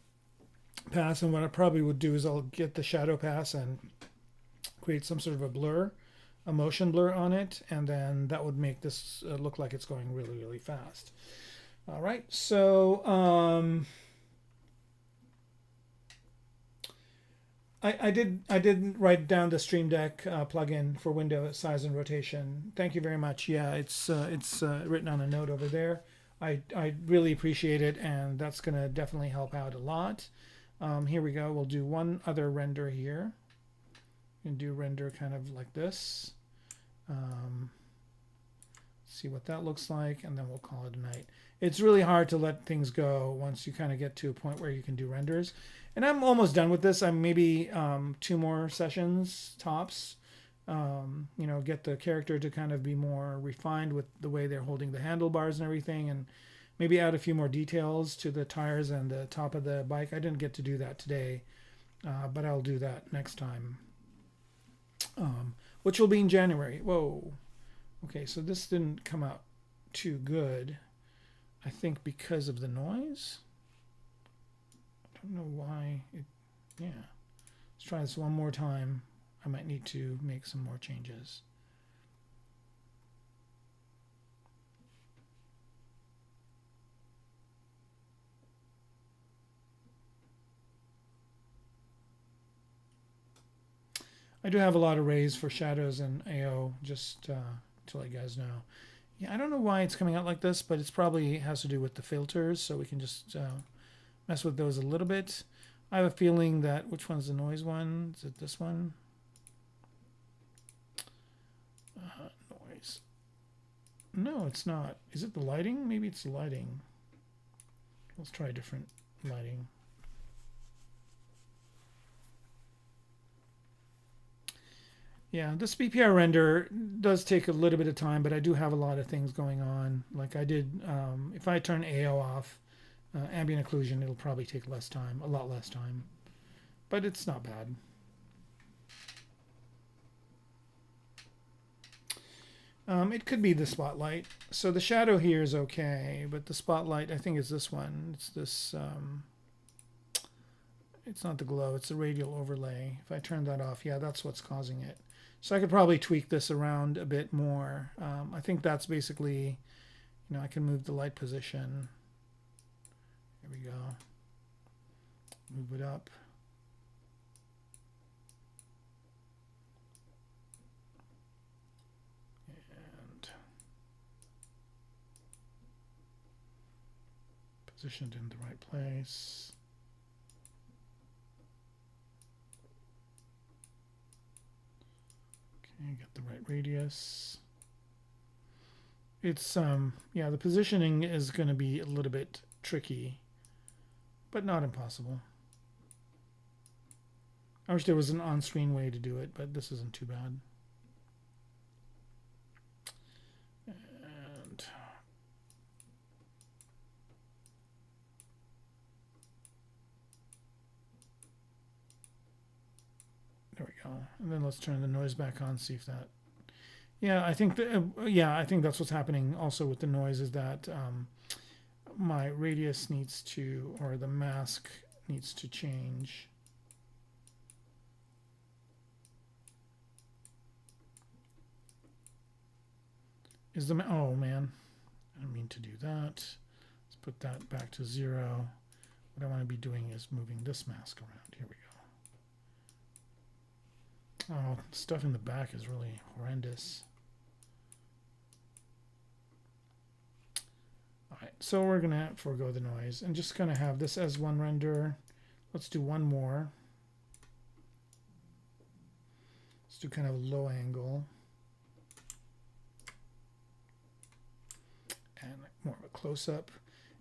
pass, and what I probably would do is I'll get the shadow pass and create some sort of a blur, a motion blur on it, and then that would make this look like it's going really, really fast. All right, so I did write down the Stream Deck plugin for window size and rotation. Thank you very much. Yeah, it's written on a note over there. I really appreciate it, and that's going to definitely help out a lot. Here we go. We'll do one other render here. And do render kind of like this. See what that looks like, and then we'll call it a night. It's really hard to let things go once you kind of get to a point where you can do renders. And I'm almost done with this. I'm maybe 2 more sessions tops. You know, get the character to kind of be more refined with the way they're holding the handlebars and everything, and maybe add a few more details to the tires and the top of the bike. I didn't get to do that today, but I'll do that next time. Which will be in January. Whoa. Okay, so this didn't come out too good. I think because of the noise. I don't know why. Yeah. Let's try this one more time. I might need to make some more changes. I do have a lot of rays for shadows and AO, just to let you guys know. Yeah, I don't know why it's coming out like this, but it's probably has to do with the filters, so we can just mess with those a little bit. I have a feeling that, which one's the noise one? Is it this one? Noise. No, it's not. Is it the lighting? Maybe it's the lighting. Let's try a different lighting. Yeah, this BPR render does take a little bit of time, but I do have a lot of things going on. Like I did, if I turn AO off, ambient occlusion, it'll probably take less time, a lot less time. But it's not bad. It could be the spotlight. So the shadow here is okay, but the spotlight, I think, is this one. It's this, it's not the glow, it's the radial overlay. If I turn that off, yeah, that's what's causing it. So I could probably tweak this around a bit more. I think that's basically, you know, I can move the light position. Here we go. Move it up. And positioned in the right place. Okay, get the right radius. It's yeah, the positioning is going to be a little bit tricky, but not impossible. I wish there was an on-screen way to do it, but this isn't too bad. And there we go. And then let's turn the noise back on, see if that. Yeah, I think I think that's what's happening also with the noise, is that my radius needs to, or the mask needs to change. Is the oh man, I don't mean to do that. Let's put that back to 0. What I want to be doing is moving this mask around. Here we go. Oh, stuff in the back is really horrendous. All right, so we're gonna forego the noise and just gonna have this as one render. Let's do one more. Let's do kind of a low angle. And more of a close-up.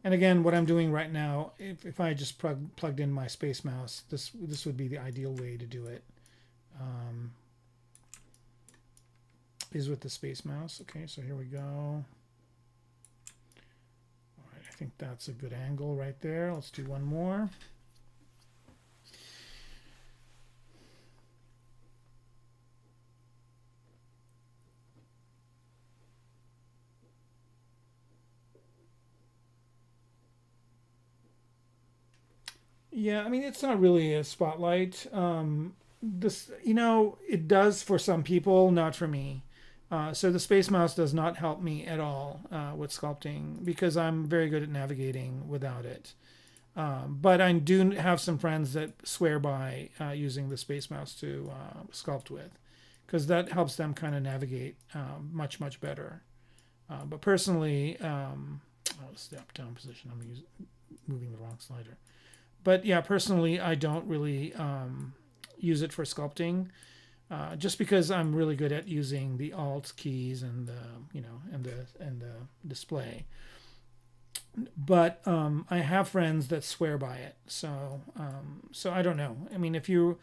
And again, what I'm doing right now, if I just plugged in my Space Mouse, this would be the ideal way to do it. Is with the Space Mouse. Okay, so here we go. All right, I think that's a good angle right there. Let's do one more. Yeah, I mean, it's not really a spotlight. This, you know, it does for some people, not for me. So the Space Mouse does not help me at all with sculpting, because I'm very good at navigating without it. But I do have some friends that swear by using the Space Mouse to sculpt with, because that helps them kind of navigate much, much better. But personally, oh, it's the up-down position. I'm moving the wrong slider. But yeah, personally, I don't really use it for sculpting, just because I'm really good at using the Alt keys and the, you know, and the display. But I have friends that swear by it, so I don't know. I mean, if you're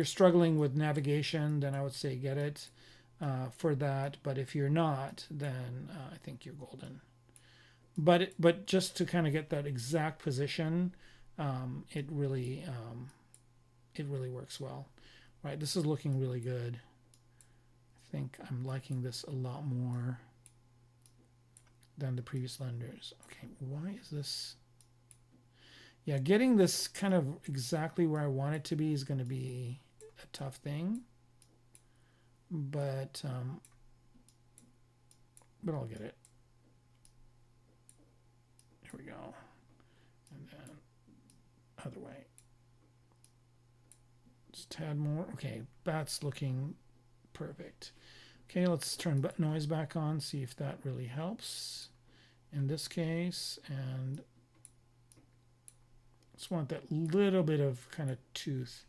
struggling with navigation, then I would say get it for that. But if you're not, then I think you're golden. But just to kind of get that exact position. It really works well. Right, this is looking really good. I think I'm liking this a lot more than the previous renders. Okay, why is this? Yeah, getting this kind of exactly where I want it to be is going to be a tough thing, but I'll get it. Here we go, and then other way. Just a tad more. Okay, that's looking perfect. Okay, let's turn noise back on, see if that really helps in this case. And just want that little bit of kind of tooth.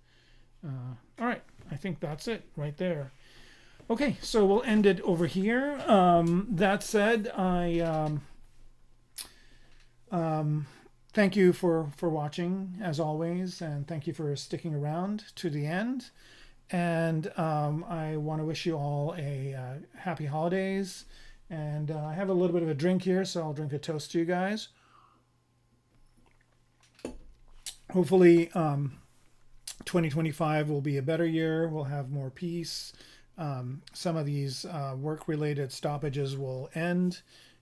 All right, I think that's it right there. Okay, so we'll end it over here. That said, I thank you for watching, as always, and thank you for sticking around to the end. And I want to wish you all a happy holidays. And I have a little bit of a drink here, so I'll drink a toast to you guys. Hopefully 2025 will be a better year. We'll have more peace. Some of these work-related stoppages will end,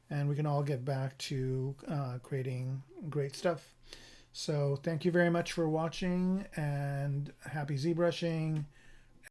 and we can all get back to creating great stuff. So thank you very much for watching, and happy ZBrushing.